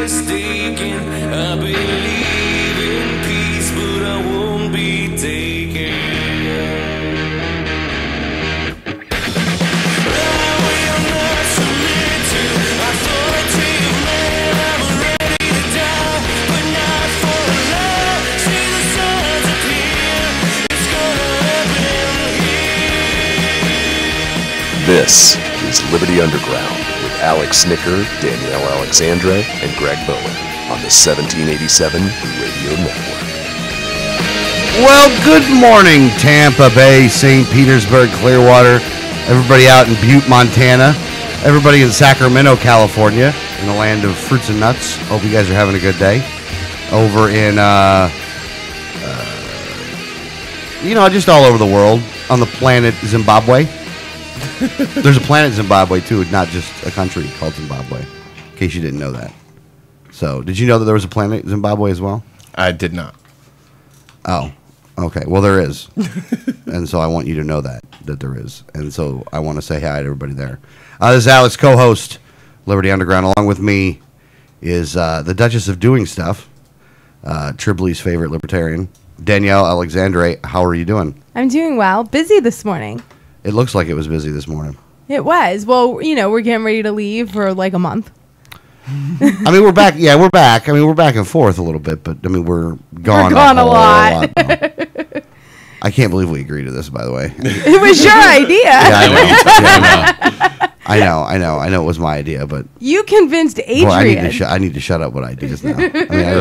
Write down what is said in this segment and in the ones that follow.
mistaken. I believe in peace, but I won't be taken. I will not submit to authoritative man. I'm ready to die, but not for love. See the signs appear. It's gonna happen here. This is Liberty Underground with Alex Snicker, Danielle Alexandre, and Greg Bowen on the 1787 Radio Network. Well, good morning, Tampa Bay, St. Petersburg, Clearwater, everybody out in Butte, Montana, everybody in Sacramento, California, in the land of fruits and nuts. Hope you guys are having a good day. Over in, just all over the world, on the planet Zimbabwe. There's a planet Zimbabwe, too, not just a country called Zimbabwe, in case you didn't know that. So, did you know that there was a planet Zimbabwe as well? I did not. Oh, okay. Well, there is. And so I want you to know that there is. And so I want to say hi to everybody there. This is Alex, co-host, Liberty Underground. Along with me is the Duchess of Doing Stuff, Tribley's favorite libertarian, Danielle Alexandre. How are you doing? I'm doing well. Busy this morning. It looks like it was busy this morning. It was. Well, we're getting ready to leave for like a month. I mean, we're back. Yeah, we're back. I mean, we're back and forth a little bit, but I mean, we're gone. We're gone a lot. I can't believe we agreed to this, by the way. It was your idea. Yeah, I know. It was my idea, but you convinced Adrian. Well, I need to shut up with ideas now. I mean, I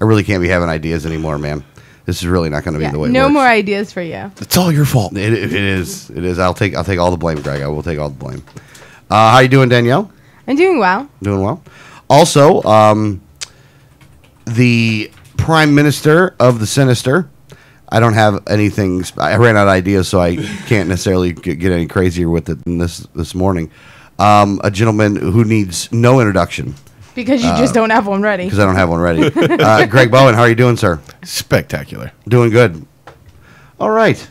really can't be having ideas anymore, man. This is really not going to be the way it works. No more ideas for you. It's all your fault. It is. It is. I'll take all the blame, Greg. I will take all the blame. How you doing, Danielle? I'm doing well. Doing well. Also, the Prime Minister of the Sinister. I don't have anything. I ran out of ideas, so I can't necessarily get any crazier with it than this morning. A gentleman who needs no introduction. Because you just don't have one ready. Because I don't have one ready. Greg Bowen, how are you doing, sir? Spectacular. Doing good. All right.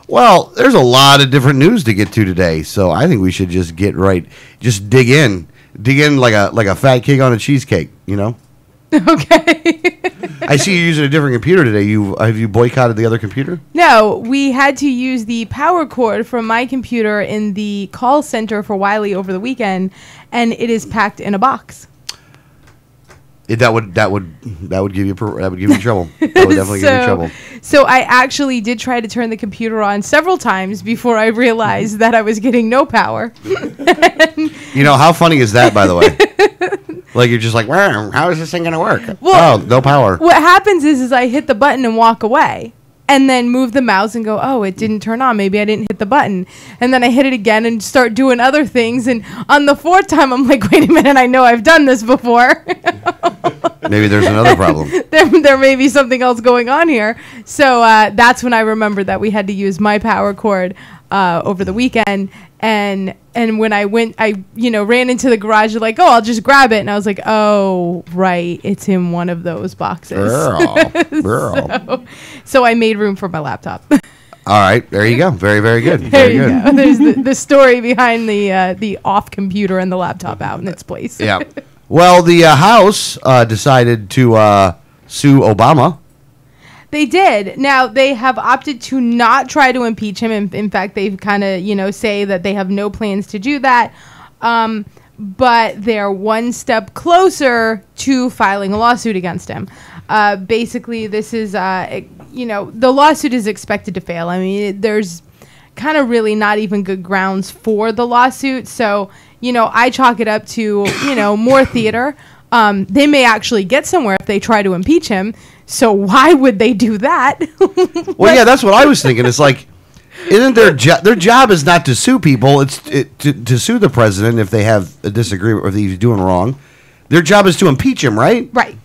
Well, there's a lot of different news to get to today, so I think we should just just dig in like a fat kid on a cheesecake. Okay. I see you're using a different computer today. Have you boycotted the other computer? No, we had to use the power cord from my computer in the call center for Wiley over the weekend, and it is packed in a box. That would give you trouble. That would definitely give you trouble. So I actually did try to turn the computer on several times before I realized that I was getting no power. How funny is that, by the way? Like, you're just like, how is this thing going to work? Well, no power. What happens is I hit the button and walk away. And then move the mouse and go, oh, it didn't turn on. Maybe I didn't hit the button. And then I hit it again and start doing other things. And on the fourth time, I'm like, wait a minute, I know I've done this before. Maybe there's another problem. There may be something else going on here. So that's when I remembered that we had to use my power cord over the weekend. And when I went, I ran into the garage like, oh, I'll just grab it. And I was like, oh, right, it's in one of those boxes. Girl. So I made room for my laptop. All right, there you go. Very, very good. There you go. There's the story behind the off computer and the laptop out in its place. Yeah. Well, the House decided to sue Obama. They did. Now, they have opted to not try to impeach him. In fact, they've kind of, say that they have no plans to do that. But they're one step closer to filing a lawsuit against him. Basically, this is, the lawsuit is expected to fail. I mean, there's kind of really not even good grounds for the lawsuit. So, I chalk it up to, more theater. They may actually get somewhere if they try to impeach him. So why would they do that? Well, yeah, that's what I was thinking. It's like, isn't their job is not to sue people? It's to sue the president if they have a disagreement or if he's doing wrong. Their job is to impeach him, right? Right.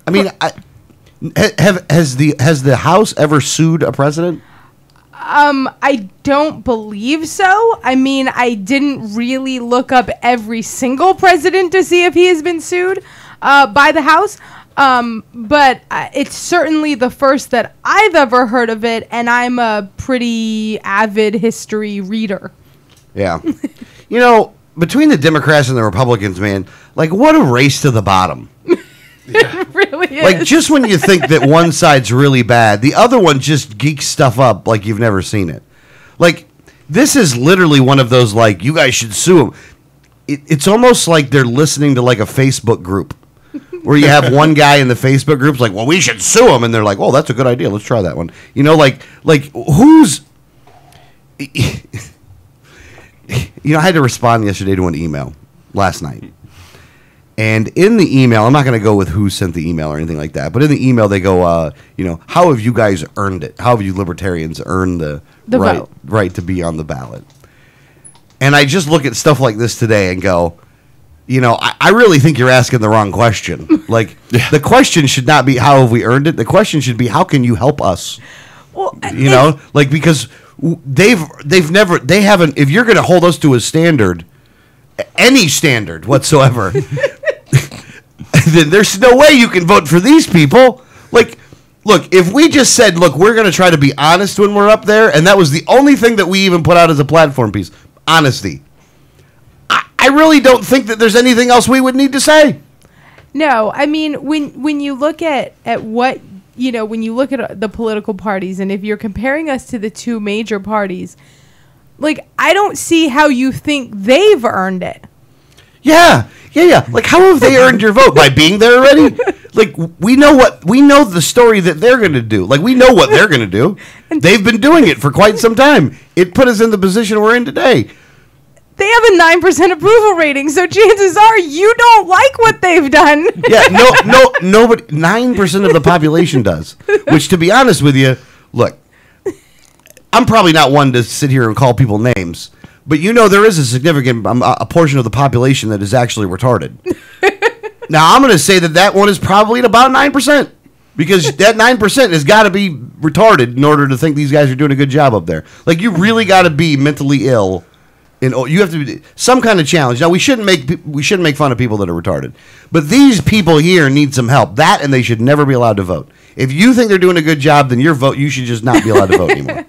I mean, has the House ever sued a president? I don't believe so. I mean, I didn't really look up every single president to see if he has been sued by the House. But it's certainly the first that I've ever heard of it, and I'm a pretty avid history reader. Yeah. between the Democrats and the Republicans, man, like what a race to the bottom. It really is. Like just when you think that one side's really bad, the other one just geeks stuff up like you've never seen it. Like this is literally one of those like you guys should sue them. It's almost like they're listening to like a Facebook group where you have one guy in the Facebook group's like, well, we should sue him, and they're like, oh, that's a good idea. Let's try that one. You know, like who's you know, I had to respond yesterday to an email last night. And in the email, I'm not going to go with who sent the email or anything like that, but in the email they go, you know, how have you guys earned it? How have you libertarians earned the vote. right to be on the ballot? And I just look at stuff like this today and go, you know, I really think you're asking the wrong question. Like, the question should not be how have we earned it? The question should be how can you help us? Well, You know, like because they haven't. If you're going to hold us to a standard, any standard whatsoever, then there's no way you can vote for these people. Like, look, if we just said, look, we're going to try to be honest when we're up there, and that was the only thing that we even put out as a platform piece, honesty. I really don't think that there's anything else we would need to say. No, I mean when you look at what you know, when you look at the political parties, and if you're comparing us to the two major parties, like I don't see how you think they've earned it. Yeah. Like, how have they earned your vote? By being there already? Like, we know the story that they're going to do. Like, we know what they're going to do. They've been doing it for quite some time. It put us in the position we're in today. They have a 9% approval rating, so chances are you don't like what they've done. Yeah, nobody, 9% of the population does. Which, to be honest with you, look, I'm probably not one to sit here and call people names, but you know there is a significant a portion of the population that is actually retarded. Now, I'm going to say that one is probably at about 9%, because that 9% has got to be retarded in order to think these guys are doing a good job up there. Like, you really got to be mentally ill. You have to be some kind of challenge. Now, we shouldn't make fun of people that are retarded, but these people here need some help. That, and they should never be allowed to vote. If you think they're doing a good job, then you should just not be allowed to vote anymore.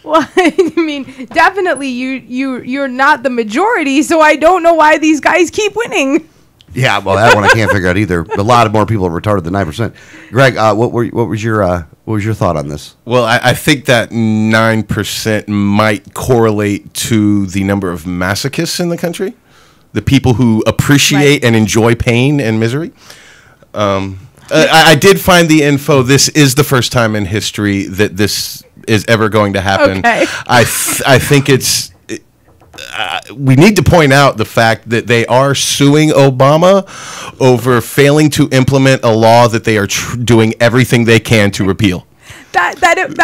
Well, I mean, definitely you're not the majority, so I don't know why these guys keep winning. Yeah, well, that one I can't figure out either. A lot more people are retarded than 9%. Greg, what was your thought on this? Well, I think that 9% might correlate to the number of masochists in the country, the people who appreciate and enjoy pain and misery. I did find the info. This is the first time in history that this is ever going to happen. Okay. I think it's. We need to point out the fact that they are suing Obama over failing to implement a law that they are doing everything they can to repeal. That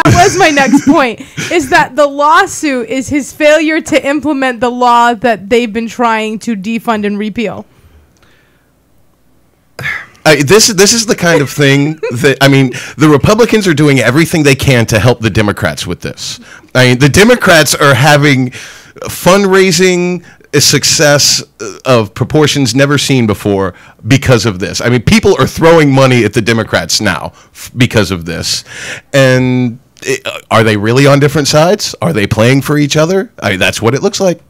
was my next point, is that the lawsuit is his failure to implement the law that they've been trying to defund and repeal. This is the kind of thing that, I mean, the Republicans are doing everything they can to help the Democrats with this. I mean, the Democrats are having fundraising success of proportions never seen before because of this. I mean, people are throwing money at the Democrats now because of this. And are they really on different sides? Are they playing for each other? I mean, that's what it looks like.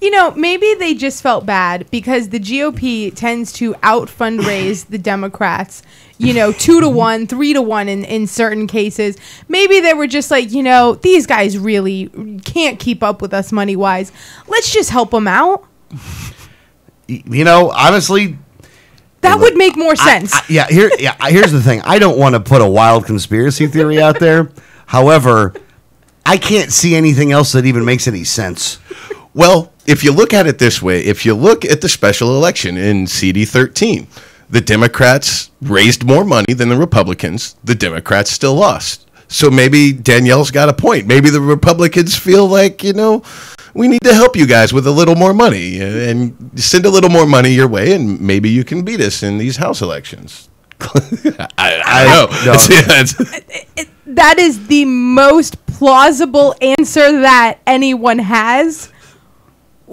You know, maybe they just felt bad because the GOP tends to out fundraise the Democrats, 2-1, 3-1 in certain cases. Maybe they were just like, these guys really can't keep up with us money wise. Let's just help them out. Honestly, that would make more sense. Here's the thing. I don't want to put a wild conspiracy theory out there. However, I can't see anything else that even makes any sense. Well, if you look at it this way, if you look at the special election in CD13, the Democrats raised more money than the Republicans. The Democrats still lost. So maybe Danielle's got a point. Maybe the Republicans feel like, we need to help you guys with a little more money and send a little more money your way, and maybe you can beat us in these House elections. I know. No. That is the most plausible answer that anyone has.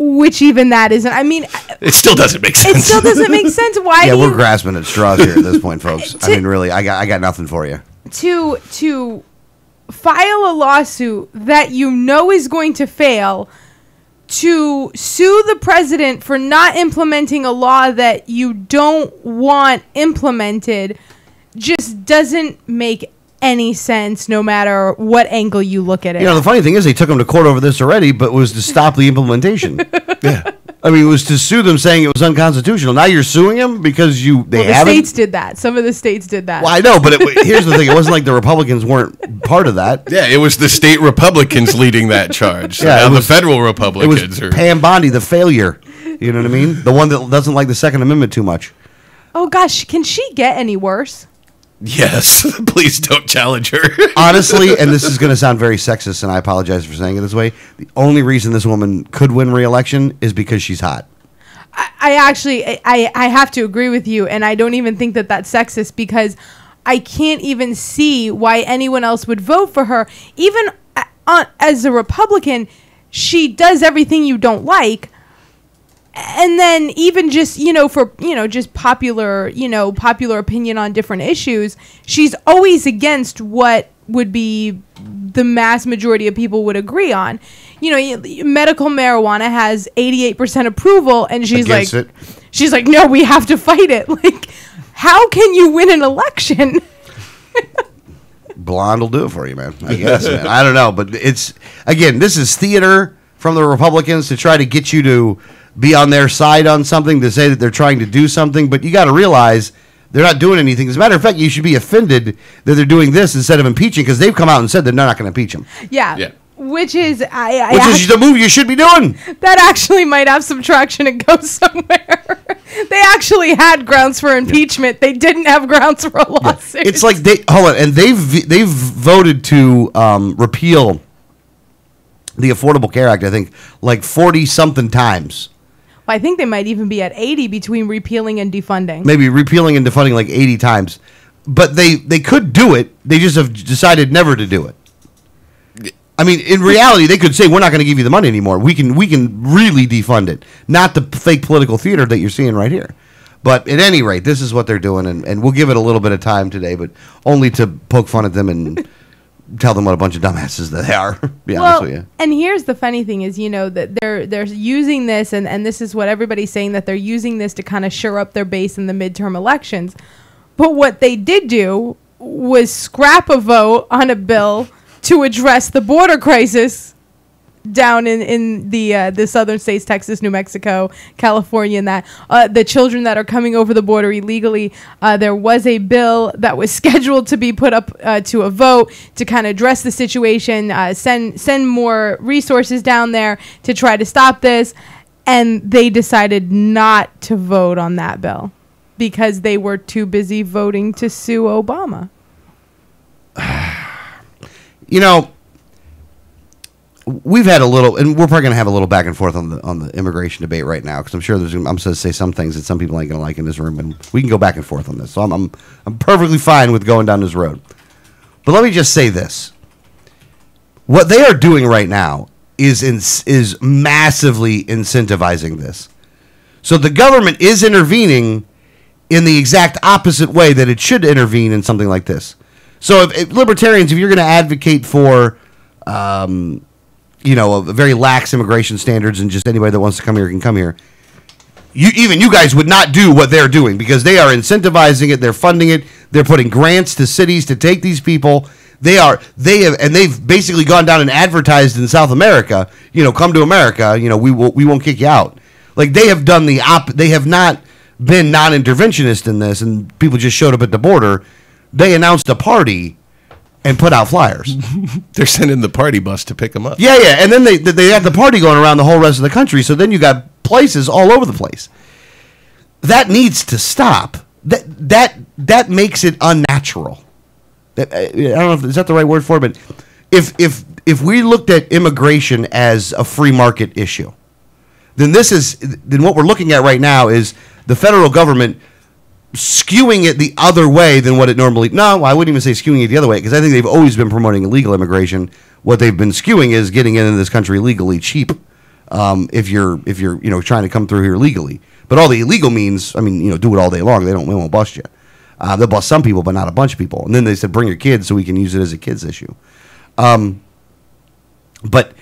Which even that isn't. I mean, it still doesn't make sense. It still doesn't make sense. Why? Yeah, we're grasping at straws here at this point, folks. I mean, really, I got nothing for you. To file a lawsuit that is going to fail, to sue the president for not implementing a law that you don't want implemented just doesn't make any sense, no matter what angle you look at it. You know, the funny thing is they took him to court over this already, but it was to stop the implementation. Yeah. I mean, it was to sue them saying it was unconstitutional. Now you're suing him because the states did that. Some of the states did that. Well, I know, but here's the thing. It wasn't like the Republicans weren't part of that. Yeah, it was the state Republicans leading that charge. So Yeah, now it was- the federal It Republicans was are... Pam Bondi, the failure. You know what I mean? The one that doesn't like the Second Amendment too much. Oh gosh, can she get any worse? Yes, please don't challenge her. Honestly, and this is going to sound very sexist, and I apologize for saying it this way, the only reason this woman could win re-election is because she's hot. I actually have to agree with you, and I don't even think that that's sexist, because I can't even see why anyone else would vote for her. Even as a Republican, she does everything you don't like. And then even just, for, just popular opinion on different issues, she's always against what would be the mass majority of people would agree on. Medical marijuana has 88% approval, and she's like, no, we have to fight it. Like, how can you win an election? Blonde will do it for you, man. I guess, man. I don't know, but this is theater from the Republicans to try to get you to be on their side on something, to say that they're trying to do something, but you got to realize they're not doing anything. As a matter of fact, you should be offended that they're doing this instead of impeaching, because they've come out and said they're not going to impeach him. Yeah. Which is Which is the move you should be doing. That actually might have some traction and go somewhere. They actually had grounds for impeachment. They didn't have grounds for a lawsuit. It's like they've voted to repeal the Affordable Care Act, I think, like 40-something times. Well, I think they might even be at 80 between repealing and defunding. Maybe repealing and defunding like 80 times. But they could do it. They just have decided never to do it. I mean, in reality, they could say, we're not going to give you the money anymore. We can really defund it. Not the fake political theater that you're seeing right here. But at any rate, this is what they're doing, and we'll give it a little bit of time today, but only to poke fun at them and tell them what a bunch of dumbasses that they are, be honest with you. And here's the funny thing is, that they're using this, and this is what everybody's saying, that they're using this to kind of shore up their base in the midterm elections. But what they did do was scrap a vote on a bill to address the border crisis down in the southern states, Texas, New Mexico, California, and that the children that are coming over the border illegally. There was a bill that was scheduled to be put up to a vote to kind of address the situation, send more resources down there to try to stop this, and they decided not to vote on that bill because they were too busy voting to sue Obama. We've had a little, and we're probably going to have a little back and forth on the immigration debate right now, because I'm sure I'm going to say some things that some people ain't going to like in this room, and we can go back and forth on this. So I'm perfectly fine with going down this road. But let me just say this: what they are doing right now is massively incentivizing this. So the government is intervening in the exact opposite way that it should intervene in something like this. So if libertarians, if you're going to advocate for a very lax immigration standards, and just anybody that wants to come here can come here, you guys would not do what they're doing, because they are incentivizing it, they're funding it, they're putting grants to cities to take these people. They've basically gone down and advertised in South America, come to America, we won't kick you out. Like, they have done they have not been non-interventionist in this, and people just showed up at the border. They announced a party and put out flyers. They're sending the party bus to pick them up. Yeah, and then they have the party going around the whole rest of the country, so then you got places all over the place. That needs to stop. That makes it unnatural. I don't know if is that the right word for it, but if we looked at immigration as a free market issue, then what we're looking at right now is the federal government skewing it the other way than what it normally. No, I wouldn't even say skewing it the other way, because I think they've always been promoting illegal immigration. What they've been skewing is getting into this country legally cheap. If you're trying to come through here legally, but all the illegal means, do it all day long. They won't bust you. They'll bust some people, but not a bunch of people. And then they said, bring your kids so we can use it as a kids issue. But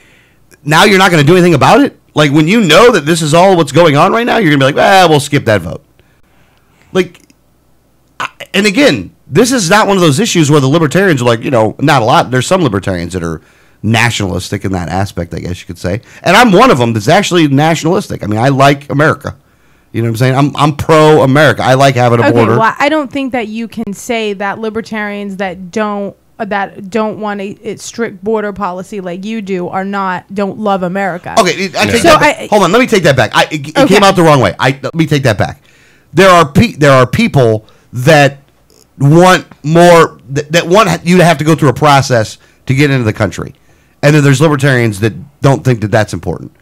now you're not going to do anything about it. Like, when you know that this is all what's going on right now, you're going to be like, we'll skip that vote. Like, and again, this is not one of those issues where the libertarians are like, not a lot. There's some libertarians that are nationalistic in that aspect, I guess you could say. And I'm one of them that's actually nationalistic. I mean, I like America. You know what I'm saying? I'm pro-America. I like having a border. Well, I don't think that you can say that libertarians that don't want a strict border policy like you do don't love America. Okay, hold on. Let me take that back. It came out the wrong way. Let me take that back. There are people that want more, that want you to have to go through a process to get into the country, and then there's libertarians that don't think that that's important.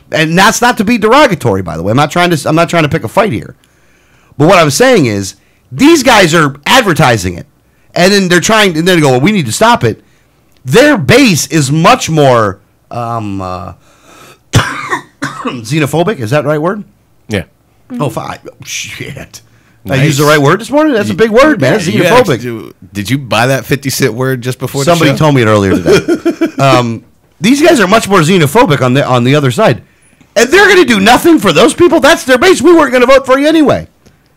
And that's not to be derogatory, by the way. I'm not trying to pick a fight here. But what I'm saying is, these guys are advertising it, and then they go, well, we need to stop it. Their base is much more xenophobic. Is that the right word? Yeah. Mm-hmm. Oh, fine. Shit. Nice. I used the right word this morning? That's a big word, man. It's xenophobic. Did you buy that 50-cent word just before Somebody the show? told me it earlier today. These guys are much more xenophobic on the other side. And they're going to do nothing for those people. That's their base. We weren't going to vote for you anyway.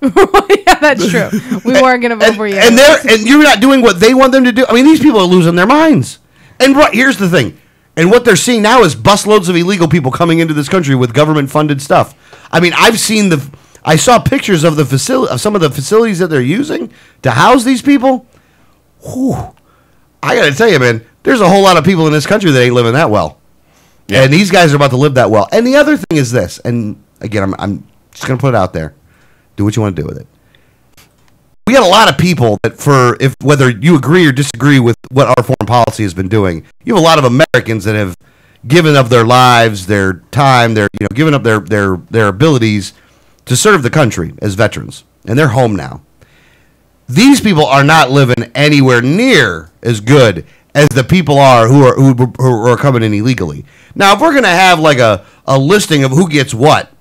Yeah, that's true. We weren't going to vote for you. And you're not doing what they want them to do. I mean, these people are losing their minds. And here's the thing. And what they're seeing now is busloads of illegal people coming into this country with government-funded stuff. I mean, I saw pictures of some of the facilities that they're using to house these people. Whew. I got to tell you, man, there's a whole lot of people in this country that ain't living that well. Yeah. And these guys are about to live that well. And the other thing is this, and again, I'm just going to put it out there. Do what you want to do with it. We got a lot of people that whether you agree or disagree with what our foreign policy has been doing, you have a lot of Americans that have given up their lives, their time, given up their abilities to serve the country as veterans. And they're home now. These people are not living anywhere near as good as the people are who are coming in illegally. Now, if we're going to have like a listing of who gets what,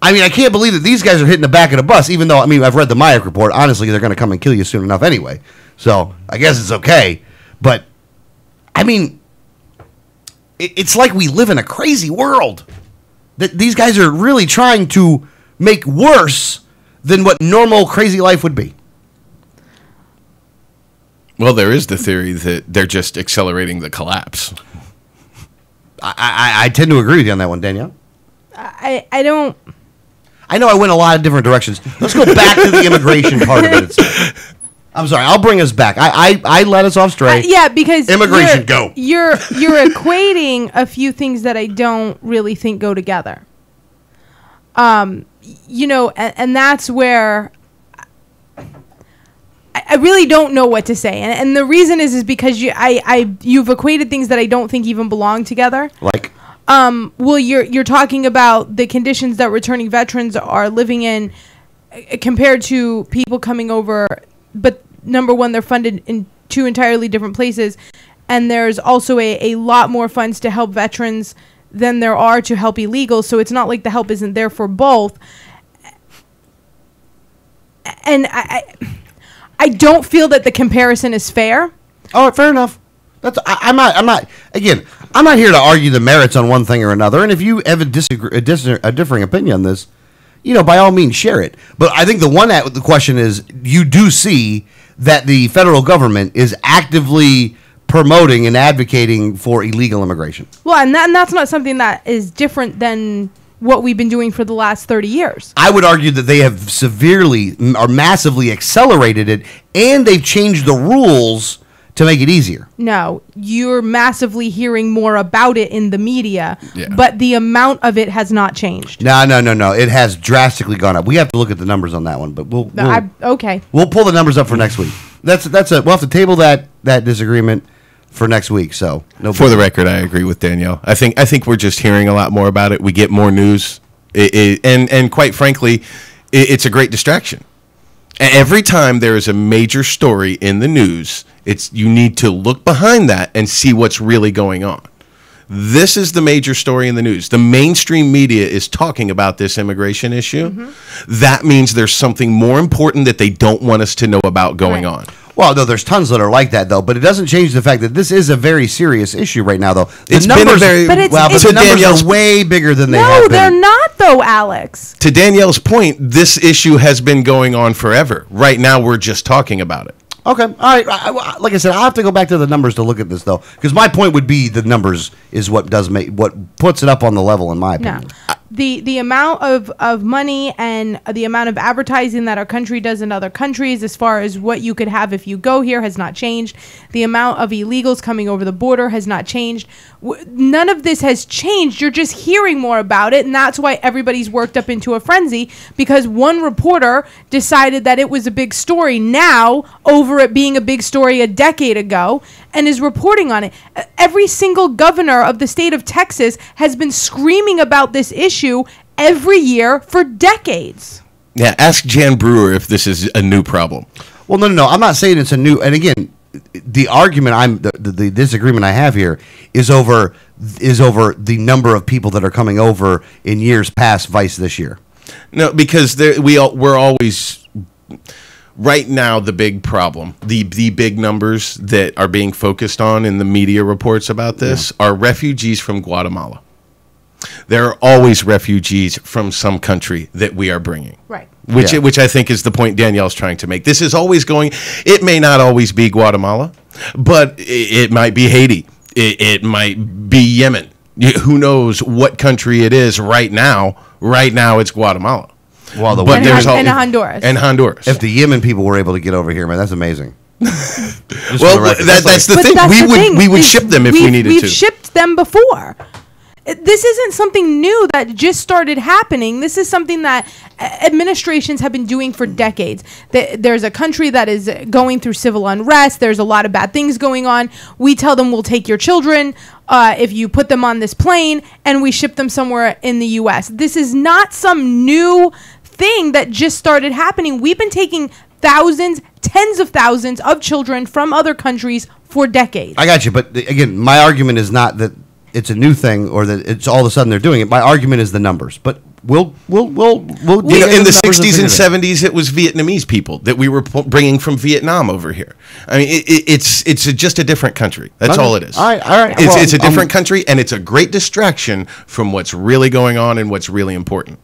I mean, I can't believe that these guys are hitting the back of the bus, even though, I mean, I've read the Mayak report. Honestly, they're going to come and kill you soon enough anyway. So I guess it's okay. But, I mean, it's like we live in a crazy world. That these guys are really trying to make worse than what normal crazy life would be. Well, there is the theory that they're just accelerating the collapse. I tend to agree with you on that one, Danielle. I don't. I know I went a lot of different directions. Let's go back to the immigration part of it. I'm sorry. I'll bring us back. I let us off straight. Yeah, because immigration, go. You're equating a few things that I don't really think go together. And that's where I really don't know what to say, and the reason is because you've equated things that I don't think even belong together. Like. Well, you're talking about the conditions that returning veterans are living in compared to people coming over, but number one, they're funded in two entirely different places, and there's also a lot more funds to help veterans than there are to help illegals, so it's not like the help isn't there for both. And I don't feel that the comparison is fair. Oh, fair enough. I'm not here to argue the merits on one thing or another. And if you have a differing opinion on this, by all means share it. But I think the question is, you do see that the federal government is actively promoting and advocating for illegal immigration. Well, and that's not something that is different than what we've been doing for the last 30 years. I would argue that they have severely or massively accelerated it, and they've changed the rules to make it easier. No, you're massively hearing more about it in the media, but the amount of it has not changed. No. It has drastically gone up. We have to look at the numbers on that one, but we'll okay. We'll pull the numbers up for next week. We'll have to table that disagreement for next week. So for the record, I agree with Danielle. I think we're just hearing a lot more about it. We get more news, and quite frankly, it's a great distraction. Every time there is a major story in the news, you need to look behind that and see what's really going on. This is the major story in the news. The mainstream media is talking about this immigration issue. Mm-hmm. That means there's something more important that they don't want us to know about going on. Well, no, there's tons that are like that, though, but it doesn't change the fact that this is a very serious issue right now, though. It's been a very... But it's- well, but it's- the numbers Danielle's- are way bigger than they No, have been. they're not, though, Alex. To Danielle's point, this issue has been going on forever. Right now, we're just talking about it. Okay, all right. Like I said, I'll have to go back to the numbers to look at this, though, because my point would be the numbers is what puts it up on the level, in my No. opinion. The amount of money and the amount of advertising that our country does in other countries, as far as what you could have if you go here, has not changed. The amount of illegals coming over the border has not changed. None of this has changed. You're just hearing more about it, and that's why everybody's worked up into a frenzy, because one reporter decided that it was a big story now over it being a big story a decade ago, and is reporting on it. Every single governor of the state of Texas has been screaming about this issue every year for decades. Yeah, ask Jan Brewer if this is a new problem. Well, no. I'm not saying it's a new. And again, the argument the disagreement I have here is over the number of people that are coming over in years past, vice this year. No, because we're always... Right now, the big problem, the big numbers that are being focused on in the media reports about this are refugees from Guatemala. There are always refugees from some country that we are bringing. Right. Which I think is the point Danielle's trying to make. This is always going... It may not always be Guatemala, but it might be Haiti. It might be Yemen. Who knows what country it is right now? Right now, it's Guatemala. Well, But And there's and Honduras. And Honduras. If the Yemen people were able to get over here, man, that's amazing. Well, record. that's the But thing. that's We the would thing, we would is ship them if we needed we've to. shipped them before. This isn't something new that just started happening. This is something that administrations have been doing for decades. There's a country that is going through civil unrest. There's a lot of bad things going on. We tell them we'll take your children if you put them on this plane, and we ship them somewhere in the U.S. This is not some new thing that just started happening. We've been taking thousands, tens of thousands of children from other countries for decades. I got you, but again, my argument is not that it's a new thing or that it's all of a sudden they're doing it. My argument is the numbers. But we'll In the 60s and 70s, it was Vietnamese people that we were bringing from Vietnam over here. I mean, it's just a different country. That's all it is. All right. It's a different country, and it's a great distraction from what's really going on and what's really important.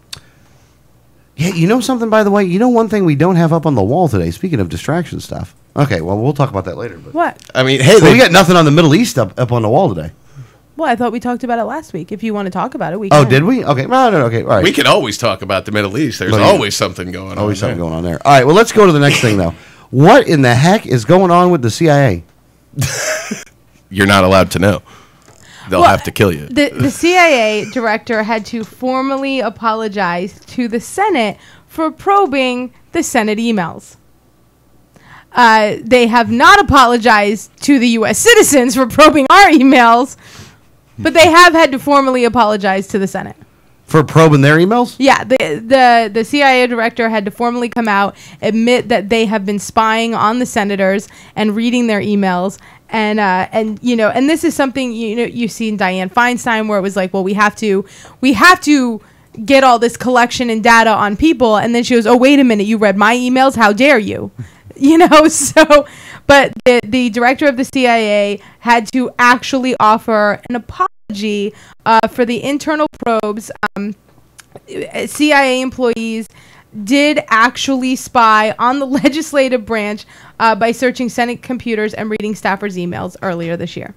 Yeah, you know something, by the way? You know one thing we don't have up on the wall today, speaking of distraction stuff. Okay, well, we'll talk about that later. But What? I mean, hey, we got nothing on the Middle East up on the wall today. Well, I thought we talked about it last week. If you want to talk about it, we Oh, can. did we? Okay. Well, no, okay. All right. we can always talk about the Middle East. There's But- always something going on. Always something there. going on there. All right, well, let's go to the next thing, though. What in the heck is going on with the CIA? You're not allowed to know. They'll Well, have to kill you. The CIA director had to formally apologize to the Senate for probing the Senate emails. They have not apologized to the U.S. citizens for probing our emails, but they have had to formally apologize to the Senate. For probing their emails? Yeah, the CIA director had to formally come out, admit that they have been spying on the senators and reading their emails, and you know, and this is something you've seen Dianne Feinstein, where it was like, well, we have to get all this collection and data on people, and then she goes, oh, wait a minute, you read my emails? How dare you? So, but the director of the CIA had to actually offer an apology for the internal probes. CIA employees did actually spy on the legislative branch by searching Senate computers and reading staffers' emails earlier this year.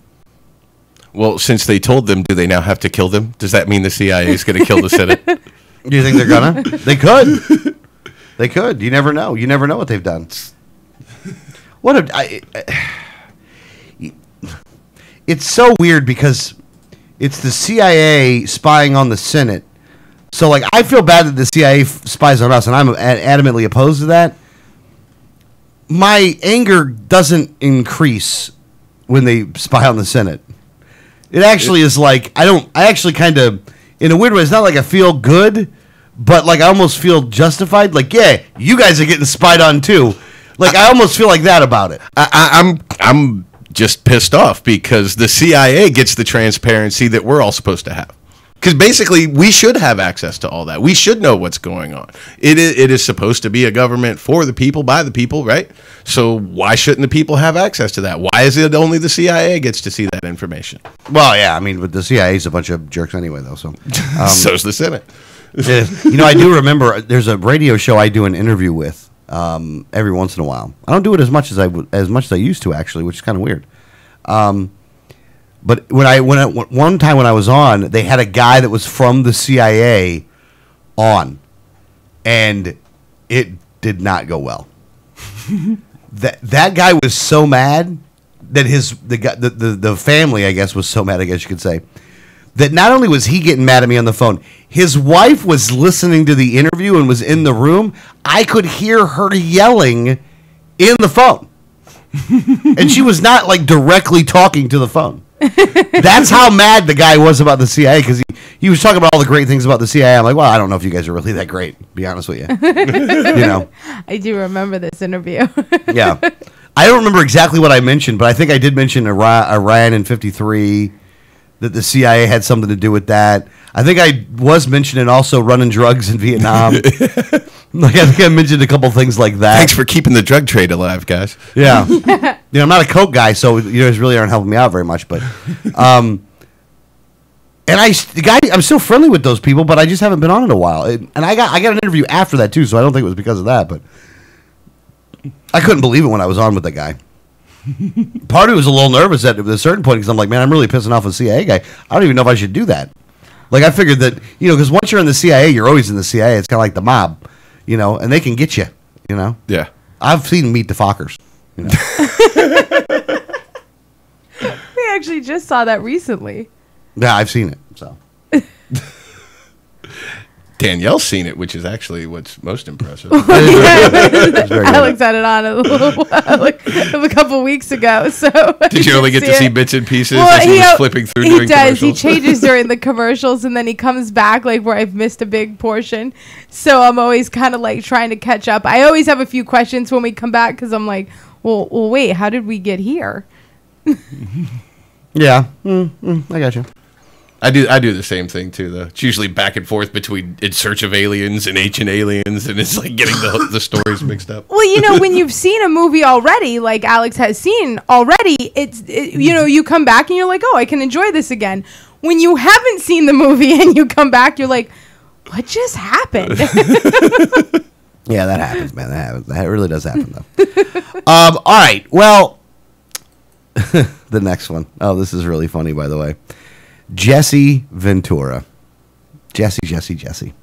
Well, since they told them, do they now have to kill them? Does that mean the CIA is going to kill the Senate? Do you think they're gonna? They could. They could. You never know. You never know what they've done. It's so weird because it's the CIA spying on the Senate. So, like, I feel bad that the CIA spies on us, and I'm adamantly opposed to that. My anger doesn't increase when they spy on the Senate. It actually is like, I actually kind of, in a weird way, it's not like I feel good, but like I almost feel justified. Like, yeah, you guys are getting spied on too. Like, I almost feel like that about it. I'm just pissed off because the CIA gets the transparency that we're all supposed to have. Because basically, we should have access to all that. We should know what's going on. It is supposed to be a government for the people, by the people, right? So why shouldn't the people have access to that? Why is it only the CIA gets to see that information? Well, yeah, I mean, but the CIA is a bunch of jerks anyway, though. So, So's the Senate. I do remember there's a radio show I do an interview with every once in a while. I don't do it as much as I used to, actually, which is kind of weird. But one time when I was on, they had a guy that was from the CIA on, and it did not go well. that guy was so mad that the family, I guess, was so mad, I guess you could say, that not only was he getting mad at me on the phone, his wife was listening to the interview and was in the room. I could hear her yelling in the phone. And she was not like directly talking to the phone. That's how mad the guy was about the CIA, because he was talking about all the great things about the CIA. I'm like, well, I don't know if you guys are really that great, to be honest with you. I do remember this interview. Yeah. I don't remember exactly what I mentioned, but I think I did mention Iran in 53, that the CIA had something to do with that. I think I was mentioning also running drugs in Vietnam. I think I mentioned a couple things like that. Thanks for keeping the drug trade alive, guys. Yeah. I'm not a coke guy, so you guys really aren't helping me out very much. But, and I'm still friendly with those people, but I just haven't been on in a while. And I got an interview after that too, so I don't think it was because of that. But I couldn't believe it when I was on with that guy. Part of me was a little nervous at a certain point because I'm like, man, I'm really pissing off a CIA guy. I don't even know if I should do that. Like, I figured that, because once you're in the CIA, you're always in the CIA. It's kind of like the mob, and they can get you, Yeah. I've seen Meet the Fockers. We actually just saw that recently. Yeah, I've seen it, so. Danielle's seen it, which is actually what's most impressive. Alex had it on a little while, a couple weeks ago. So did you only get to see bits and pieces well, as he was flipping through during commercials? He commercials? He changes during the commercials, and then he comes back where I've missed a big portion. So I'm always kind of trying to catch up. I always have a few questions when we come back because I'm like, well, wait, how did we get here? Yeah, I got you. I do the same thing too, though. It's usually back and forth between In Search of Aliens and Ancient Aliens, and it's like getting the stories mixed up. Well, when you've seen a movie already, like Alex has seen already, you come back and you're like, oh, I can enjoy this again. When you haven't seen the movie and you come back, you're like, what just happened? Yeah, that happens, man. That happens. That really does happen, though. All right. Well, the next one. Oh, this is really funny, by the way. Jesse Ventura. Jesse.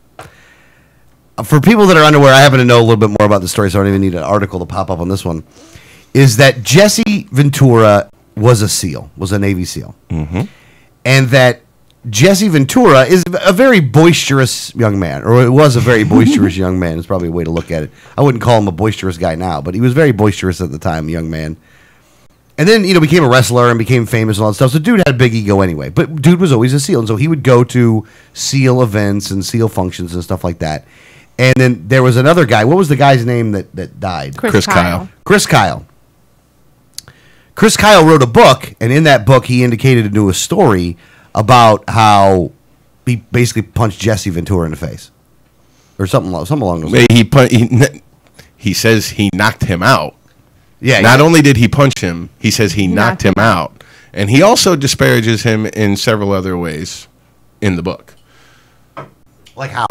For people that are unaware, I happen to know a little bit more about the story, so I don't even need an article to pop up on this one. Is that Jesse Ventura was a SEAL, was a Navy SEAL. Mm-hmm. And that Jesse Ventura is a very boisterous young man, or it was a very boisterous young man. Is probably a way to look at it. I wouldn't call him a boisterous guy now, but he was very boisterous at the time, young man. And then, became a wrestler and became famous and all that stuff. So dude had a big ego anyway. But dude was always a SEAL. And so he would go to SEAL events and SEAL functions and stuff like that. And then there was another guy. What was the guy's name that died? Chris Kyle. Chris Kyle. Chris Kyle wrote a book. And in that book, he indicated into a story about how he basically punched Jesse Ventura in the face. Or something along those lines. He says he knocked him out. Yeah. Not only did he punch him, he says he knocked him out. And he also disparages him in several other ways in the book. Like how?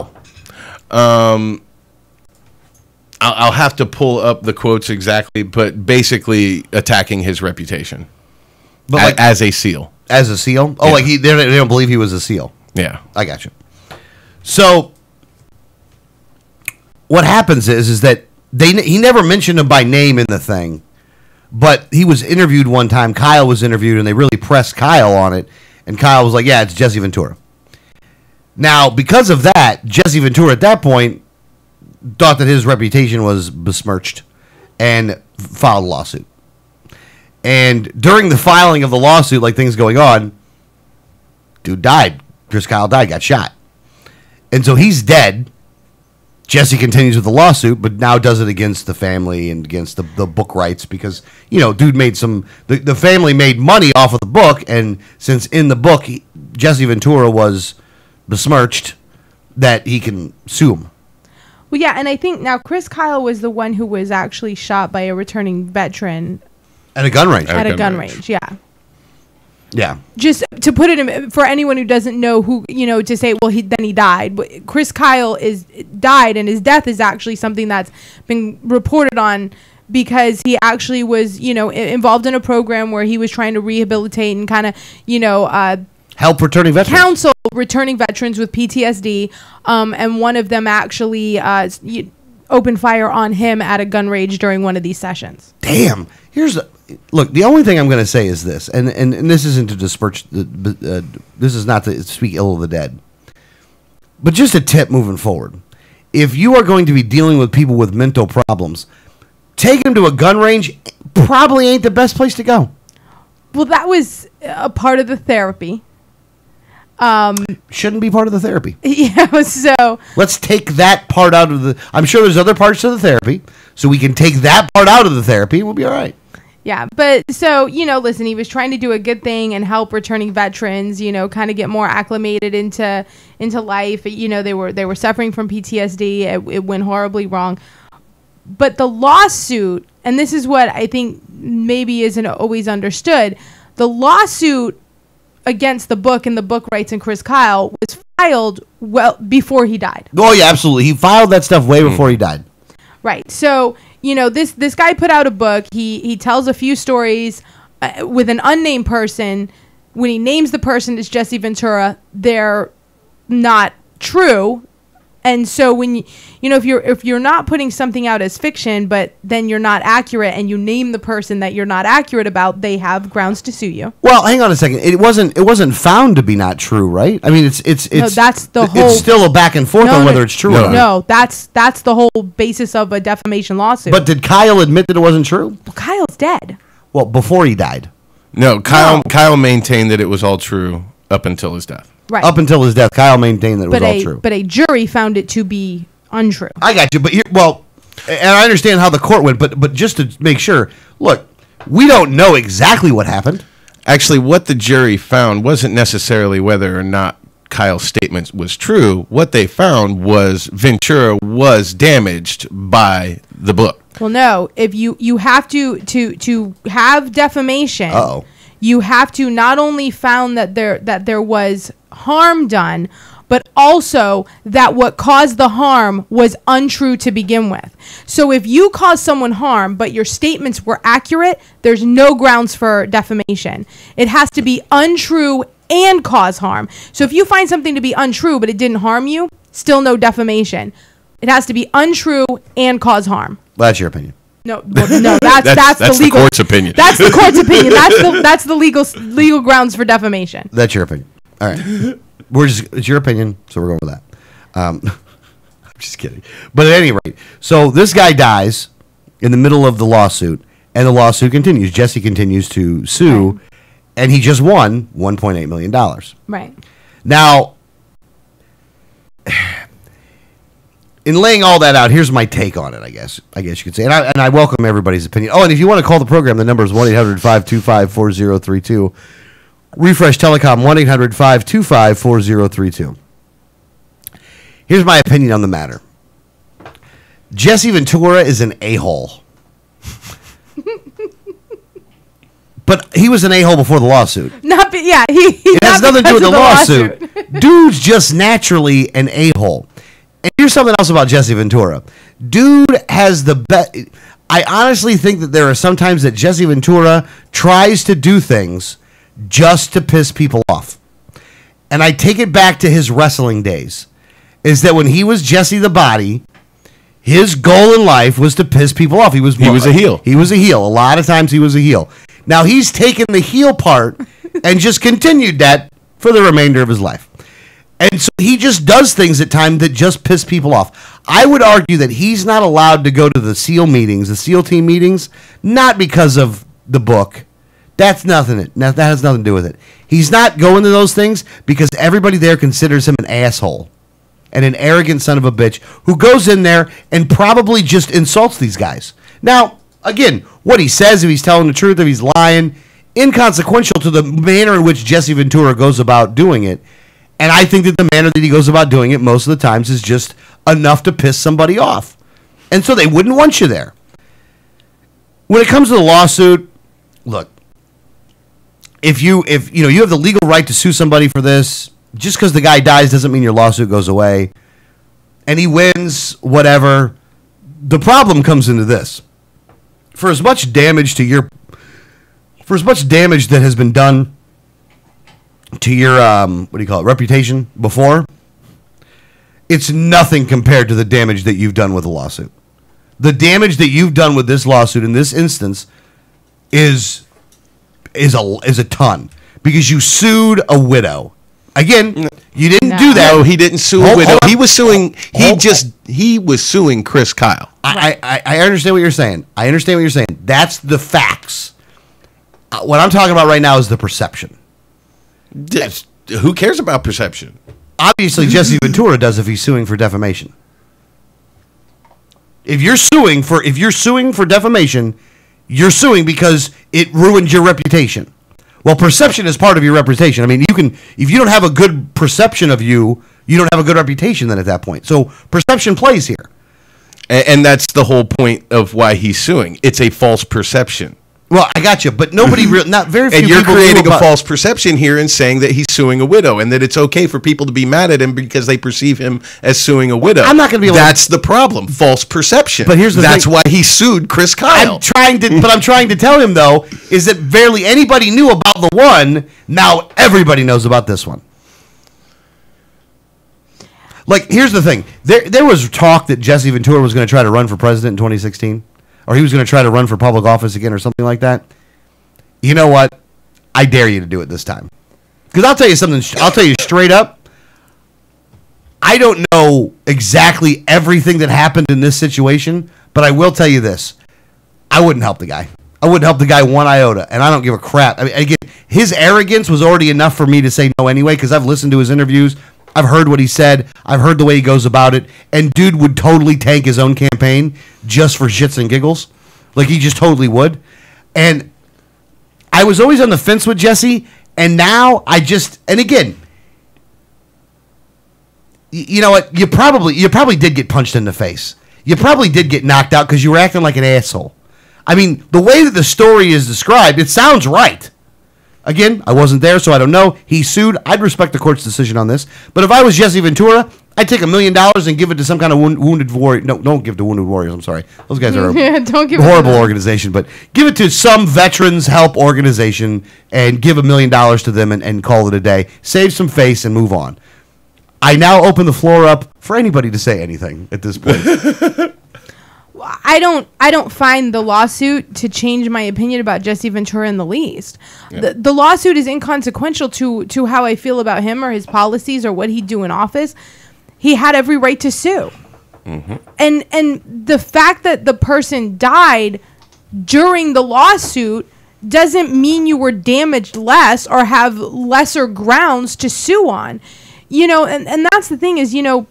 I'll have to pull up the quotes exactly, but basically attacking his reputation. But as a SEAL. As a SEAL? Oh, Yeah. they don't believe he was a SEAL. Yeah. I got you. So what happens is that he never mentioned him by name in the thing, but he was interviewed one time. Kyle was interviewed, and they really pressed Kyle on it, and Kyle was like, yeah, it's Jesse Ventura. Now, because of that, Jesse Ventura at that point thought that his reputation was besmirched and filed a lawsuit. And during the filing of the lawsuit, like things going on, dude died. Chris Kyle died, got shot. And so he's dead. Jesse continues with the lawsuit, but now does it against the family and against the book rights because, dude made the family made money off of the book. And since in the book, Jesse Ventura was besmirched, that he can sue him. Well, yeah, and I think now Chris Kyle was the one who was actually shot by a returning veteran At a gun range. at a gun range. Yeah. Yeah. Just to put it in, for anyone who doesn't know who, to say, well, he died. But Chris Kyle died, and his death is actually something that's been reported on because he actually was, involved in a program where he was trying to rehabilitate and kind of, Help returning veterans. counsel returning veterans with PTSD. And one of them actually opened fire on him at a gun range during one of these sessions. Damn. Look, the only thing I'm going to say is this, and this isn't to disperse, this is not to speak ill of the dead, but just a tip moving forward. If you are going to be dealing with people with mental problems, taking them to a gun range probably ain't the best place to go. Well, that was a part of the therapy. Shouldn't be part of the therapy. Yeah, so Let's take that part out of the... I'm sure there's other parts of the therapy, so we can take that part out of the therapy and we'll be all right. yeah, but so, listen, he was trying to do a good thing and help returning veterans, kind of get more acclimated into life. They were suffering from PTSD. It went horribly wrong. But the lawsuit, and this is what I think maybe isn't always understood, the lawsuit against the book and the book rights and Chris Kyle was filed well before he died. Oh, yeah, absolutely. He filed that stuff way before he died. Right. So, this guy put out a book. He tells a few stories with an unnamed person. When he names the person as Jesse Ventura, they're not true. And so when if you're not putting something out as fiction, but then you're not accurate and you name the person that you're not accurate about, they have grounds to sue you. Well, hang on a second. It wasn't found to be not true, right? I mean, it's No, that's the whole. It's still a back and forth on whether it's true or not. No, that's the whole basis of a defamation lawsuit. But did Kyle admit that it wasn't true? Well, Kyle's dead. Well, before he died. No, Kyle maintained that it was all true up until his death. Right. Up until his death, Kyle maintained that it was all true. But a jury found it to be untrue. I got you, but and I understand how the court went, but just to make sure, look, we don't know exactly what happened. Actually, what the jury found wasn't necessarily whether or not Kyle's statement was true. What they found was Ventura was damaged by the book. Well, no. If you have to have defamation, you have to not only found that there was harm done, but also that what caused the harm was untrue to begin with. So if you cause someone harm, but your statements were accurate, there's no grounds for defamation. It has to be untrue and cause harm. So if you find something to be untrue, but it didn't harm you, still no defamation. It has to be untrue and cause harm. That's your opinion. No, that's the legal court's opinion. That's the court's opinion. That's the legal grounds for defamation. That's your opinion. All right. It's your opinion, so we're going with that. I'm just kidding. But at any rate, so this guy dies in the middle of the lawsuit, and the lawsuit continues. Jesse continues to sue, Right. and he just won $1.8 million. Right. Now, in laying all that out, here's my take on it, I guess you could say. And I welcome everybody's opinion. Oh, and if you want to call the program, the number is 1-800-525-4032. Refresh Telecom, 1-800-525-4032. Here's my opinion on the matter. Jesse Ventura is an a-hole. But he was an a-hole before the lawsuit. It has nothing to do with the lawsuit. Dude's just naturally an a-hole. And here's something else about Jesse Ventura. Dude has the best... I honestly think that there are some times that Jesse Ventura tries to do things just to piss people off. And I take it back to his wrestling days. Is that when he was Jesse the Body, his goal in life was to piss people off. He was a heel. He was a heel. A lot of times he was a heel. Now he's taken the heel part and just continued that for the remainder of his life. And so he just does things at times that just piss people off. I would argue that he's not allowed to go to the SEAL meetings, the SEAL team meetings, not because of the book. That has nothing to do with it. He's not going to those things because everybody there considers him an asshole and an arrogant son of a bitch who goes in there and probably just insults these guys. Now, again, what he says, if he's telling the truth, if he's lying, inconsequential to the manner in which Jesse Ventura goes about doing it. And I think that the manner that he goes about doing it most of the times is just enough to piss somebody off. And so they wouldn't want you there. When it comes to the lawsuit, look, if you have the legal right to sue somebody for this, just because the guy dies doesn't mean your lawsuit goes away. And he wins, whatever. The problem comes into this. For as much damage that has been done to your reputation before, it's nothing compared to the damage that you've done with a lawsuit. The damage that you've done with this lawsuit in this instance is a ton, because you sued a widow. Again, you didn't do that. No, he didn't sue a widow. He was suing. He was suing Chris Kyle. I understand what you're saying. That's the facts. What I'm talking about right now is the perception. Who cares about perception? Obviously, Jesse Ventura does if he's suing for defamation. If you're suing for defamation, you're suing because it ruined your reputation. Well, perception is part of your reputation. I mean, if you don't have a good perception of you don't have a good reputation then at that point. So perception plays here. And that's the whole point of why he's suing. It's a false perception. Well, I got you, but not very few And you're people creating knew a about- false perception here and saying that he's suing a widow and that it's okay for people to be mad at him because they perceive him as suing a widow. I'm not going to be able That's the problem. False perception. But here's the That's thing. why he sued Chris Kyle. I'm trying to tell him, though, is that barely anybody knew about the one. Now everybody knows about this one. Like, here's the thing. There was talk that Jesse Ventura was going to try to run for president in 2016. Or he was going to try to run for public office again or something like that. You know what? I dare you to do it this time. Because I'll tell you something. I'll tell you straight up. I don't know exactly everything that happened in this situation, but I will tell you this. I wouldn't help the guy. I wouldn't help the guy one iota, and I don't give a crap. I mean, again, his arrogance was already enough for me to say no anyway, because I've listened to his interviews. I've heard what he said. I've heard the way he goes about it. And dude would totally tank his own campaign just for shits and giggles. Like, he just totally would. And I was always on the fence with Jesse. And now and again, you know what? You probably did get punched in the face. You probably did get knocked out because you were acting like an asshole. I mean, the way that the story is described, it sounds right. Again, I wasn't there, so I don't know. He sued. I'd respect the court's decision on this. But if I was Jesse Ventura, I'd take $1 million and give it to some kind of wounded warrior. No, don't give it to Wounded Warriors. I'm sorry. Those guys are Don't give a it to horrible them. organization. But give it to some veterans help organization and give $1 million to them and call it a day. Save some face and move on. I now open the floor up for anybody to say anything at this point. I don't find the lawsuit to change my opinion about Jesse Ventura in the least. Yeah. The lawsuit is inconsequential to how I feel about him or his policies or what he'd do in office. He had every right to sue. Mm-hmm. And the fact that the person died during the lawsuit doesn't mean you were damaged less or have lesser grounds to sue on. You know, and that's the thing is, you know,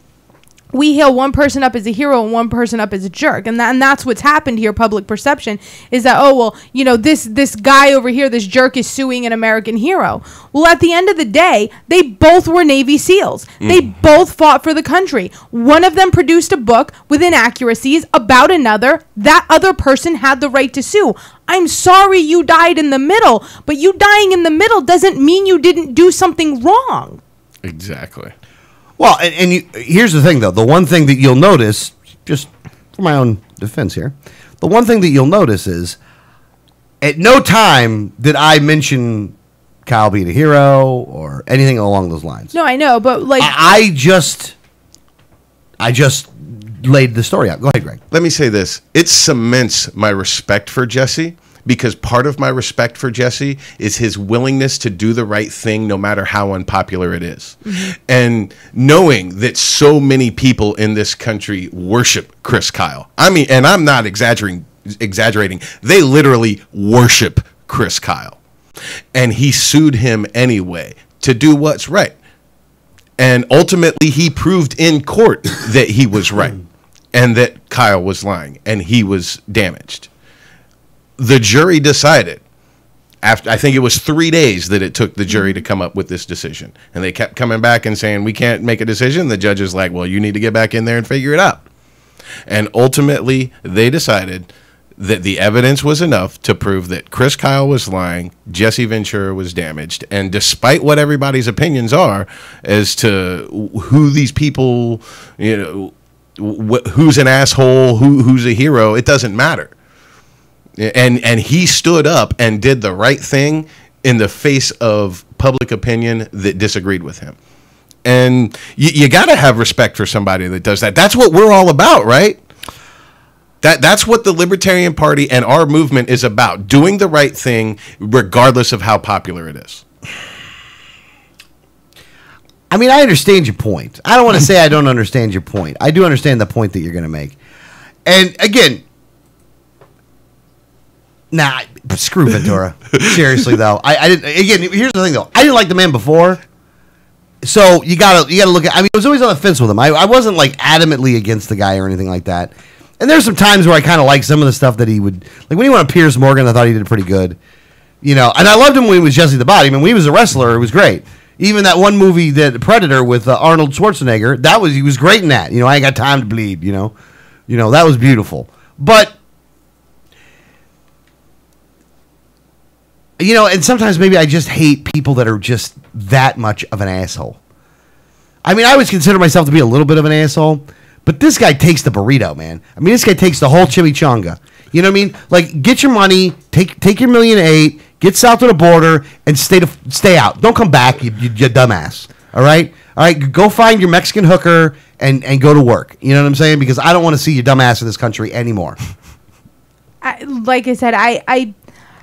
we hail one person up as a hero and one person up as a jerk. And that's what's happened here. Public perception is that, oh, well, you know, this guy over here, this jerk is suing an American hero. Well, at the end of the day, they both were Navy SEALs. They both fought for the country. One of them produced a book with inaccuracies about another. That other person had the right to sue. I'm sorry you died in the middle, but you dying in the middle doesn't mean you didn't do something wrong. Exactly. Well, here's the thing, though. The one thing that you'll notice, just for my own defense here, the one thing that you'll notice is at no time did I mention Kyle being a hero or anything along those lines. No, I know, but like... I just laid the story out. Go ahead, Greg. Let me say this. It cements my respect for Jesse, because part of my respect for Jesse is his willingness to do the right thing no matter how unpopular it is. Mm-hmm. And knowing that so many people in this country worship Chris Kyle. I mean, and I'm not exaggerating. They literally worship Chris Kyle. And he sued him anyway to do what's right. And ultimately, he proved in court that he was right and that Kyle was lying and he was damaged. The jury decided, After, I think it was 3 days that it took the jury to come up with this decision. And they kept coming back and saying, we can't make a decision. The judge is like, well, you need to get back in there and figure it out. And ultimately, they decided that the evidence was enough to prove that Chris Kyle was lying, Jesse Ventura was damaged. And despite what everybody's opinions are as to who these people, who's an asshole, who's a hero, it doesn't matter. And he stood up and did the right thing in the face of public opinion that disagreed with him. And you got to have respect for somebody that does that. That's what we're all about, right? That's what the Libertarian Party and our movement is about, doing the right thing regardless of how popular it is. I mean, I understand your point. I don't want to say I don't understand your point. I do understand the point that you're going to make. And again, nah, screw Ventura. Seriously, though, I didn't. Again, here's the thing, though. I didn't like the man before, so you gotta look at. I mean, I was always on the fence with him. I wasn't like adamantly against the guy or anything like that. And there's some times where I kind of like some of the stuff that he would, like when he went on Piers Morgan. I thought he did pretty good, And I loved him when he was Jesse the Body. I mean, when he was a wrestler, it was great. Even that one movie, that Predator with Arnold Schwarzenegger, he was great in that. I ain't got time to bleed. That was beautiful, but. And sometimes maybe I just hate people that are just that much of an asshole. I mean, I always consider myself to be a little bit of an asshole, but this guy takes the burrito, man. I mean, this guy takes the whole chimichanga. You know what I mean? Like, get your money, take your $1.8 million, get south of the border, and stay out. Don't come back, you dumbass. All right? All right, go find your Mexican hooker and go to work. You know what I'm saying? Because I don't want to see your dumbass in this country anymore. Like I said,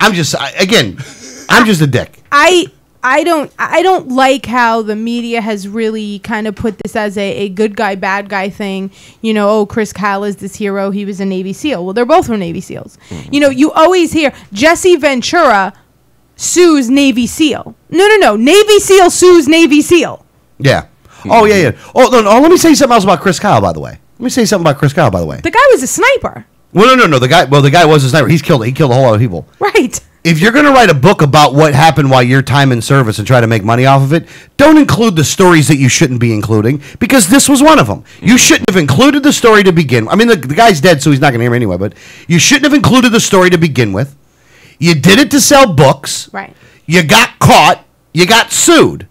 I'm just a dick. I don't like how the media has really kind of put this as a good guy, bad guy thing. Chris Kyle is this hero. He was a Navy SEAL. Well, they're both from Navy SEAls. Mm-hmm. You always hear Jesse Ventura sues Navy SEAL. No. Navy SEAL sues Navy SEAL. Yeah. Oh, yeah. Oh, no. Let me say something else about Chris Kyle, by the way. The guy was a sniper. Well, no. The guy was a sniper. He killed a whole lot of people. Right. If you're going to write a book about what happened while your time in service and try to make money off of it, don't include the stories that you shouldn't be including, because this was one of them. You shouldn't have included the story to begin with. I mean, the guy's dead, so he's not going to hear me anyway, but you shouldn't have included the story to begin with. You did it to sell books. Right. You got caught. You got sued.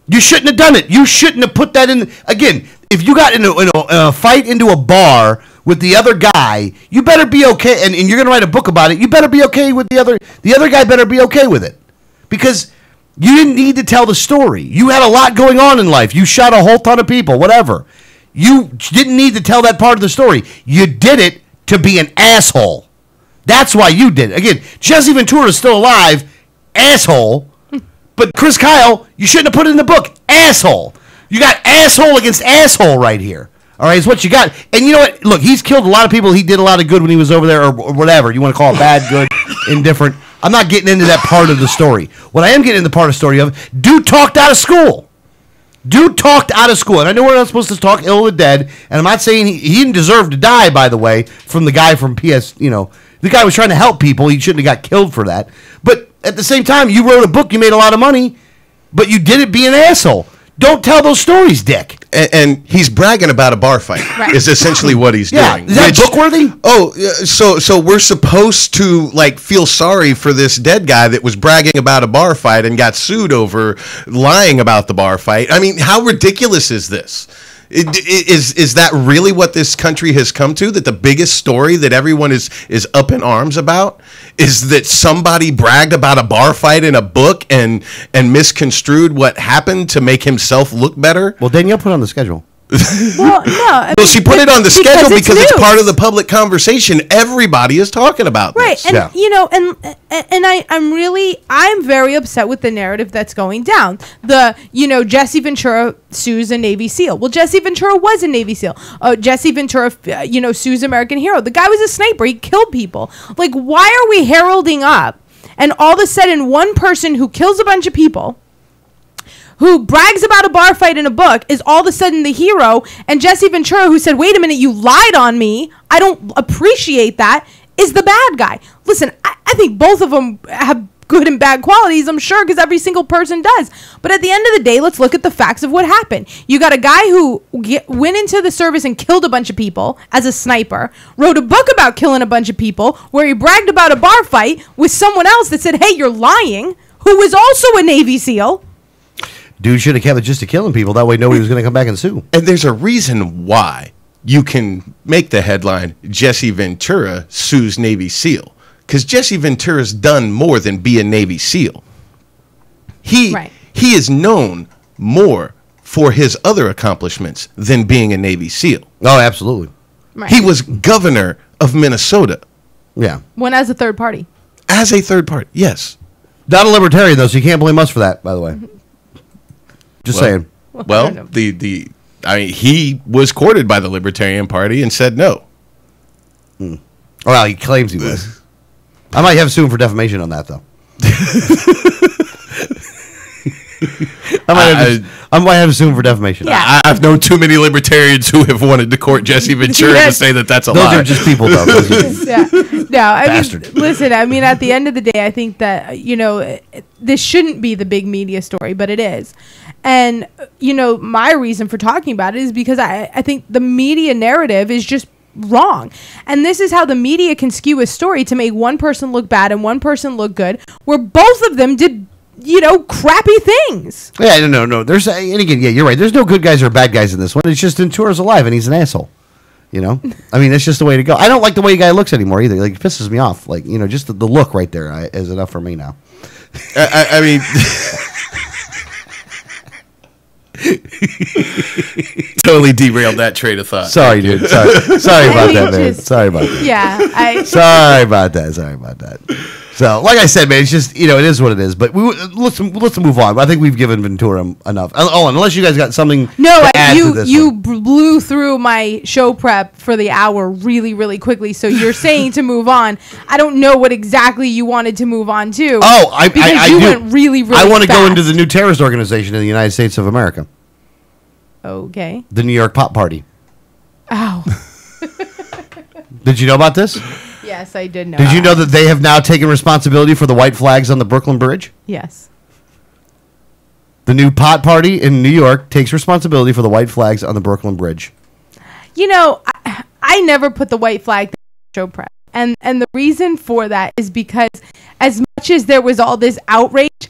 You shouldn't have done it. You shouldn't have put that in. Again, if you got in a fight into a bar with the other guy, you better be okay, and you're going to write a book about it, you better be okay with the other guy better be okay with it. Because you didn't need to tell the story. You had a lot going on in life. You shot a whole ton of people, whatever. You didn't need to tell that part of the story. You did it to be an asshole. That's why you did it. Again, Jesse Ventura is still alive, asshole. But Chris Kyle, you shouldn't have put it in the book, asshole. You got asshole against asshole right here. All right, it's what you got. And you know what? Look, he's killed a lot of people. He did a lot of good when he was over there, or whatever. You want to call it bad, good, indifferent. I'm not getting into that part of the story. What I am getting into the part of the story of, dude talked out of school. And I know we're not supposed to talk ill of the dead, and I'm not saying he didn't deserve to die, by the way, from the guy from PS, the guy was trying to help people. He shouldn't have got killed for that. But at the same time, you wrote a book, you made a lot of money, but you did it being an asshole. Don't tell those stories, Dick. And he's bragging about a bar fight. Right. Is essentially what he's doing. Is that book worthy? Oh, so we're supposed to feel sorry for this dead guy that was bragging about a bar fight and got sued over lying about the bar fight. I mean, how ridiculous is this? Is that really what this country has come to? That the biggest story that everyone is up in arms about is that somebody bragged about a bar fight in a book and misconstrued what happened to make himself look better? Well, Danielle put it on the schedule. Well, no. Well, she put it on the schedule because it's part of the public conversation. Everybody is talking about this. Right, and I'm very upset with the narrative that's going down. Jesse Ventura sues a Navy SEAL. Well, Jesse Ventura was a Navy SEAL. Jesse Ventura, sues American Hero. The guy was a sniper. He killed people. Like, why are we heralding up, and all of a sudden one person who kills a bunch of people, who brags about a bar fight in a book, is all of a sudden the hero, and Jesse Ventura, who said, wait a minute, you lied on me, I don't appreciate that, is the bad guy. Listen, I think both of them have good and bad qualities, I'm sure, because every single person does. But at the end of the day, let's look at the facts of what happened. You got a guy who went into the service and killed a bunch of people as a sniper, wrote a book about killing a bunch of people, where he bragged about a bar fight with someone else that said, hey, you're lying, who was also a Navy SEAL. Dude should have kept it just to killing people. That way nobody was going to come back and sue. And there's a reason why you can make the headline, Jesse Ventura sues Navy SEAL. Because Jesse Ventura's done more than be a Navy SEAL. He is known more for his other accomplishments than being a Navy SEAL. Oh, absolutely. Right. He was governor of Minnesota. Yeah. One as a third party. As a third party, yes. Not a libertarian, though, so you can't blame us for that, by the way. Just saying. Well, he was courted by the Libertarian Party and said no. Well, he claims he was. I might have to sue him for defamation on that, though. I might have to sue him for defamation. Yeah. I've known too many libertarians who have wanted to court Jesse Ventura to say that that's a Those lie. are just people, though. Yeah. No, I Bastard. mean, listen, I mean, at the end of the day, I think that, this shouldn't be the big media story, but it is. And, my reason for talking about it is because I think the media narrative is just wrong. And this is how the media can skew a story to make one person look bad and one person look good, where both of them did crappy things. Yeah, no. There's, and again, yeah, you're right. There's no good guys or bad guys in this one. It's just Ventura's alive and he's an asshole. I mean, that's just the way to go. I don't like the way the guy looks anymore either. Like, it pisses me off. Like, just the look right there is enough for me now. I mean, totally derailed that train of thought. Sorry, dude. Sorry about that, man. Sorry about that. Yeah. Sorry about that. So, like I said, man, it's just, it is what it is. But let's move on. I think we've given Ventura enough. Oh, unless you guys got something to add to this you one. blew through my show prep for the hour really, really quickly. So you're saying to move on. I don't know what exactly you wanted to move on to. Oh, I you do. went really, really I want to go fast. into the new terrorist organization in the United States of America. Okay. The New York Pop Party. Ow. Did you know about this? Yes, I did know. Did you know that they have now taken responsibility for the white flags on the Brooklyn Bridge? Yes. The new pot party in New York takes responsibility for the white flags on the Brooklyn Bridge. I never put the white flag in the show prep. And the reason for that is because as much as there was all this outrage,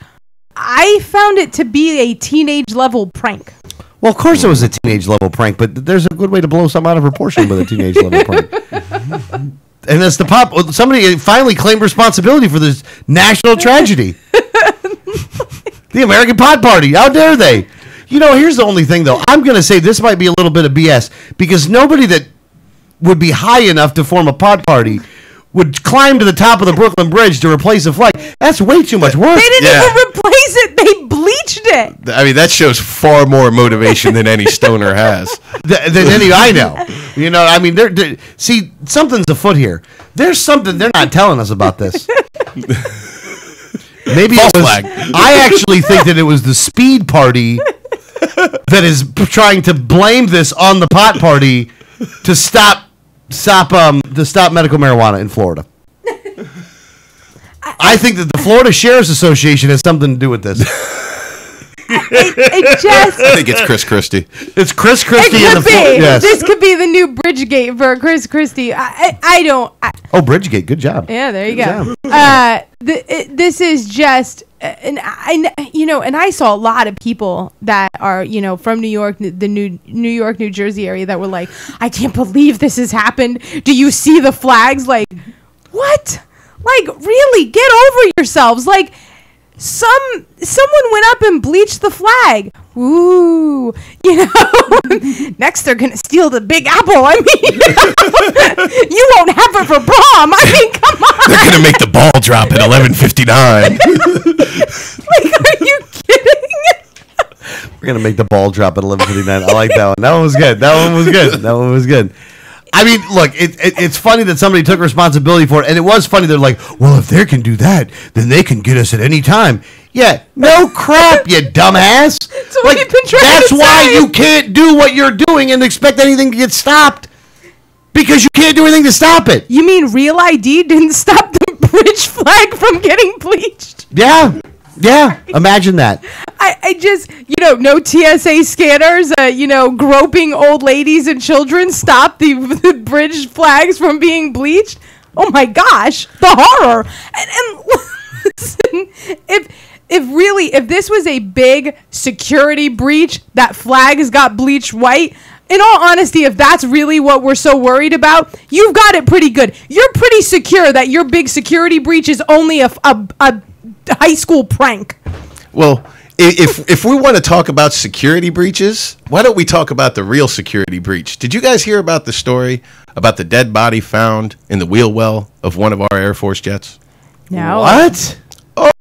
I found it to be a teenage level prank. Well, of course it was a teenage level prank, but there's a good way to blow something out of proportion with a teenage level prank. And that's the pop. Somebody finally claimed responsibility for this national tragedy. The American Pot Party. How dare they? Here's the only thing, though. I'm going to say this might be a little bit of BS because nobody that would be high enough to form a pot party would climb to the top of the Brooklyn Bridge to replace a flag. That's way too much work. They didn't even replace it. They bleached it. I mean, that shows far more motivation than any stoner has. Than any I know. I mean, see, something's afoot here. There's something they're not telling us about this. Maybe False it was, flag. I actually think that it was the Speed Party that is trying to blame this on the pot party to stop medical marijuana in Florida. I think that the Florida Sheriff's Association has something to do with this. I think it's Chris Christie. It's Chris Christie. It could be. Yes. This could be the new Bridgegate for Chris Christie. I don't. Oh, Bridgegate. Good job. Yeah, there you Good go. This is just, and I saw a lot of people that are, from New York, the New York, New Jersey area that were like, I can't believe this has happened. Do you see the flags? Like, what? Like, really? Get over yourselves. Like, someone went up and bleached the flag. Ooh, next they're gonna steal the Big Apple. I mean, you won't have it for prom. I mean, come on. They're gonna make the ball drop at 11:59. Like, are you kidding? We're going to make the ball drop at 11:59. I like that one. That one was good. I mean, look, it's funny that somebody took responsibility for it, and it was funny. They're like, well, if they can do that, then they can get us at any time. Yeah, no crap, you dumbass. That's what we've been trying That's to why say. you can't do what you're doing and expect anything to get stopped. Because you can't do anything to stop it. You mean Real ID didn't stop the bridge flag from getting bleached? Yeah. Yeah. Imagine that. I just, no TSA scanners, groping old ladies and children stop the bridge flags from being bleached. Oh my gosh, the horror. And listen, if this was a big security breach, that flags got bleached white, in all honesty, if that's really what we're so worried about, you've got it pretty good. You're pretty secure that your big security breach is only a high school prank. Well, if we want to talk about security breaches, why don't we talk about the real security breach? Did you guys hear about the story about the dead body found in the wheel well of one of our Air Force jets? No. What?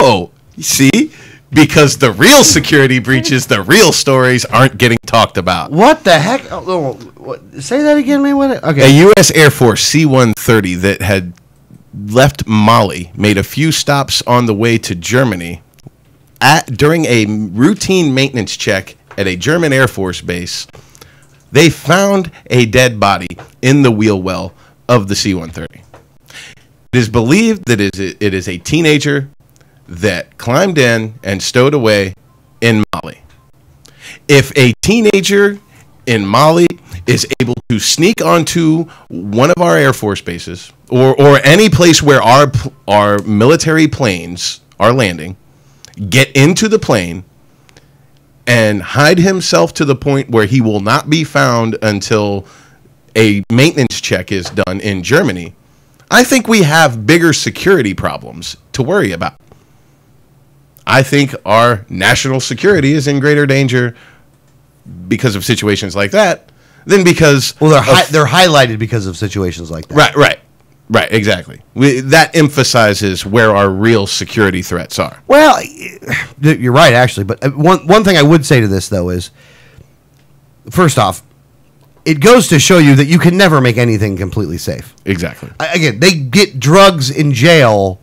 Oh, you see? Because the real security breaches, the real stories aren't getting talked about. What the heck? Say that again, man. What? A Okay. U.S. Air Force C-130 that had left Mali made a few stops on the way to Germany during a routine maintenance check at a German Air Force base. They found a dead body in the wheel well of the C-130. It is believed that it is a teenager that climbed in and stowed away in Mali. If a teenager in Mali is able to sneak onto one of our Air Force bases or any place where our military planes are landing, get into the plane and hide himself to the point where he will not be found until a maintenance check is done in Germany, I think we have bigger security problems to worry about. I think our national security is in greater danger because of situations like that than because... Well, they're highlighted because of situations like that. Right, exactly. That emphasizes where our real security threats are. Well, you're right, actually. But one thing I would say to this, though, is, first off, it goes to show you that you can never make anything completely safe. Exactly. Again, they get drugs in jail.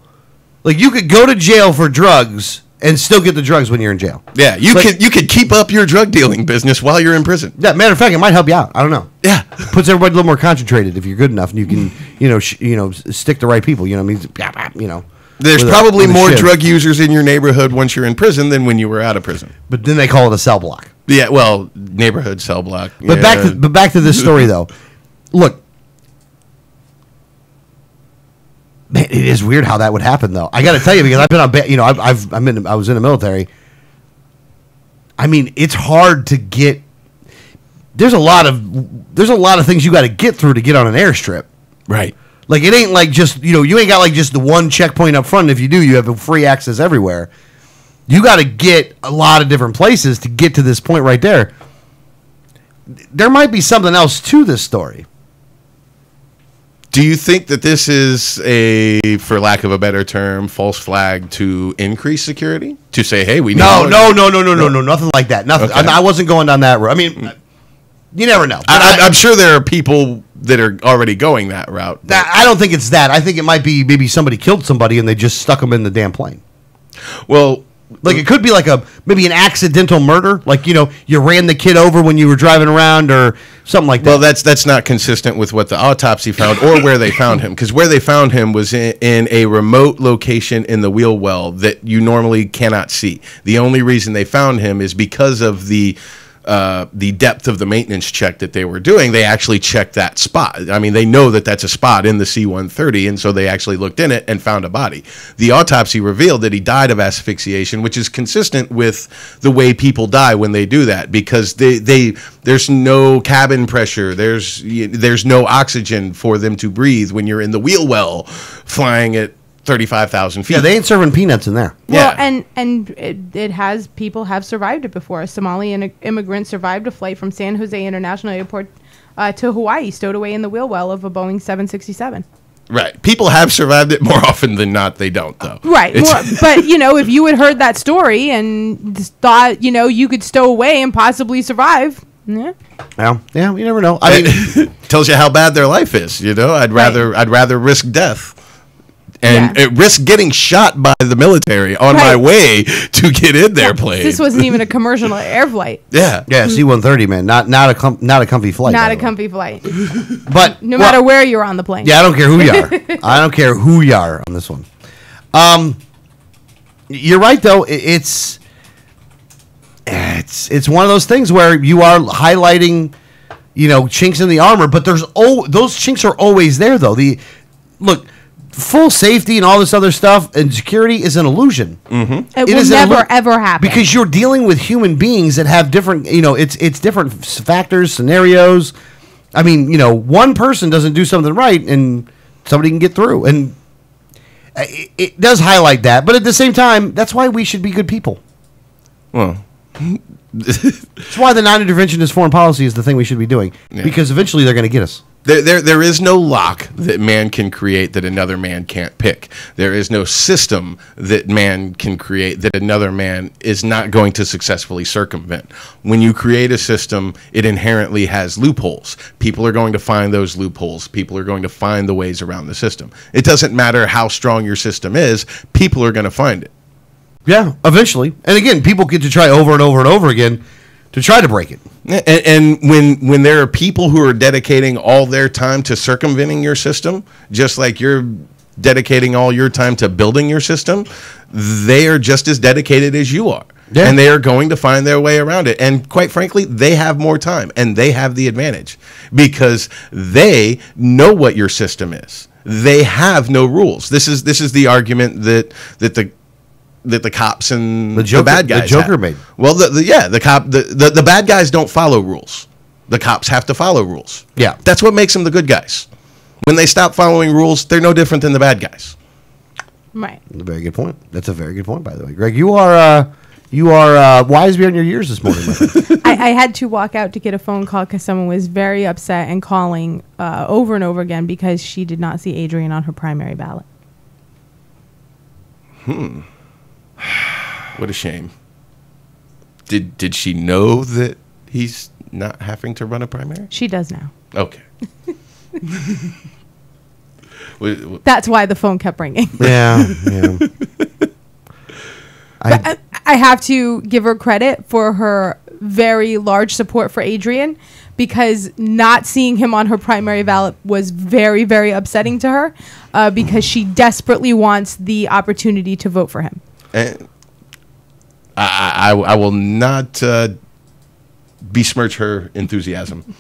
Like, you could go to jail for drugs and still get the drugs when you're in jail. Yeah, you could keep up your drug dealing business while you're in prison. Yeah, matter of fact, it might help you out. I don't know. Yeah. Puts everybody a little more concentrated if you're good enough, and you can, stick the right people. You know what I mean? There's with probably with more shiv. drug users in your neighborhood once you're in prison than when you were out of prison. But then they call it a cell block. Yeah, well, neighborhood cell block. But yeah. back to this story though. Look, man, it is weird how that would happen though. I got to tell you, because I've been on, I was in the military. I mean, it's hard to get. There's a lot of things you got to get through to get on an airstrip. Right. Like, it ain't like just, you ain't got like just the one checkpoint up front. If you do, you have free access everywhere. You got to get a lot of different places to get to this point right there. There might be something else to this story. Do you think that this is for lack of a better term, false flag to increase security? To say, hey, we need No, nothing like that. Nothing. Okay. I wasn't going down that road. I mean, you never know. I'm sure there are people that are already going that route. I don't think it's that. I think it might be maybe somebody killed somebody and they just stuck them in the damn plane. Well, like, it could be like maybe an accidental murder. Like, you ran the kid over when you were driving around or something like that. well, that's not consistent with what the autopsy found or where they found him. Because where they found him was in a remote location in the wheel well that you normally cannot see. The only reason they found him is because of the depth of the maintenance check that they were doing. They actually checked that spot. I mean, they know that that's a spot in the C-130, and so they actually looked in it and found a body. The autopsy revealed that he died of asphyxiation, which is consistent with the way people die when they do that, because there's no cabin pressure, there's no oxygen for them to breathe when you're in the wheel well flying at 35,000 feet. Yeah, they ain't serving peanuts in there. Well, Yeah. and it has, people have survived it before. A Somali immigrant survived a flight from San Jose International Airport to Hawaii, stowed away in the wheel well of a Boeing 767. Right. People have survived it more often than not. They don't, though. Right. But, if you had heard that story and thought, you could stow away and possibly survive. Yeah. Yeah, you never know. I mean, Tells you how bad their life is. I'd rather risk death and risk getting shot by the military on my way to get in their plane. This wasn't even a commercial air flight. Yeah. C-130, man, not a comfy flight. Not by a the way. comfy flight. But No matter where you're on the plane. Yeah, I don't care who you are. I don't care who you are on this one. you're right though. It's one of those things where you are highlighting, chinks in the armor, but those chinks are always there though. Look, full safety and all this other stuff and security is an illusion. Mm-hmm. It will never ever happen because you're dealing with human beings that have different, it's different factors, scenarios. I mean, one person doesn't do something right and somebody can get through, and it does highlight that. But at the same time, that's why we should be good people. Well, that's why the non-interventionist foreign policy is the thing we should be doing, because eventually they're going to get us. There is no lock that man can create that another man can't pick. There is no system that man can create that another man is not going to successfully circumvent. When you create a system, it inherently has loopholes. People are going to find those loopholes. People are going to find the ways around the system. It doesn't matter how strong your system is, people are going to find it. Yeah, eventually. And again, people get to try over and over and over again to try to break it. And when there are people who are dedicating all their time to circumventing your system, just like you're dedicating all your time to building your system, they are just as dedicated as you are. Yeah. And they are going to find their way around it. And quite frankly, they have more time and they have the advantage because they know what your system is. They have no rules. This is the argument that the cops and the bad guys, the Joker made. Well, the bad guys don't follow rules. The cops have to follow rules. Yeah, that's what makes them the good guys. When they stop following rules, they're no different than the bad guys. Right. That's a very good point. That's a very good point, by the way, Greg. You are wise beyond your years this morning. My friend. I had to walk out to get a phone call because someone was very upset and calling over and over again because she did not see Adrian on her primary ballot. What a shame. Did she know that he's not having to run a primary? She does now. Okay. That's why the phone kept ringing. Yeah. I have to give her credit for her very large support for Adrian, because not seeing him on her primary ballot was very, very upsetting to her, because she desperately wants the opportunity to vote for him. And I will not besmirch her enthusiasm.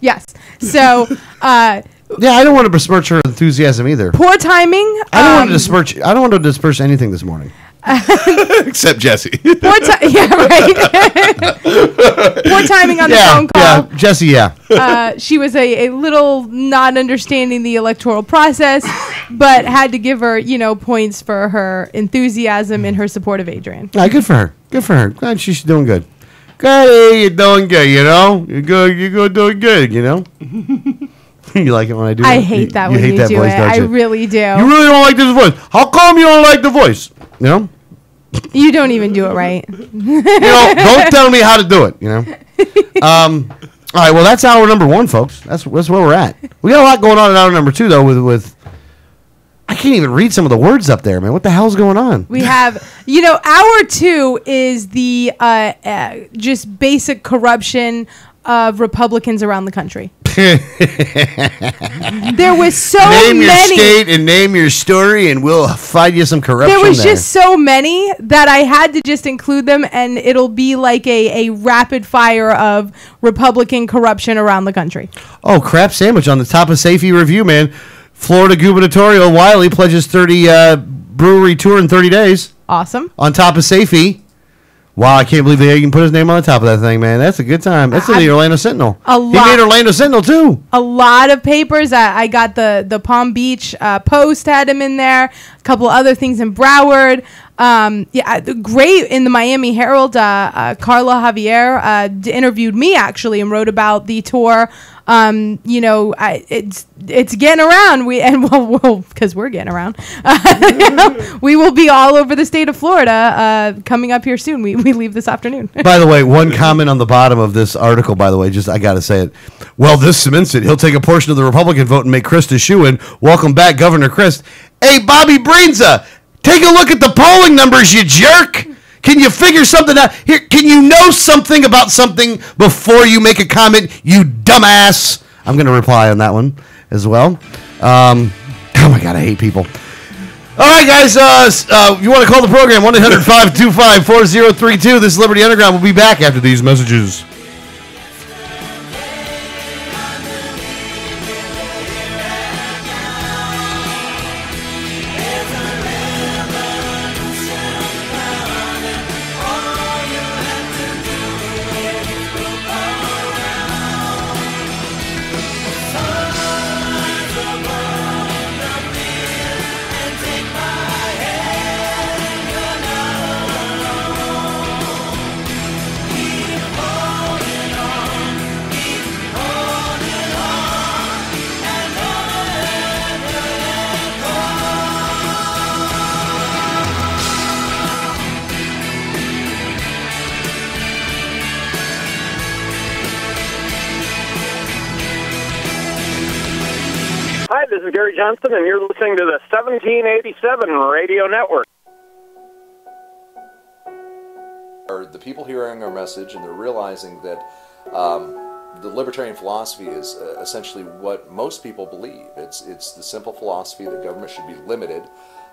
Yes. So, yeah, I don't want to besmirch her enthusiasm either. Poor timing. I don't want to disperse anything this morning. Except Jesse. Yeah, right. Poor timing on the phone call. Yeah, Jesse, yeah. She was a little not understanding the electoral process, but had to give her, points for her enthusiasm in her support of Adrian. Yeah, good for her. Good for her. Glad she's doing good. Good, you're doing good, You're good. You're doing good, You like it when I do that? I hate that when you do voice, it. don't I you? really do. You really don't like this voice. How come you don't like the voice? You don't even do it right. Don't tell me how to do it, All right, well, that's hour number 1, folks. That's where we're at. We got a lot going on in hour number 2, though, with I can't even read some of the words up there, man. What the hell's going on? We have, hour 2 is the just basic corruption of Republicans around the country. There was so many. Name your state and name your story, and we'll find you some corruption. There was just so many that I had to just include them, and it'll be like a rapid fire of Republican corruption around the country. Oh, crap sandwich on the top of Safety Review, man. Florida gubernatorial Wiley pledges 30 brewery tour in 30 days. Awesome. On top of Safety. Wow, I can't believe they even put his name on the top of that thing, man. That's a good time. That's in the Orlando Sentinel. He made Orlando Sentinel, too. A lot of papers. I got the Palm Beach Post had him in there. A couple other things in Broward. Great in the Miami Herald. Carla Javier interviewed me, actually, and wrote about the tour. It's getting around. Because we're getting around. We will be all over the state of Florida coming up here soon. We leave this afternoon. By the way, one comment on the bottom of this article, by the way, just I got to say it. Well, this cements it. He'll take a portion of the Republican vote and make Christ a shoo-in. Welcome back, Governor Christ. Hey, Bobby Breenza, take a look at the polling numbers, you jerk. Can you figure something out? Here, can you know something about something before you make a comment, you dumbass? I'm going to reply on that one as well. Oh, my God, I hate people. All right, guys. You want to call the program, 1-800-525-4032. This is Liberty Underground. We'll be back after these messages. Hi, this is Gary Johnson, and you're listening to the 1787 Radio Network. Are the people hearing our message, and they're realizing that the libertarian philosophy is essentially what most people believe. It's the simple philosophy that government should be limited,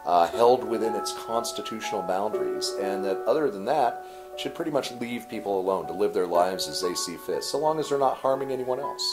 held within its constitutional boundaries, and that other than that, should pretty much leave people alone to live their lives as they see fit, so long as they're not harming anyone else.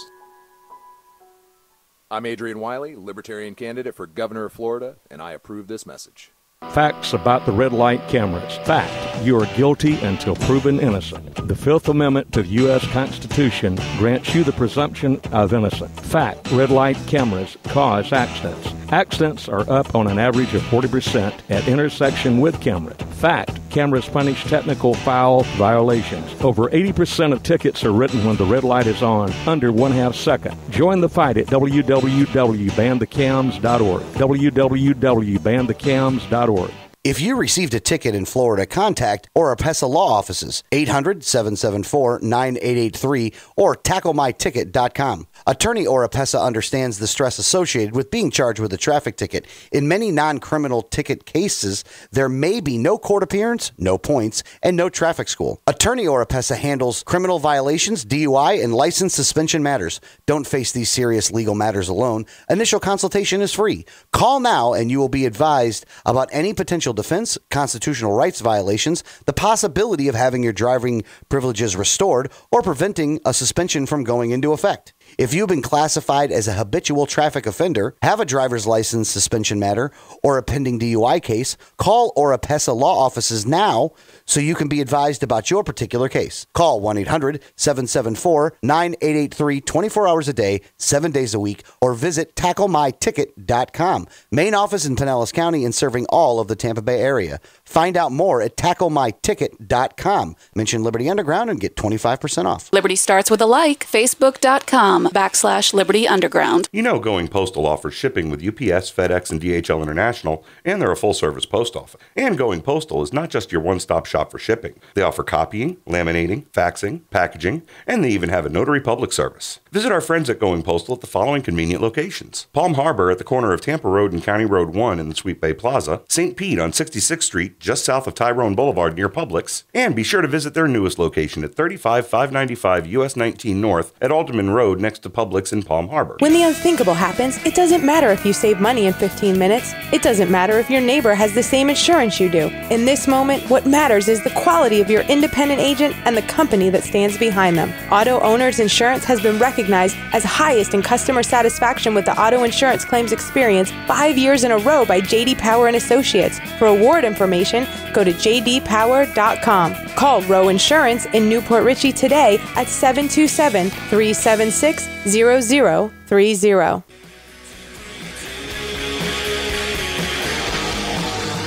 I'm Adrian Wiley, Libertarian candidate for Governor of Florida, and I approve this message. Facts about the red light cameras. Fact, you are guilty until proven innocent. The Fifth Amendment to the U.S. Constitution grants you the presumption of innocence. Fact, red light cameras cause accidents. Accidents are up on an average of 40% at intersection with cameras. Fact, cameras punish technical foul violations. Over 80% of tickets are written when the red light is on, under 1/2 second. Join the fight at www.banthecams.org. www.banthecams.org. If you received a ticket in Florida, contact Oropesa Law Offices, 800-774-9883 or tacklemyticket.com. Attorney Oropesa understands the stress associated with being charged with a traffic ticket. In many non-criminal ticket cases, there may be no court appearance, no points, and no traffic school. Attorney Oropesa handles criminal violations, DUI, and license suspension matters. Don't face these serious legal matters alone. Initial consultation is free. Call now and you will be advised about any potential defense, constitutional rights violations, the possibility of having your driving privileges restored, or preventing a suspension from going into effect. If you've been classified as a habitual traffic offender, have a driver's license suspension matter, or a pending DUI case, call Oropesa Law Offices now so you can be advised about your particular case. Call 1-800-774-9883 24 hours a day, 7 days a week, or visit tacklemyticket.com. Main office in Pinellas County and serving all of the Tampa Bay area. Find out more at tacklemyticket.com. Mention Liberty Underground and get 25% off. Liberty starts with a like. Facebook.com/Liberty Underground. You know Going Postal offers shipping with UPS, FedEx, and DHL International, and they're a full-service post office. And Going Postal is not just your one-stop shop for shipping. They offer copying, laminating, faxing, packaging, and they even have a notary public service. Visit our friends at Going Postal at the following convenient locations: Palm Harbor at the corner of Tampa Road and County Road 1 in the Sweet Bay Plaza, St. Pete on 66th Street, just south of Tyrone Boulevard near Publix, and be sure to visit their newest location at 35595 US 19 North at Alderman Road next to Publix in Palm Harbor. When the unthinkable happens, it doesn't matter if you save money in 15 minutes. It doesn't matter if your neighbor has the same insurance you do. In this moment, what matters is the quality of your independent agent and the company that stands behind them. Auto Owners Insurance has been recognized as highest in customer satisfaction with the auto insurance claims experience 5 years in a row by J.D. Power and Associates. For award information, go to jdpower.com. Call Row Insurance in Newport Richey today at 727-376-0030.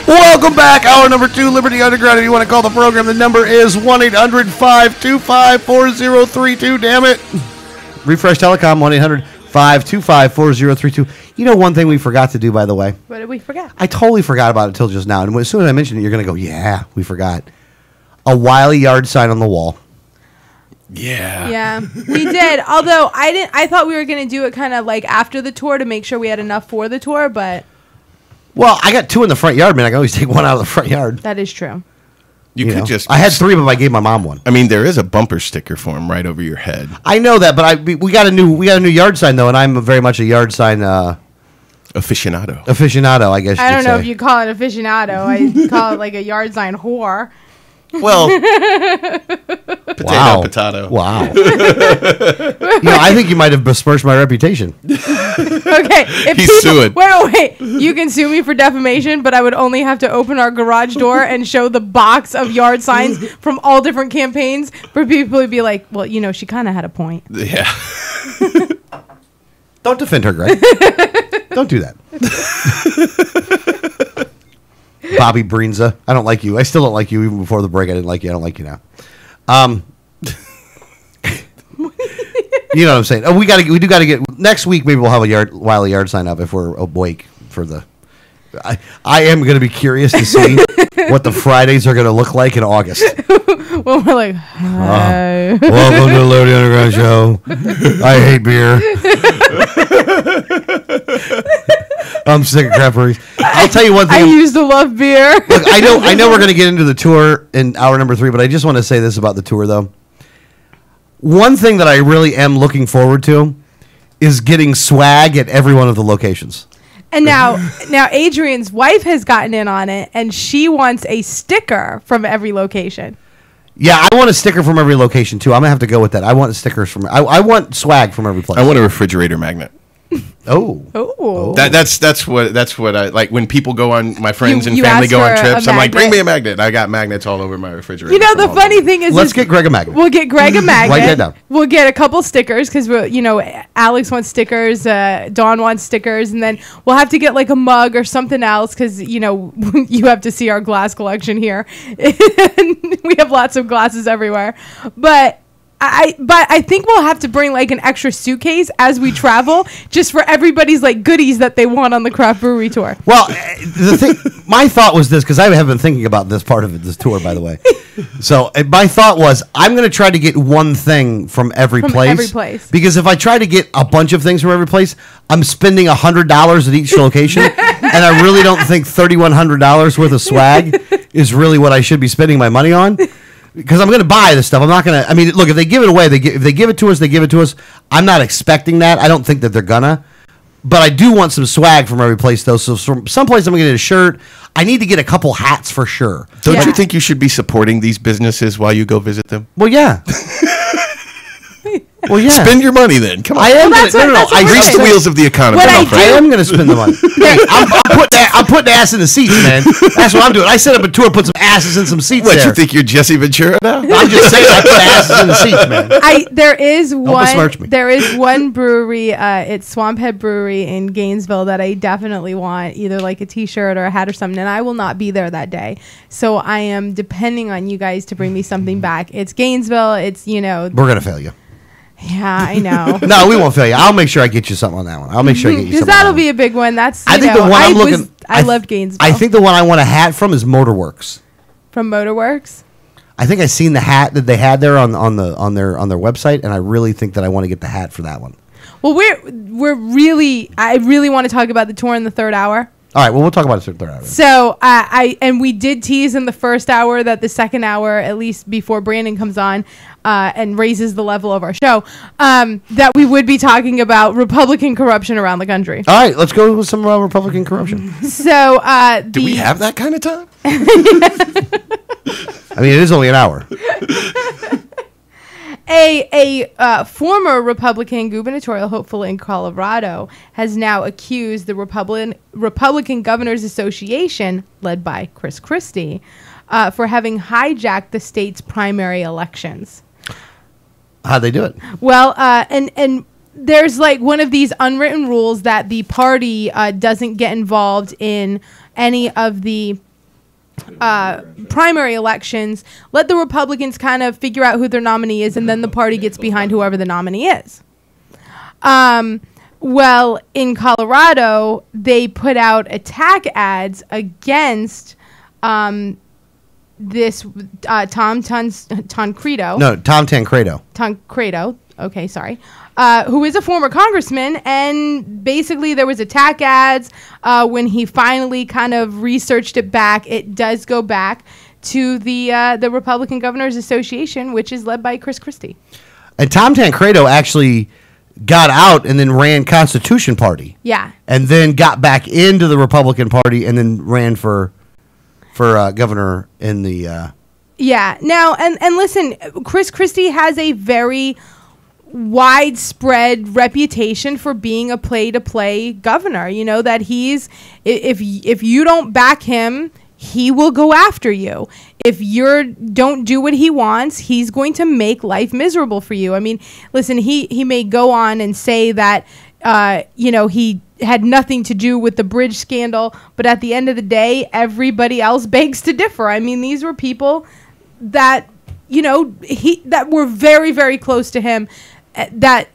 Welcome back. Hour number 2, Liberty Underground. If you want to call the program, the number is 1-800-525-4032. Damn it. Refresh Telecom, 1-800-525-4032. You know one thing we forgot to do, by the way? What did we forget? I totally forgot about it until just now. And as soon as I mentioned it, you're going to go, yeah, we forgot. A Wiley yard sign on the wall. Yeah, we did. Although I thought we were going to do it kind of like after the tour to make sure we had enough for the tour, but... Well, I got 2 in the front yard, man. I can always take one out of the front yard. That is true. You could just. I had 3, but I gave my mom one. I mean, there is a bumper sticker for him right over your head. I know that, but we got a new yard sign though, and I'm very much a yard sign. Aficionado, I guess. I don't know if you call it aficionado. I call it like a yard sign whore. Well, potato. Wow. I think you might have besmirched my reputation. Okay. If He's suing. Wait. You can sue me for defamation, but I would only have to open our garage door and show the box of yard signs from all different campaigns for people to be like, well, she kind of had a point. Yeah. Don't defend her, Greg. Don't do that. Bobby Breenza, I don't like you. I still don't like you. Even before the break, I didn't like you. I don't like you now. You know what I'm saying? Oh, we do got to get next week. Maybe we'll have a Wiley yard sign up if we're awake for the. I am going to be curious to see what the Fridays are going to look like in August. Well, we're like, hi. Welcome to the Liberty Underground Show. I hate beer. I'm sick of crap breweries. I'll tell you one thing. I used to love beer. Look, I know we're going to get into the tour in hour number 3, but I just want to say this about the tour, though. One thing that I really am looking forward to is getting swag at every one of the locations. And now Adrian's wife has gotten in on it, and she wants a sticker from every location. Yeah, I want a sticker from every location, too. I'm going to have to go with that. I want stickers from... I want swag from every place. I want a refrigerator magnet. Oh. That's what I like when people go on, my friends and family go on trips. I'm like, bring me a magnet. I got magnets all over my refrigerator. The funny thing is, let's get Greg a magnet. We'll get Greg a magnet. Write that down. We'll get a couple stickers because Alex wants stickers, Dawn wants stickers, and then we'll have to get like a mug or something else because you have to see our glass collection here. We have lots of glasses everywhere, but I think we'll have to bring like an extra suitcase as we travel, just for everybody's like goodies that they want on the craft brewery tour. Well, my thought was this, because I have been thinking about this part of this tour, by the way. So my thought was, I'm going to try to get one thing from every place. Because if I try to get a bunch of things from every place, I'm spending $100 at each location, and I really don't think $3,100 worth of swag is really what I should be spending my money on. Because I'm going to buy this stuff. I'm not going to... I mean, look, if they give it away, if they give it to us, they give it to us. I'm not expecting that. I don't think that they're going to. But I do want some swag from every place, though. So from someplace, I'm going to get a shirt. I need to get a couple hats for sure. Don't you think you should be supporting these businesses while you go visit them? Well, yeah. Well, yeah. Spend your money then. Come on. I am. Well, I grease the wheels of the economy. I am going to spend the money. Hey, I'm putting ass in the seats, man. That's what I'm doing. I set up a tour, put some asses in some seats. What, there. you think you're Jesse Ventura now? I'm just saying, I put asses in the seats, man. There is one brewery. It's Swamphead Brewery in Gainesville that I definitely want either like a T-shirt or a hat or something, and I will not be there that day. So I am depending on you guys to bring me something back. It's Gainesville. It's we're gonna fail you. Yeah, I know. No, we won't fail you. I'll make sure I get you something on that one. I'll make sure I get you something. Because that'll be a big one. That's I think the one I'm looking. I love Gainesville. I think the one I want a hat from is Motorworks. From Motorworks. I think I seen the hat that they had there on their website, and I really think that I want to get the hat for that one. Well, I really want to talk about the tour in the third hour. All right, well, we'll talk about it in the third hour. So, we did tease in the first hour that the second hour, at least before Brandon comes on and raises the level of our show, that we would be talking about Republican corruption around the country. All right, let's go with some Republican corruption. So, do we have that kind of time? I mean, it is only an hour. A former Republican gubernatorial hopeful in Colorado has now accused the Republican Governors Association, led by Chris Christie, for having hijacked the state's primary elections. How'd they do it? Well, and there's like one of these unwritten rules that the party doesn't get involved in any of the primary elections. Let the Republicans kind of figure out who their nominee is, and then the party gets behind whoever the nominee is. Well, in Colorado, they put out attack ads against this Tom Tancredo. No, Tom Tancredo. Tancredo. Okay, sorry. Who is a former congressman, and basically there was attack ads. When he finally kind of researched it back, it does go back to the Republican Governors Association, which is led by Chris Christie. And Tom Tancredo actually got out and then ran Constitution Party. Yeah. And then got back into the Republican Party and then ran for governor in the. Yeah. Now, and listen, Chris Christie has a very widespread reputation for being a play-to-play governor. You know that he's if you don't back him, he will go after you. If you don't do what he wants, he's going to make life miserable for you. I mean, listen, he may go on and say that he had nothing to do with the bridge scandal, but at the end of the day, everybody else begs to differ. I mean, these were people that that were very, very close to him, that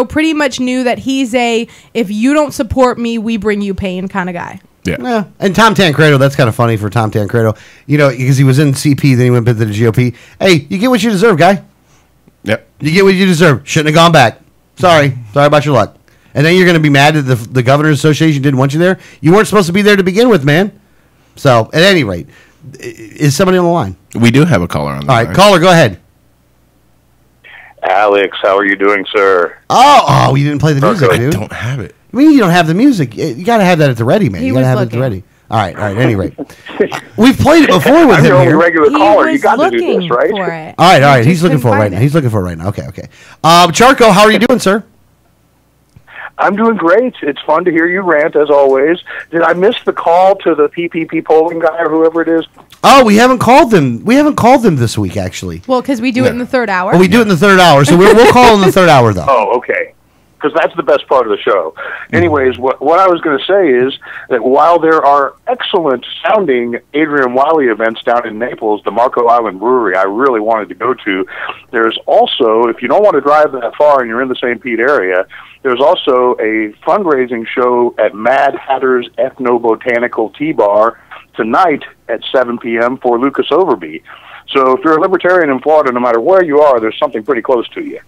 pretty much knew that he's a if you don't support me, we bring you pain kind of guy. Yeah. And Tom Tancredo, that's kind of funny for Tom Tancredo, because he was in CP, then he went to the GOP. Hey, you get what you deserve, guy. Yep. You get what you deserve. Shouldn't have gone back. Sorry about your luck. And then you're going to be mad that the Governors Association didn't want you there. You weren't supposed to be there to begin with, man. So, at any rate, is somebody on the line? We do have a caller on the line. All right, caller, go ahead. Alex, how are you doing, sir? Oh, you didn't play the music, dude. I don't have it. I mean, you don't have the music. You got to have that at the ready, man. He You got to was have it at looking. the ready. All right. At any rate, we've played it before with I'm him your only here. regular He caller. You was got to do looking this, right? for it. All right. He He's just looking for it couldn't right find now. He's looking for it right now. Okay. Charco, how are you doing, sir? I'm doing great. It's fun to hear you rant, as always. Did I miss the call to the PPP polling guy or whoever it is? Oh, we haven't called them. We haven't called them this week, actually. Well, because we do it in the third hour. Oh, we do it in the third hour, so we'll call in the third hour, though. Oh, okay. Because that's the best part of the show. Anyways, what I was going to say is that while there are excellent sounding Adrian Wiley events down in Naples, the Marco Island Brewery I really wanted to go to, there's also, if you don't want to drive that far and you're in the St. Pete area, there's also a fundraising show at Mad Hatter's Ethno-Botanical Tea Bar tonight at 7 p.m. for Lucas Overby. So if you're a libertarian in Florida, no matter where you are, there's something pretty close to you.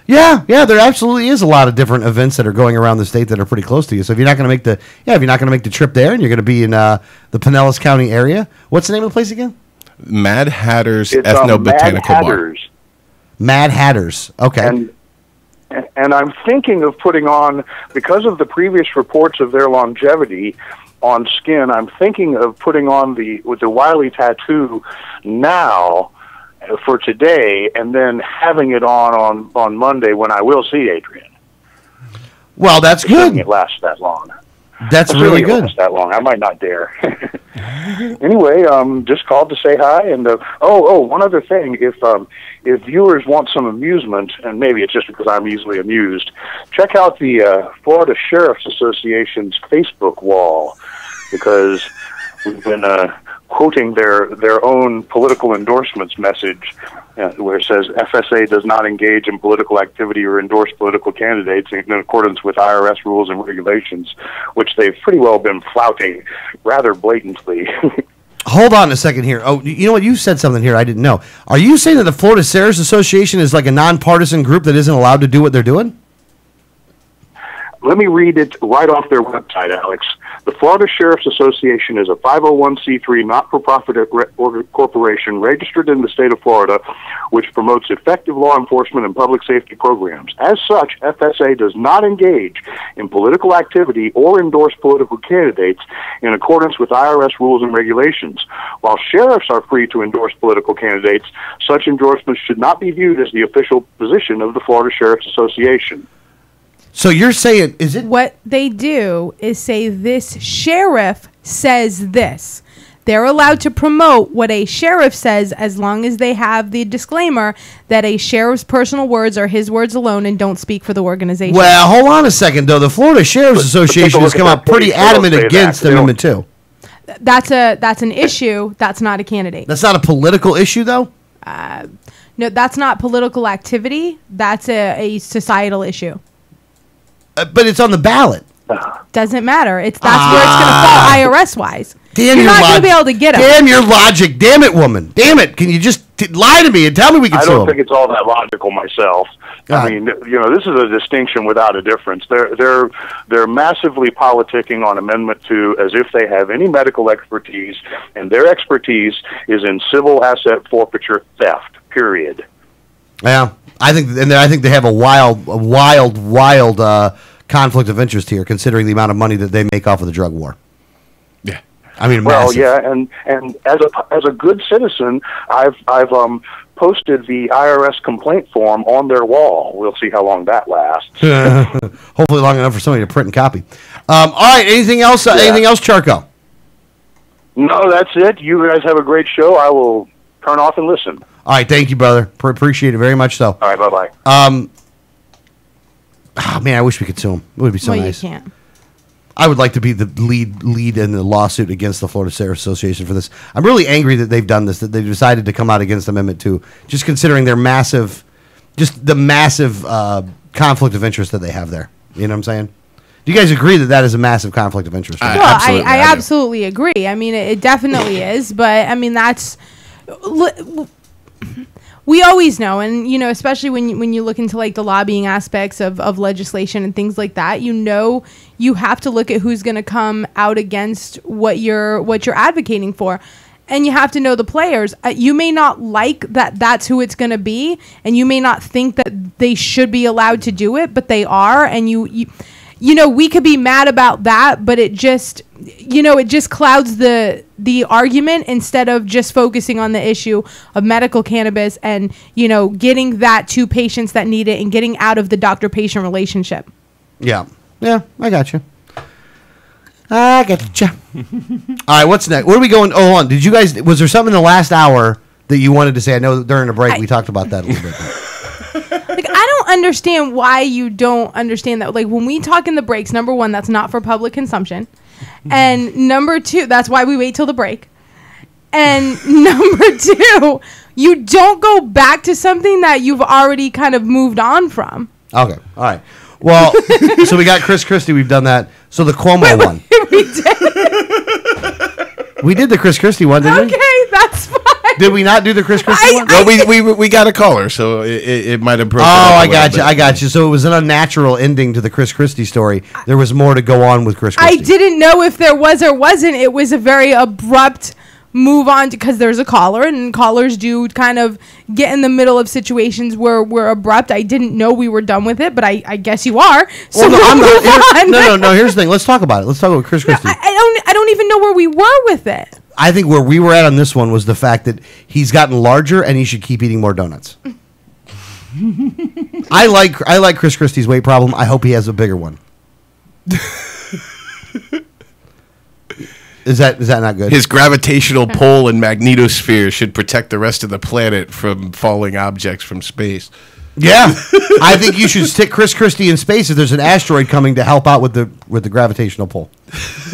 Yeah, there absolutely is a lot of different events that are going around the state that are pretty close to you. So if you're not going to make the trip there, and you're going to be in the Pinellas County area, what's the name of the place again? Mad Hatter's It's Ethno-Botanical Mad Bar. Hatters. Mad Hatters. Okay. And I'm thinking of putting on, because of the previous reports of their longevity on skin, I'm thinking of putting on with the Wiley tattoo now for today, and then having it on Monday when I will see Adrian. Well, that's Assuming good. it lasts that long. That's Assuming really it good. lasts that long. I might not dare. Anyway, just called to say hi. And one other thing: if viewers want some amusement, and maybe it's just because I'm easily amused, check out the Florida Sheriff's Association's Facebook wall, because we've been quoting their own political endorsements message, where it says FSA does not engage in political activity or endorse political candidates in accordance with IRS rules and regulations, which they've pretty well been flouting rather blatantly. Hold on a second here. Oh, you know what? You said something here I didn't know. Are you saying that the Florida Sheriff's Association is like a nonpartisan group that isn't allowed to do what they're doing? Let me read it right off their website, Alex. The Florida Sheriff's Association is a 501c3 not-for-profit corporation registered in the state of Florida, which promotes effective law enforcement and public safety programs. As such, FSA does not engage in political activity or endorse political candidates in accordance with IRS rules and regulations. While sheriffs are free to endorse political candidates, such endorsements should not be viewed as the official position of the Florida Sheriff's Association. So you're saying, is it? What they do is say this sheriff says this. They're allowed to promote what a sheriff says as long as they have the disclaimer that a sheriff's personal words are his words alone and don't speak for the organization. Well, hold on a second, though. The Florida Sheriff's Association has come out pretty adamant against Amendment 2. That's an issue. That's not a candidate. That's not a political issue, though? No, that's not political activity. That's a societal issue. But it's on the ballot. Doesn't matter. That's where it's going to fall IRS wise. Damn, You're your not going to be log- able to get them. Damn your logic. Damn it, woman. Damn it. Can you just lie to me and tell me we can I sue don't them? think it's all that logical myself. God. I mean, this is a distinction without a difference. They're massively politicking on Amendment 2 as if they have any medical expertise, and their expertise is in civil asset forfeiture theft, period. Yeah, I think they have a wild conflict of interest here, considering the amount of money that they make off of the drug war. Yeah, I mean, Well, massive. yeah, and as a good citizen, I've posted the IRS complaint form on their wall. We'll see how long that lasts. Hopefully, long enough for somebody to print and copy. All right, anything else? Anything else, Charco? No, that's it. You guys have a great show. I will turn off and listen. All right, thank you, brother. Appreciate it very much. So, All right, bye-bye. Oh, man, I wish we could sue him. It would be so well, nice. you can't. I would like to be the lead in the lawsuit against the Florida Sheriff Association for this. I'm really angry that they've done this, that they've decided to come out against Amendment 2, just considering their massive conflict of interest that they have there. You know what I'm saying? Do you guys agree that is a massive conflict of interest? Right? Well, Absolutely, I I do. absolutely agree. I mean, it definitely is, but I mean, that's we always know, and you know, especially when you look into like the lobbying aspects of legislation and things like that, you know, you have to look at who's going to come out against what you're advocating for. And you have to know the players. You may not like that's who it's going to be, and you may not think that they should be allowed to do it, but they are, and you know, we could be mad about that, but it just, you know, it just clouds the argument instead of just focusing on the issue of medical cannabis and, you know, getting that to patients that need it and getting out of the doctor-patient relationship. Yeah, I got you. I got you. All right, what's next? Where are we going? Oh, hold on. Was there something in the last hour that you wanted to say? I know during the break we talked about that a little bit. Like, I don't understand why you don't understand that. Like, when we talk in the breaks, number one, that's not for public consumption. And number two, that's why we wait till the break. And number two, you don't go back to something that you've already kind of moved on from. Okay, all right. Well, so we got Chris Christie. We've done that. So the Cuomo one. We did the Chris Christie one, didn't we? Okay, that's fine. Did we not do the Chris Christie one? Well, we got a caller, so it might have broken. Oh, up I a got little you. bit. I got you. So it was an unnatural ending to the Chris Christie story. There was more to go on with Chris I Christie. didn't know if there was or wasn't. It was a very abrupt move on because there's a caller, and callers do kind of get in the middle of situations where we're abrupt. I didn't know we were done with it, but I guess you are. So Well, no, I'm move on. No. Here's the thing. Let's talk about it. Let's talk about Chris Christie. I don't even know where we were with it. I think where we were at on this one was the fact that he's gotten larger and he should keep eating more donuts. I like Chris Christie's weight problem. I hope he has a bigger one. Is that not good? His gravitational pull and magnetosphere should protect the rest of the planet from falling objects from space. Yeah, I think you should stick Chris Christie in space if there's an asteroid coming to help out with the gravitational pull.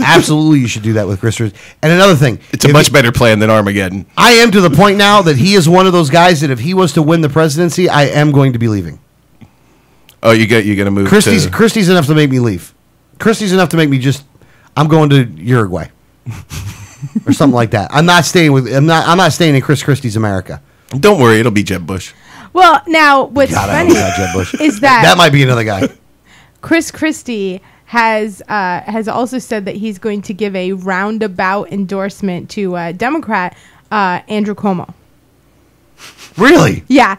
Absolutely, you should do that with Chris Christie. And another thing, It's a much better plan than Armageddon. I am to the point now that he is one of those guys that if he was to win the presidency, I am going to be leaving. Oh, you're gonna move. Christie's enough to make me leave. Christie's enough to make me I'm going to Uruguay. Or something like that. I'm not staying in Chris Christie's America. Don't worry, it'll be Jeb Bush. Well, now what's God, I funny hope not Jeb Bush. is that might be another guy. Chris Christie has also said that he's going to give a roundabout endorsement to Democrat Andrew Cuomo. Really? Yeah.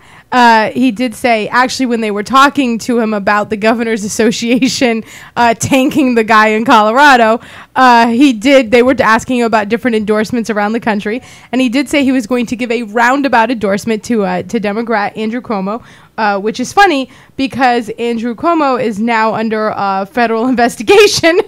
He did say, actually, when they were talking to him about the Governors Association tanking the guy in Colorado, they were asking him about different endorsements around the country, and he did say he was going to give a roundabout endorsement to Democrat Andrew Cuomo, which is funny because Andrew Cuomo is now under federal investigation.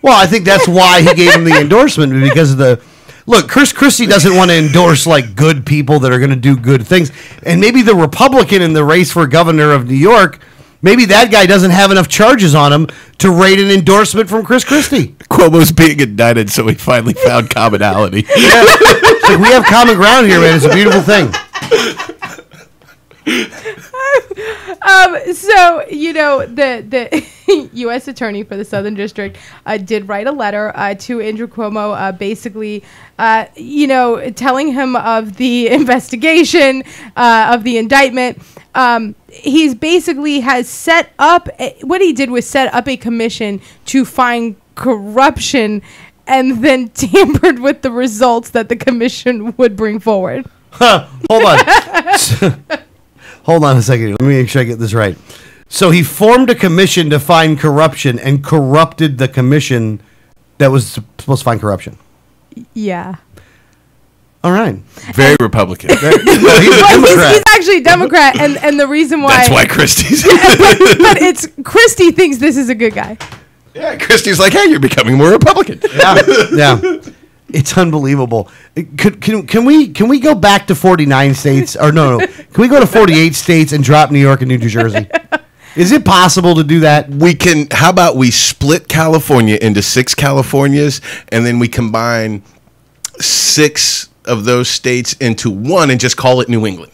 Well, I think that's why he gave him the endorsement, because of the... Look, Chris Christie doesn't want to endorse like good people that are going to do good things. And maybe the Republican in the race for governor of New York, maybe that guy doesn't have enough charges on him to rate an endorsement from Chris Christie. Cuomo's being indicted, so he finally found commonality. Yeah. It's like, we have common ground here, man. It's a beautiful thing. So, you know, the U.S. Attorney for the Southern District did write a letter to Andrew Cuomo, basically, you know, telling him of the investigation, of the indictment. He's basically has set up, what he did was set up a commission to find corruption and then tampered with the results that the commission would bring forward. Hold on. Hold on a second. Let me make sure I get this right. So he formed a commission to find corruption and corrupted the commission that was supposed to find corruption. Yeah. All right. Very Republican. Well, he's a Democrat. He's actually a Democrat, and the reason why... That's why Christie's. but it's... Christie thinks this is a good guy. Yeah, Christie's like, hey, you're becoming more Republican. Yeah. It's unbelievable. Can we go back to 49 states? Or no. Can we go to 48 states and drop New York and New Jersey? Is it possible to do that? We can. How about we split California into 6 Californias, and then we combine 6 of those states into one and just call it New England.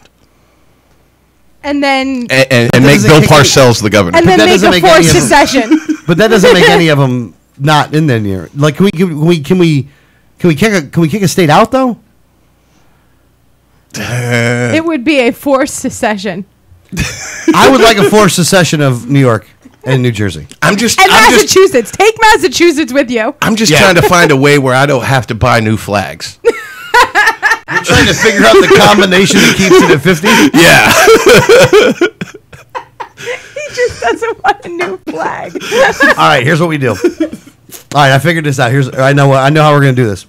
And then... And make Bill Parcells the governor. And then make a forced secession. But that doesn't make any of them not in there near. Like, can we kick a state out though? It would be a forced secession. I would like a forced secession of New York and New Jersey. Massachusetts. Take Massachusetts with you. I'm just trying to find a way where I don't have to buy new flags. You're trying to figure out the combination that keeps it at 50? Yeah. He just doesn't want a new flag. All right, here's what we do. All right, I figured this out. I know how we're going to do this.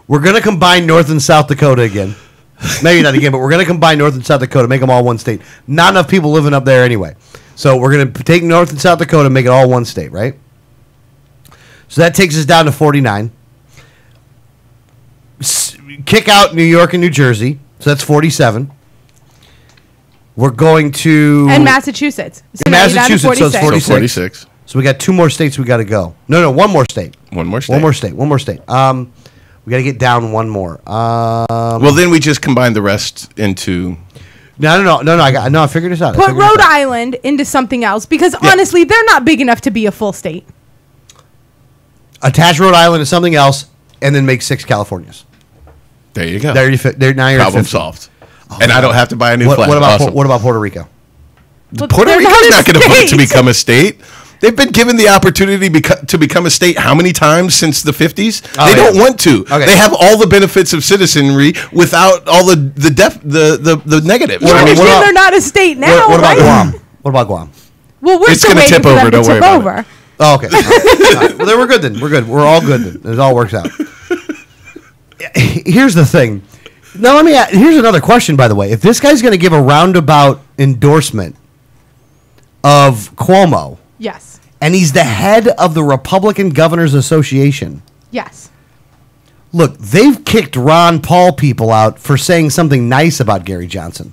We're going to combine North and South Dakota again. Maybe not again, but we're going to combine North and South Dakota, make them all one state. Not enough people living up there anyway. So we're going to take North and South Dakota and make it all one state, right? So that takes us down to 49. Kick out New York and New Jersey. So that's 47. We're going to... And Massachusetts. So Massachusetts, so it's 46. So 46. So we got 2 more states we got to go. No, one more state. One more state. One more state. We got to get down one more. Well, then we just combine the rest into... No. I figured this out. Put Rhode Island into something else because honestly, they're not big enough to be a full state. Attach Rhode Island to something else, and then make 6 Californias. There you go. Now you're problem at 50. solved. And I don't have to buy a new flag. What about Awesome. what about Puerto Rico? Puerto Rico's not going to vote to become a state. They've been given the opportunity to become a state how many times since the 50s? They don't want to. Okay. They have all the benefits of citizenry without all the negatives. You understand they're not a state now, What about right? Guam? What about Guam? Well, we're It's still gonna waiting tip for over, them to don't worry tip about over. it. Oh, okay. All right. Well, then we're good then. We're good. We're all good then. It all works out. Here's the thing. Now, here's another question, by the way. If this guy's going to give a roundabout endorsement of Cuomo, Yes. and he's the head of the Republican Governors Association, Yes. look, they've kicked Ron Paul people out for saying something nice about Gary Johnson.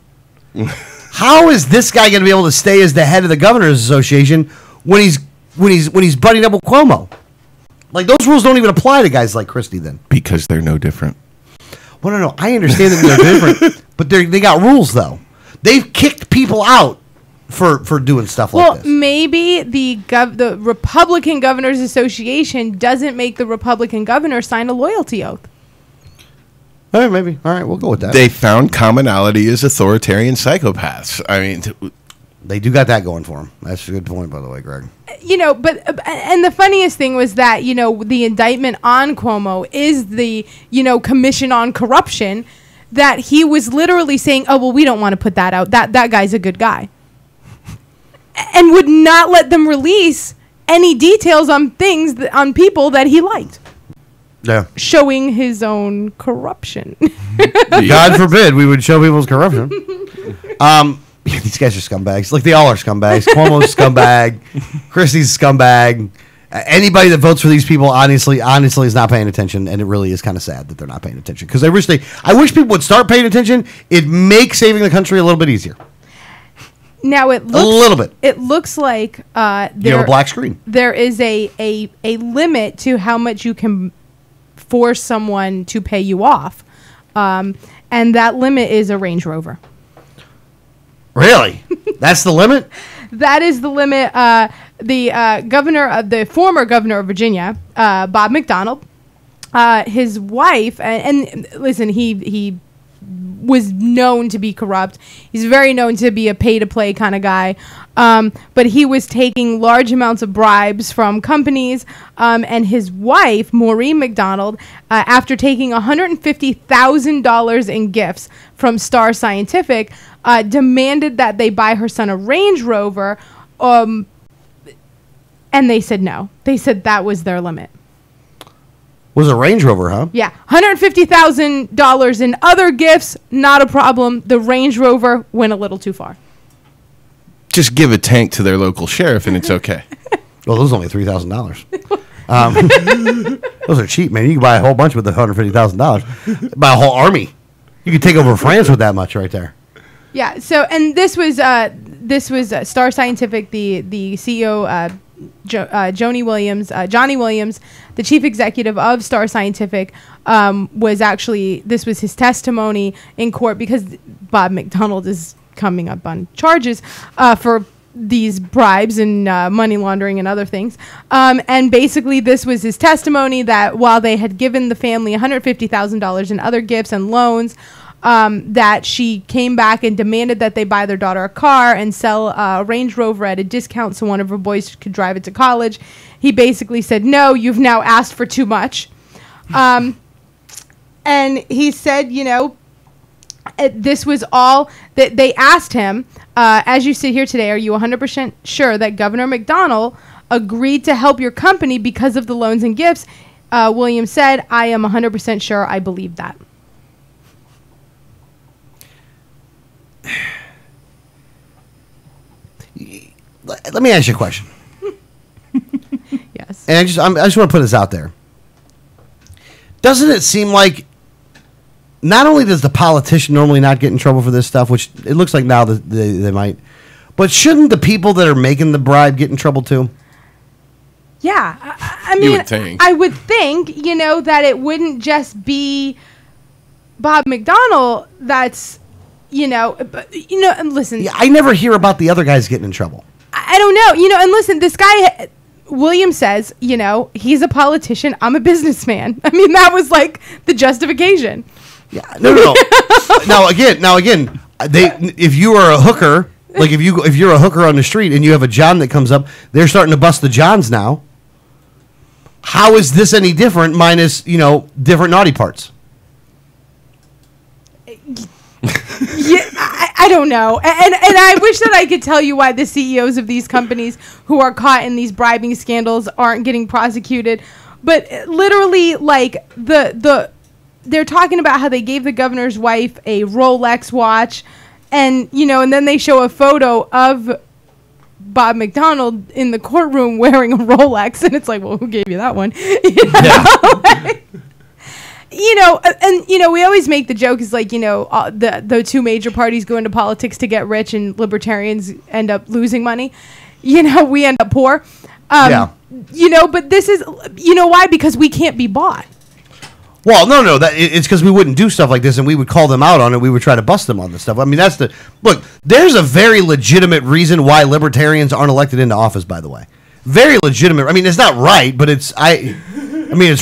How is this guy going to be able to stay as the head of the Governors Association when he's buddying up with Cuomo? Like, those rules don't even apply to guys like Christie then. Because they're no different. Well, no. I understand that they're different, but they got rules, though. They've kicked people out for doing stuff like this. Well, maybe the Republican Governors Association doesn't make the Republican governor sign a loyalty oath. All right, maybe. All right, we'll go with that. They found commonality as authoritarian psychopaths. I mean... They do got that going for them. That's a good point, by the way, Greg. And the funniest thing was that, the indictment on Cuomo is the, Commission on Corruption, that he was literally saying, oh, well, we don't want to put that out. That guy's a good guy. And would not let them release any details on on people that he liked. Yeah. Showing his own corruption. God forbid we would show people's corruption. These guys are scumbags. Like, they all are scumbags. Cuomo's scumbag. Christie's scumbag. Anybody that votes for these people, honestly, is not paying attention, and it really is kind of sad that they're not paying attention. Because I wish people would start paying attention. It'd make saving the country a little bit easier. Now it looks a little bit. It looks like you have a black screen. There is a limit to how much you can force someone to pay you off, and that limit is a Range Rover. Really? That's the limit? That is the limit. The former governor of Virginia, Bob McDonnell, his wife, and listen, he was known to be corrupt. He's very known to be a pay-to-play kind of guy. But he was taking large amounts of bribes from companies. And his wife, Maureen McDonald, after taking $150,000 in gifts from Star Scientific, demanded that they buy her son a Range Rover. And they said no. They said that was their limit. Was a Range Rover, huh? Yeah, $150,000 in other gifts, not a problem. The Range Rover went a little too far. Just give a tank to their local sheriff and it's okay. Well, those are only $3,000. Those are cheap, man. You can buy a whole bunch with the $150,000. Buy a whole army. You could take over France with that much right there. Yeah. So, and this was Star Scientific, the CEO. Johnny Williams, the chief executive of Star Scientific, this was his testimony in court because Bob McDonald is coming up on charges for these bribes and money laundering and other things. And basically this was his testimony that while they had given the family $150,000 in other gifts and loans, that she came back and demanded that they buy their daughter a car and sell a Range Rover at a discount so one of her boys could drive it to college. He basically said, no, you've now asked for too much. And he said, this was all that they asked him. As you sit here today, are you 100% sure that Governor McDonnell agreed to help your company because of the loans and gifts? Williams said, I am 100% sure. I believe that. Let me ask you a question. Yes. And I just want to put this out there. Doesn't it seem like not only does the politician normally not get in trouble for this stuff, which it looks like now that they might, but shouldn't the people that are making the bribe get in trouble too? Yeah. I mean, You would think. I would think, that it wouldn't just be Bob McDonnell that's, and listen. Yeah, I never hear about the other guys getting in trouble. I don't know. And listen, this guy, William says, he's a politician. I'm a businessman. I mean, that was like the justification. Yeah, no. Now again, if you are a hooker, like if you're a hooker on the street and you have a John that comes up, they're starting to bust the Johns now. How is this any different? Minus different naughty parts. Yeah, I don't know. And I wish that I could tell you why the CEOs of these companies who are caught in these bribing scandals aren't getting prosecuted. But literally, like, they're talking about how they gave the governor's wife a Rolex watch. And, and then they show a photo of Bob McDonald in the courtroom wearing a Rolex. And it's like, well, who gave you that one? We always make the joke is like, the two major parties go into politics to get rich and libertarians end up losing money. We end up poor. But this is, why? Because we can't be bought. Well, no, it's because we wouldn't do stuff like this and we would call them out on it. We would try to bust them on this stuff. I mean, look, there's a very legitimate reason why libertarians aren't elected into office, by the way. Very legitimate. I mean, it's not right, but it's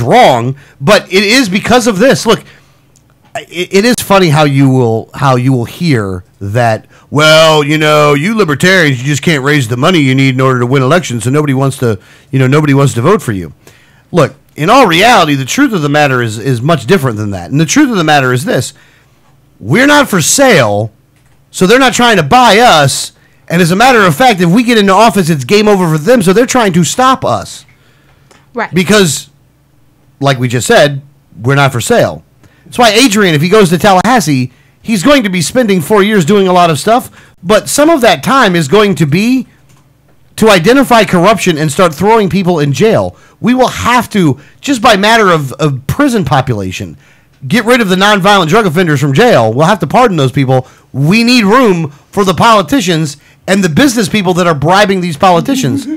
wrong, but it is because of this. Look, it is funny how you will hear that. Well, you libertarians, you just can't raise the money you need in order to win elections, so nobody wants to vote for you. Look, in all reality, the truth of the matter is much different than that. And the truth of the matter is this: we're not for sale, so they're not trying to buy us. And as a matter of fact, if we get into office, it's game over for them. So they're trying to stop us, Right? Because, like we just said, we're not for sale. That's why Adrian, if he goes to Tallahassee, he's going to be spending 4 years doing a lot of stuff, but some of that time is going to be to identify corruption and start throwing people in jail. We will have to, just by matter of prison population, get rid of the nonviolent drug offenders from jail. We'll have to pardon those people. We need room for the politicians and the business people that are bribing these politicians.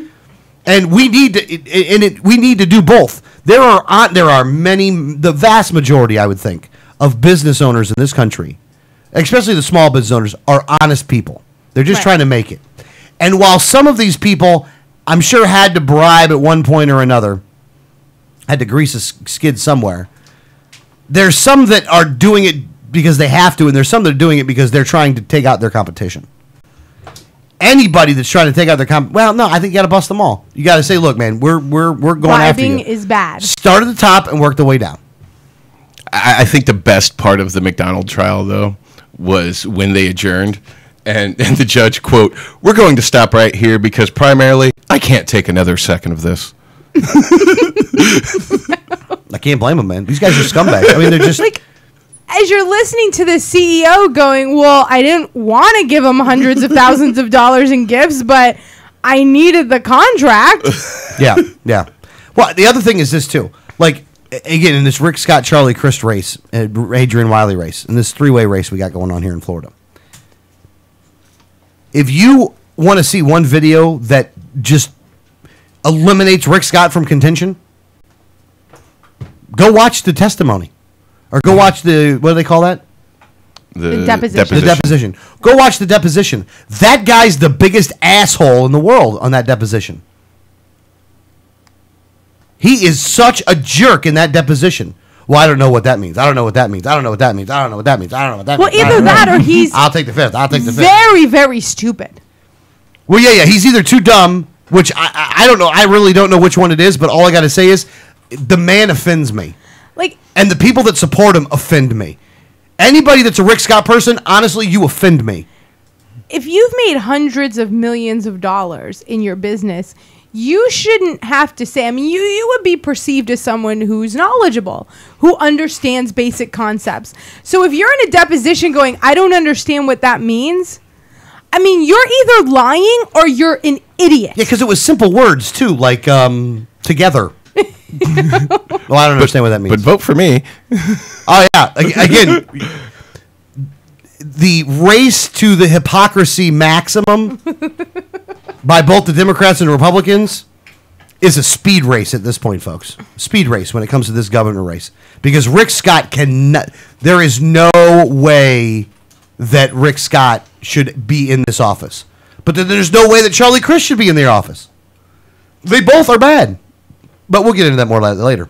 And we need to do both. There are many, the vast majority, I would think, of business owners in this country, especially the small business owners, are honest people. They're just trying to make it. And while some of these people, I'm sure, had to bribe at one point or another, had to grease a skid somewhere, there's some that are doing it because they have to, and there's some that are doing it because they're trying to take out their competition. Anybody that's trying to take out their well, no, I think you got to bust them all. You got to say, look, man, we're going after you. Bribing is bad. Start at the top and work the way down. I think the best part of the McDonald trial, though, was when they adjourned and the judge, quote, "We're going to stop right here because primarily I can't take another second of this." I can't blame them, man. These guys are scumbags. I mean, they're just like, as you're listening to the CEO going, well, I didn't want to give him hundreds of thousands of dollars in gifts, but I needed the contract. Yeah. Well, the other thing is this, too. Like, again, in this Rick Scott, Charlie Crist race, Adrian Wiley race, in this three-way race we got going on here in Florida, if you want to see one video that just eliminates Rick Scott from contention, go watch the testimony. Or go watch the, what do they call that? The deposition. The deposition. Go watch the deposition. That guy's the biggest asshole in the world on that deposition. He is such a jerk in that deposition. Well, I don't know what that means. I don't know what that means. I don't know what that means. I don't know what that means. I don't know what that means. Well, either that or he's... I'll take the fifth. I'll take the fifth. Very, very stupid. Well, yeah. He's either too dumb, which I don't know. I really don't know which one it is, but all I got to say is the man offends me. Like, and the people that support him offend me. Anybody that's a Rick Scott person, honestly, you offend me. If you've made hundreds of millions of dollars in your business, you shouldn't have to say, I mean, you would be perceived as someone who's knowledgeable, who understands basic concepts. So if you're in a deposition going, I don't understand what that means, I mean, you're either lying or you're an idiot. Yeah, because it was simple words, too, like together. Well, I don't understand what that means. But vote for me. Oh, yeah. Again, the race to the hypocrisy maximum by both the Democrats and Republicans is a speed race at this point, folks. Speed race when it comes to this governor race. Because Rick Scott cannot... There is no way that Rick Scott should be in this office. But then there's no way that Charlie Crist should be in their office. They both are bad. But we'll get into that more later.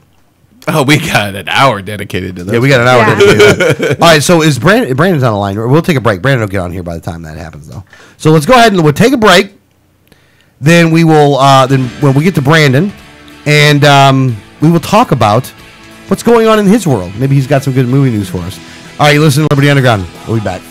Oh, we got an hour dedicated to that. Yeah, we got an hour dedicated to that. All right, so is Brandon's on the line. We'll take a break. Brandon will get on here by the time that happens, though. So let's go ahead and we'll take a break. Then we will, then when we get to Brandon, and we will talk about what's going on in his world. Maybe he's got some good movie news for us. All right, you listen to Liberty Underground. We'll be back.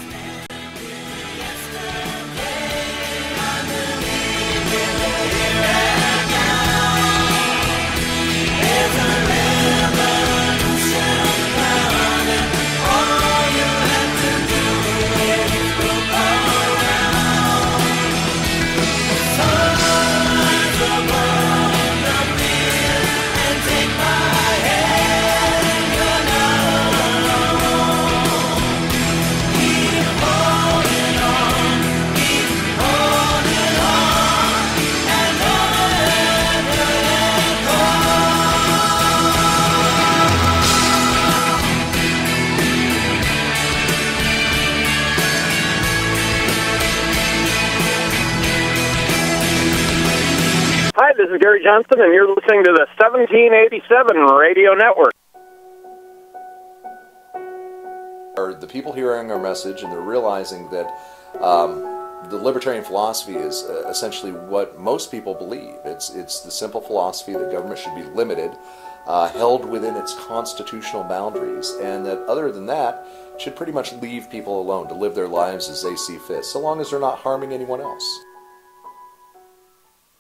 Hi, this is Gary Johnson, and you're listening to the 1787 Radio Network. The people hearing our message, and they're realizing that the libertarian philosophy is essentially what most people believe. It's the simple philosophy that government should be limited, held within its constitutional boundaries, and that other than that, should pretty much leave people alone to live their lives as they see fit, so long as they're not harming anyone else.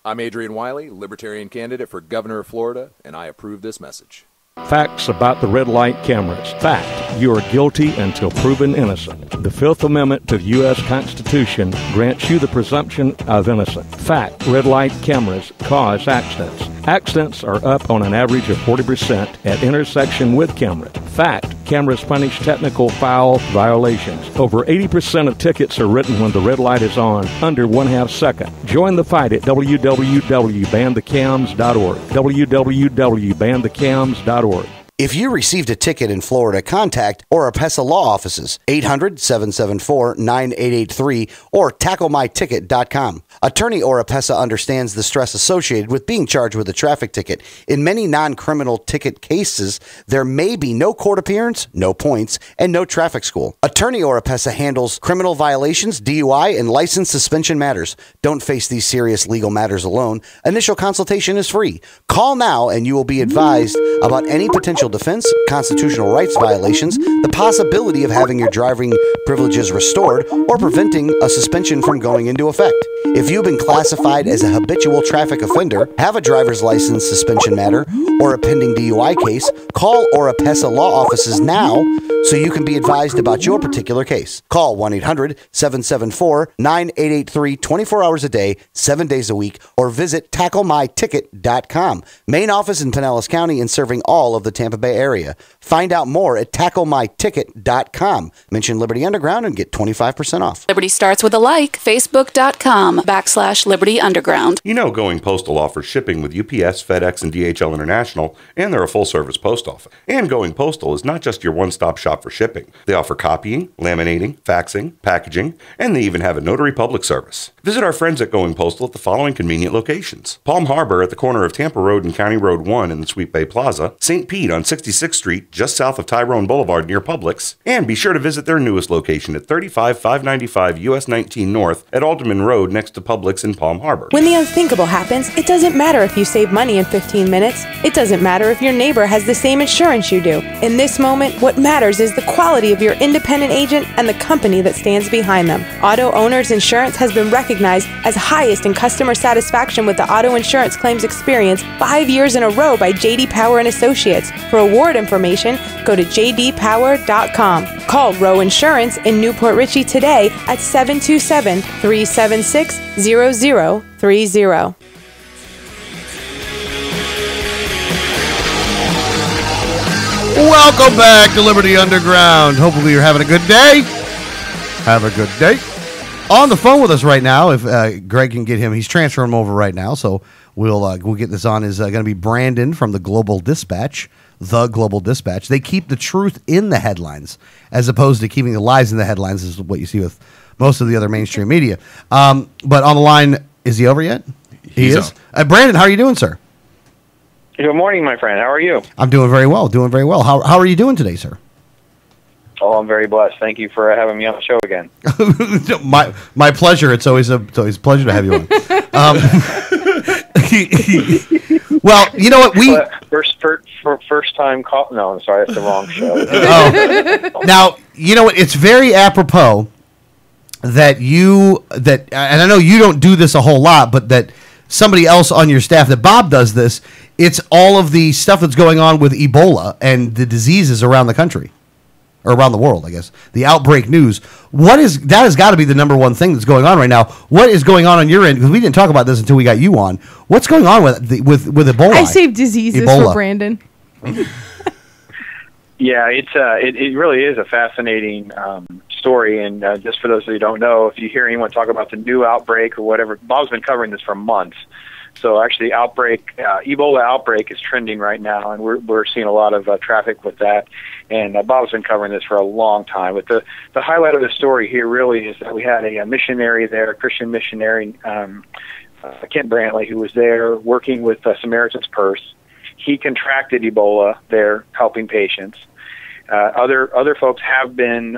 I'm Adrian Wiley, Libertarian candidate for Governor of Florida, and I approve this message. Facts about the red light cameras. Fact, you are guilty until proven innocent. The Fifth Amendment to the U.S. Constitution grants you the presumption of innocence. Fact, red light cameras cause accidents. Accidents are up on an average of 40% at intersection with camera. Fact, cameras punish technical foul violations. Over 80% of tickets are written when the red light is on, under 1/2 second. Join the fight at www.banthecams.org. www.banthecams.org. If you received a ticket in Florida, contact Oropesa Law Offices, 800-774-9883 or tacklemyticket.com. Attorney Oropesa understands the stress associated with being charged with a traffic ticket. In many non-criminal ticket cases, there may be no court appearance, no points, and no traffic school. Attorney Oropesa handles criminal violations, DUI, and license suspension matters. Don't face these serious legal matters alone. Initial consultation is free. Call now and you will be advised about any potential defense, constitutional rights violations, the possibility of having your driving privileges restored, or preventing a suspension from going into effect. If you've been classified as a habitual traffic offender, have a driver's license suspension matter, or a pending DUI case, call Oropesa Law Offices now so you can be advised about your particular case. Call 1-800-774-9883 24 hours a day, 7 days a week, or visit tacklemyticket.com. Main office in Pinellas County and serving all of the Tampa Bay area. Find out more at tacklemyticket.com. Mention Liberty Underground and get 25% off. Liberty starts with a like. Facebook.com/Liberty Underground. You know Going Postal offers shipping with UPS, FedEx, and DHL International, and they're a full-service post office. And Going Postal is not just your one-stop shop for shipping. They offer copying, laminating, faxing, packaging, and they even have a notary public service. Visit our friends at Going Postal at the following convenient locations: Palm Harbor at the corner of Tampa Road and County Road 1 in the Sweet Bay Plaza, St. Pete on 66th Street just south of Tyrone Boulevard near Publix, and be sure to visit their newest location at 35595 US 19 North at Alderman Road next to Publix in Palm Harbor. When the unthinkable happens, it doesn't matter if you save money in 15 minutes. It doesn't matter if your neighbor has the same insurance you do. In this moment, what matters is the quality of your independent agent and the company that stands behind them. Auto Owners Insurance has been recognized as highest in customer satisfaction with the auto insurance claims experience 5 years in a row by J.D. Power and Associates. For award information, go to jdpower.com. Call Row Insurance in Newport Richey today at 727-376-0030. Welcome back to Liberty Underground. Hopefully you're having a good day. Have a good day. On the phone with us right now, if Greg can get him, he's transferring him over right now, so we'll get this on, is going to be Brandon from the Global Dispatch. The Global Dispatch. They keep the truth in the headlines as opposed to keeping the lies in the headlines, is what you see with most of the other mainstream media. But on the line, is he over yet? He is. Brandon, how are you doing, sir? Good morning, my friend. How are you? I'm doing very well, How are you doing today, sir? Oh, I'm very blessed. Thank you for having me on the show again. my pleasure. It's always a pleasure to have you on. Well, you know what? First time call. No, I'm sorry, that's the wrong show. Oh. Now, you know what? It's very apropos that and I know you don't do this a whole lot, but that somebody else on your staff, that Bob does this. It's all of the stuff that's going on with Ebola and the diseases around the country. Or around the world, I guess. The outbreak news. That has got to be the number one thing that's going on right now. What is going on your end? Because we didn't talk about this until we got you on. What's going on with Ebola? I saved diseases for Brandon. Yeah, it really is a fascinating story. And just for those who don't know, if you hear anyone talk about the new outbreak or whatever, Bob's been covering this for months. So actually, Ebola outbreak is trending right now, and we're seeing a lot of traffic with that. And Bob's been covering this for a long time. But the highlight of the story here really is that we had a missionary there, a Christian missionary, Kent Brantley, who was there working with Samaritan's Purse. He contracted Ebola there, helping patients. Other folks have been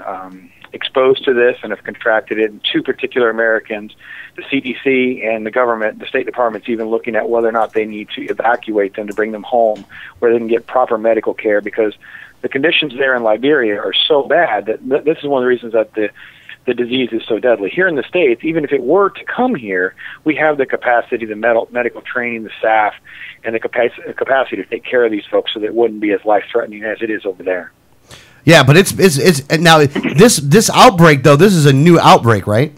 exposed to this and have contracted it. And two particular Americans, the CDC and the government, the State Department's even looking at whether or not they need to evacuate them to bring them home where they can get proper medical care, because the conditions there in Liberia are so bad that this is one of the reasons that the disease is so deadly. Here in the States, even if it were to come here, we have the capacity, the medical training, the staff, and the capacity to take care of these folks so that it wouldn't be as life-threatening as it is over there. Yeah, but it's now this outbreak, though, this is a new outbreak, right?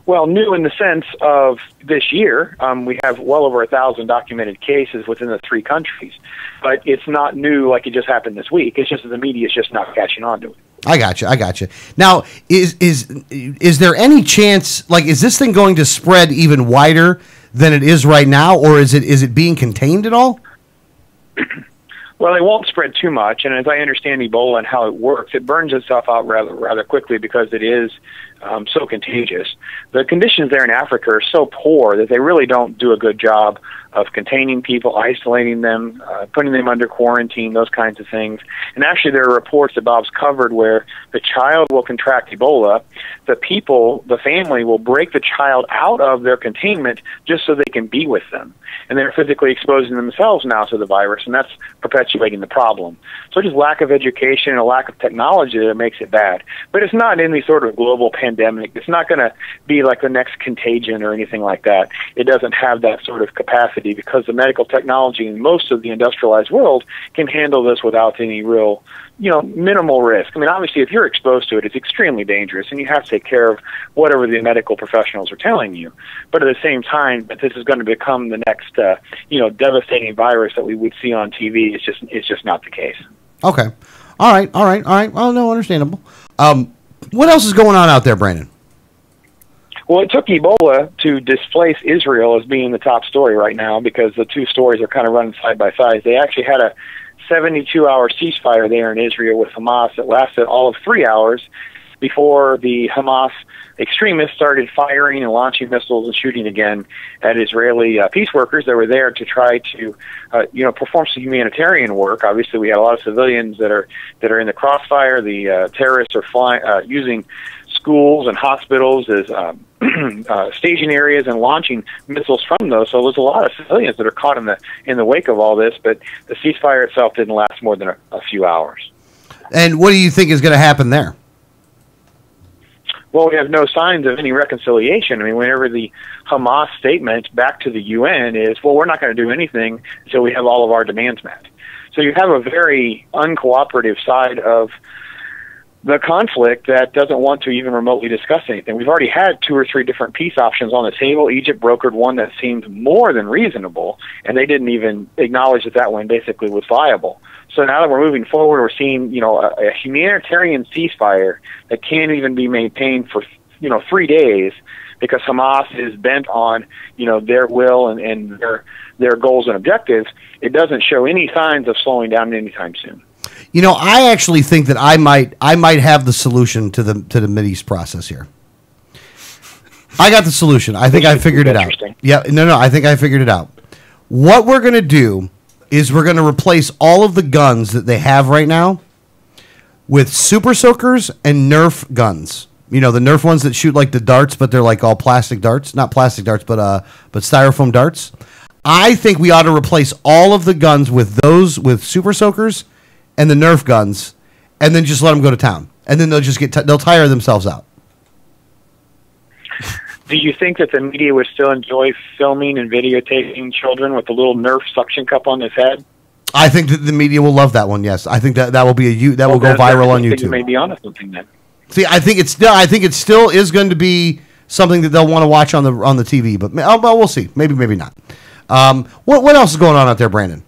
Well, new in the sense of this year. We have well over 1,000 documented cases within the three countries. But it's not new like it just happened this week. It's just that the media is just not catching on to it. I got you. Now, is there any chance, like, is this thing going to spread even wider than it is right now, or is it being contained at all? Well, it won't spread too much, and as I understand Ebola and how it works, it burns itself out rather quickly because it is so contagious. The conditions there in Africa are so poor that they really don't do a good job of containing people, isolating them, putting them under quarantine, those kinds of things. And actually, there are reports that Bob's covered where the child will contract Ebola. The family will break the child out of their containment just so they can be with them. And they're physically exposing themselves now to the virus, and that's perpetuating the problem. So just lack of education and a lack of technology that makes it bad. But it's not any sort of global pandemic. It's not going to be like the next contagion or anything like that. It doesn't have that sort of capacity because the medical technology in most of the industrialized world can handle this without any real, minimal risk. I mean, obviously, if you're exposed to it, it's extremely dangerous, and you have to take care of whatever the medical professionals are telling you. But at the same time, that this is going to become the next, devastating virus that we would see on TV. It's just not the case. Okay. All right. Well, no, understandable. What else is going on out there, Brandon? Well, it took Ebola to displace Israel as being the top story right now because the two stories are kind of running side by side. They actually had a 72-hour ceasefire there in Israel with Hamas that lasted all of 3 hours before the Hamas extremists started firing and launching missiles and shooting again at Israeli peace workers that were there to try to, perform some humanitarian work. Obviously, we had a lot of civilians that are in the crossfire. The terrorists are using schools and hospitals as staging areas and launching missiles from those. So there's a lot of civilians that are caught in the wake of all this. But the ceasefire itself didn't last more than a few hours. And what do you think is going to happen there? Well, we have no signs of any reconciliation. I mean, whenever the Hamas statement back to the UN is, well, we're not going to do anything until we have all of our demands met. So you have a very uncooperative side of the conflict that doesn't want to even remotely discuss anything. We've already had 2 or 3 different peace options on the table. Egypt brokered one that seemed more than reasonable, and they didn't even acknowledge that one basically was viable. So now that we're moving forward, we're seeing, a humanitarian ceasefire that can't even be maintained for, 3 days because Hamas is bent on, their will and their goals and objectives. It doesn't show any signs of slowing down anytime soon. I actually think that I might have the solution to the Mideast process here. I got the solution. I think I figured it out. Yeah, no, I think I figured it out. What we're going to do is we're going to replace all of the guns that they have right now with Super Soakers and Nerf guns. The Nerf ones that shoot like the darts, but they're like all plastic darts. Not plastic darts, but styrofoam darts. I think we ought to replace all of the guns with Super Soakers and the Nerf guns, and then just let them go to town. And then they'll just they'll tire themselves out. Do you think that the media would still enjoy filming and videotaping children with the little Nerf suction cup on his head? I think that the media will love that one. Yes, I think that will be will go viral on YouTube. You may be onto something then. See, I think it still is going to be something that they'll want to watch on the TV. But we'll see. Maybe not. What else is going on out there, Brandon?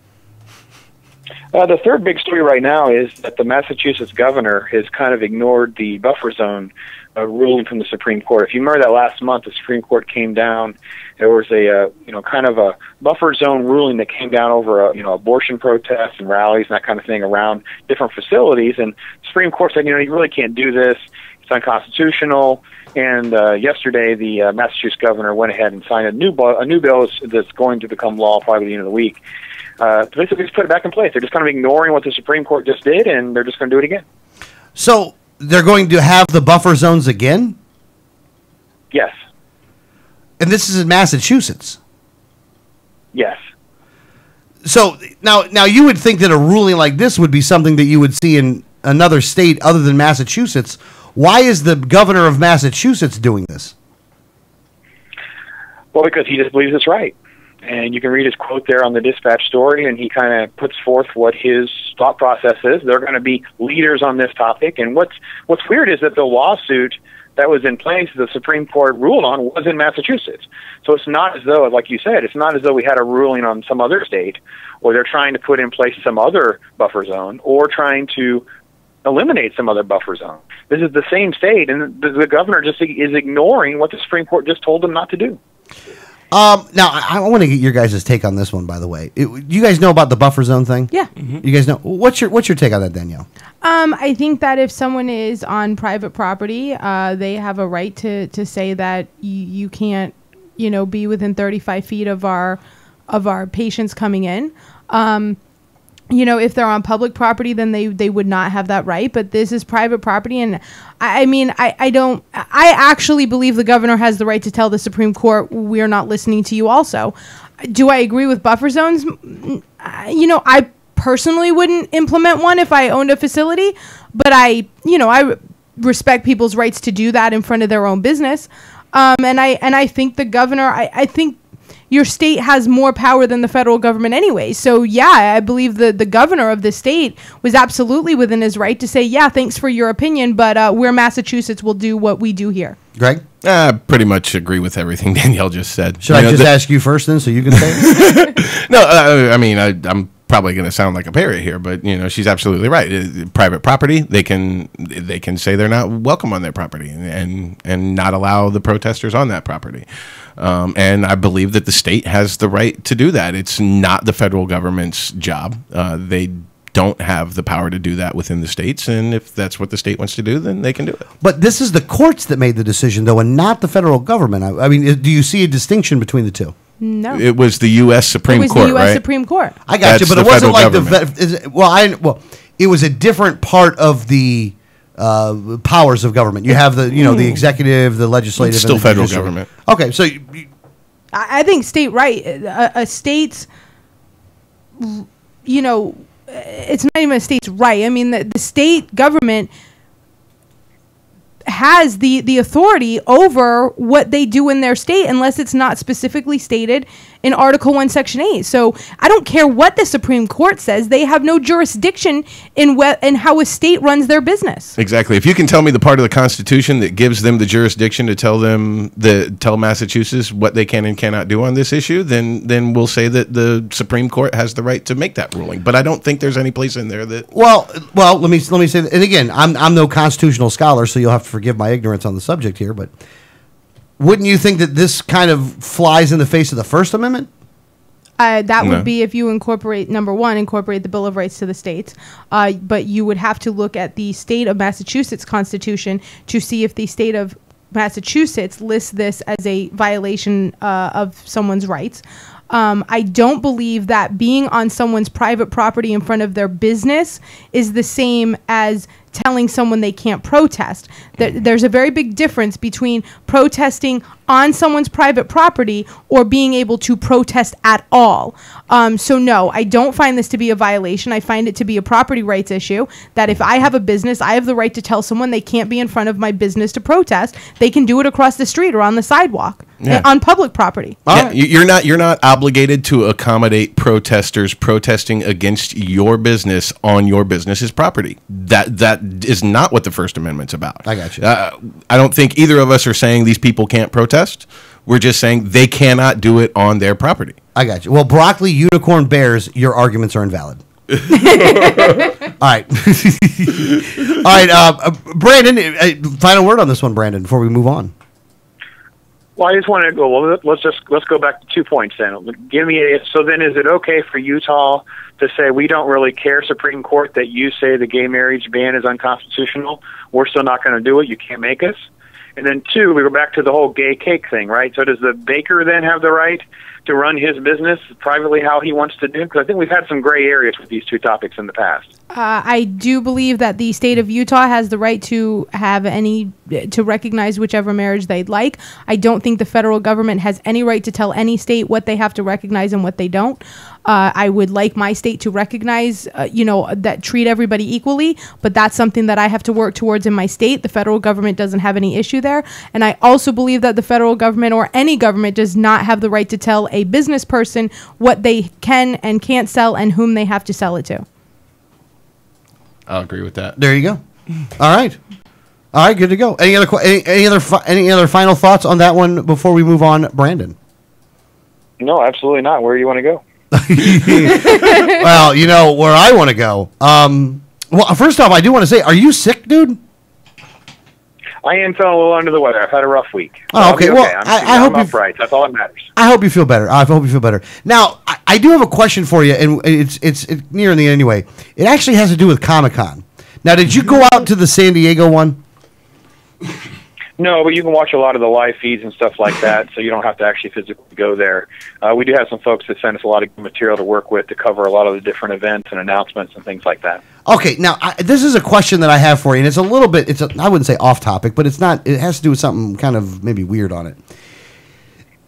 The third big story right now is that the Massachusetts governor has kind of ignored the buffer zone ruling from the Supreme Court. If you remember that last month, the Supreme Court came down. There was a kind of a buffer zone ruling that came down over abortion protests and rallies and that kind of thing around different facilities. And the Supreme Court said, you really can't do this. It's unconstitutional. And yesterday, the Massachusetts governor went ahead and signed a new bill that's going to become law probably by the end of the week. Basically, just put it back in place. They're just kind of ignoring what the Supreme Court just did, and they're just going to do it again. So they're going to have the buffer zones again? Yes. And this is in Massachusetts? Yes. So now you would think that a ruling like this would be something that you would see in another state other than Massachusetts. Why is the governor of Massachusetts doing this? Well, because he just believes it's right. And you can read his quote there on the Dispatch story, and he kind of puts forth what his thought process is. They're going to be leaders on this topic. And what's weird is that the lawsuit that was in place, the Supreme Court ruled on, was in Massachusetts. So it's not as though, like you said, it's not as though we had a ruling on some other state, or they're trying to put in place some other buffer zone, or trying to eliminate some other buffer zone. This is the same state, and the governor just is ignoring what the Supreme Court just told them not to do. Now, I want to get your guys' take on this one, by the way. You guys know about the buffer zone thing? Yeah. You guys know. What's your take on that, Danielle? I think that if someone is on private property, they have a right to say that you can't, be within 35 feet of our patients coming in. If they're on public property, then they would not have that right. But this is private property, and I actually believe the governor has the right to tell the Supreme Court we're not listening to you. Also, do I agree with buffer zones? I personally wouldn't implement one if I owned a facility, but I respect people's rights to do that in front of their own business. And I think the governor, I think your state has more power than the federal government anyway. So, yeah, I believe the governor of the state was absolutely within his right to say, yeah, thanks for your opinion, but we're Massachusetts, we'll do what we do here. Greg? I pretty much agree with everything Danielle just said. Should I just ask you first then so you can say it? No, I'm probably going to sound like a parrot here, but she's absolutely right. Private property, they can say they're not welcome on their property and not allow the protesters on that property. And I believe that the state has the right to do that. It's not the federal government's job. They don't have the power to do that within the states, and if that's what the state wants to do, then they can do it. But this is the courts that made the decision, though, and not the federal government. I mean, do you see a distinction between the two? No. It was the U.S. Supreme Court, right? It was the U.S. Supreme Court. I got you, but it wasn't like it was a different part of the powers of government. You have the executive, the legislative, it's still and the federal judicial. government. Okay, so I think state right. A state's, it's not even a state's right. I mean, the state government has the authority over what they do in their state unless it's not specifically stated in Article 1, Section 8. So I don't care what the Supreme Court says. They have no jurisdiction in how a state runs their business. Exactly. If you can tell me the part of the Constitution that gives them the jurisdiction to tell Massachusetts what they can and cannot do on this issue, then we'll say that the Supreme Court has the right to make that ruling. But I don't think there's any place in there that... Well, let me say that. And again, I'm no constitutional scholar, so you'll have to forgive my ignorance on the subject here, but wouldn't you think that this kind of flies in the face of the First Amendment? That would be if you incorporate the Bill of Rights to the states. But you would have to look at the state of Massachusetts Constitution to see if the state of Massachusetts lists this as a violation of someone's rights. I don't believe that being on someone's private property in front of their business is the same as telling someone they can't protest. There's a very big difference between protesting on someone's private property or being able to protest at all. So no, I don't find this to be a violation. I find it to be a property rights issue, that if I have a business, I have the right to tell someone they can't be in front of my business to protest. They can do it across the street or on the sidewalk, on public property. Yeah, you're not obligated to accommodate protesters protesting against your business on your business's property. That is not what the First Amendment's about. I got you. I don't think either of us are saying these people can't protest. We're just saying they cannot do it on their property. I got you. Well, broccoli, unicorn, bears, your arguments are invalid. All right. All right, Brandon, final word on this one, Brandon, before we move on. Well, I just want to go. Well, let's go back to 2 points then. So then, is it okay for Utah to say we don't really care, Supreme Court, that you say the gay marriage ban is unconstitutional? We're still not going to do it. You can't make us. And then 2, we go back to the whole gay cake thing, right? So does the baker then have the right to run his business privately how he wants to do? Because I think we've had some gray areas with these two topics in the past. I do believe that the state of Utah has the right to recognize whichever marriage they'd like. I don't think the federal government has any right to tell any state what they have to recognize and what they don't. I would like my state to recognize, that treat everybody equally, but that's something that I have to work towards in my state. The federal government doesn't have any issue there. And I also believe that the federal government or any government does not have the right to tell a business person what they can and can't sell and whom they have to sell it to. I'll agree with that. There you go. All right, good to go. Any other final thoughts on that one before we move on, Brandon? No, absolutely not. Where do you want to go? Well, where I want to go. Well, first off, I do want to say, are you sick, dude? I am feeling a little under the weather. I've had a rough week. So Oh, okay. I'll be Well, I'm hope upright. That's all that matters. I hope you feel better. I hope you feel better. Now, I do have a question for you, and it's near the end anyway. It actually has to do with Comic-Con. Now, did you go out to the San Diego one? No, but you can watch a lot of the live feeds and stuff like that, so you don't have to actually physically go there. We do have some folks that send us a lot of material to work with to cover a lot of the different events and announcements and things like that. Okay, now this is a question that I have for you, and it's a little bit, I wouldn't say off topic, but it's not. It has to do with something kind of maybe weird on it.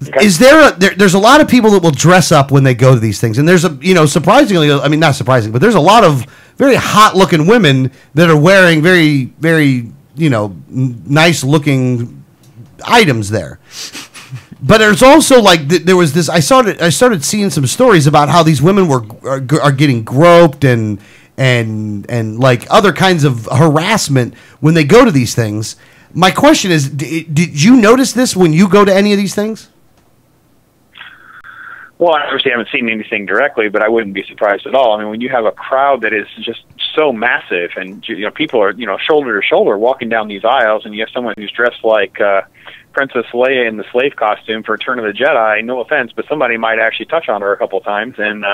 Okay. Is there's a lot of people that will dress up when they go to these things, and there's surprisingly, I mean not surprising, but there's a lot of very hot looking women that are wearing very, very nice looking items there. But there's also there was this. I started seeing some stories about how these women are getting groped and like other kinds of harassment when they go to these things. My question is, did you notice this when you go to any of these things? Well, I obviously haven't seen anything directly, but I wouldn't be surprised at all. I mean, when you have a crowd that is just so massive, and people are shoulder to shoulder walking down these aisles, and you have someone who's dressed like Princess Leia in the slave costume for Return of the Jedi. No offense, but somebody might actually touch on her a couple of times, and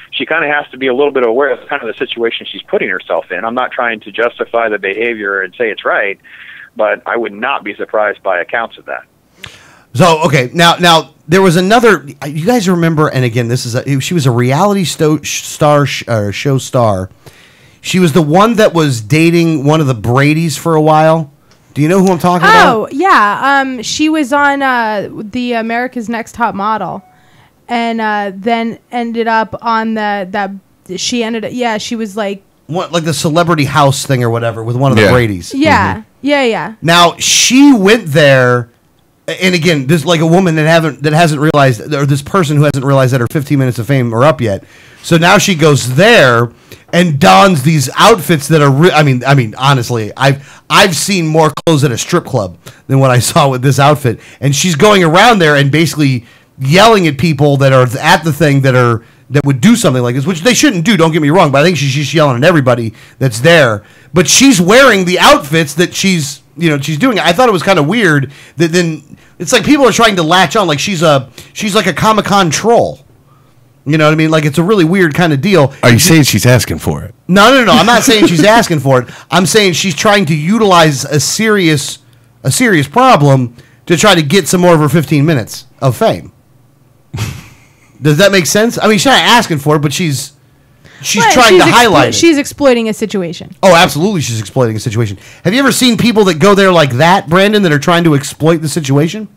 she kind of has to be a little bit aware of kind of the situation she's putting herself in. I'm not trying to justify the behavior and say it's right, but I would not be surprised by accounts of that. So okay, now there was another. You guys remember? And again, she was a reality show star. She was the one that was dating one of the Bradys for a while. Do you know who I'm talking about? Oh yeah, she was on the America's Next Top Model, and then ended up on she was like the Celebrity House thing or whatever with one of the Bradys. Yeah, yeah. Now she went there. And again, there's like a woman that hasn't realized, or this person who hasn't realized that her 15 minutes of fame are up yet. So now she goes there and dons these outfits that are. I mean, honestly, I've seen more clothes at a strip club than what I saw with this outfit. And she's going around there and basically yelling at people that are at the thing that would do something like this, which they shouldn't do. Don't get me wrong, but I think she's just yelling at everybody that's there. But she's wearing the outfits that she's doing. I thought it was kind of weird that then it's like people are trying to latch on like she's like a Comic-Con troll. You know what I mean? Like it's a really weird kind of deal. Are you saying she's asking for it? No. I'm not saying she's asking for it. I'm saying she's trying to utilize a serious problem to try to get some more of her 15 minutes of fame. Does that make sense? I mean, she's not asking for it, but she's trying to highlight it. She's exploiting a situation. Oh, absolutely, she's exploiting a situation. Have you ever seen people that go there like that, Brandon, that are trying to exploit the situation?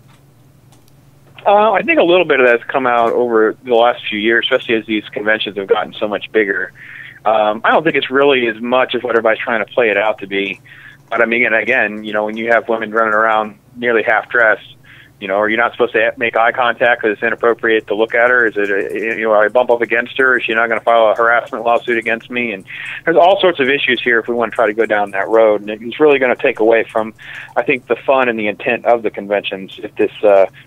I think a little bit of that's come out over the last few years, especially as these conventions have gotten so much bigger. I don't think it's really as much as what everybody's trying to play it out to be. But I mean, and again, when you have women running around nearly half dressed, are you not supposed to make eye contact because it's inappropriate to look at her? Is it, I bump up against her? Is she not going to file a harassment lawsuit against me? And there's all sorts of issues here if we want to try to go down that road. And it's really going to take away from, I think, the fun and the intent of the conventions if this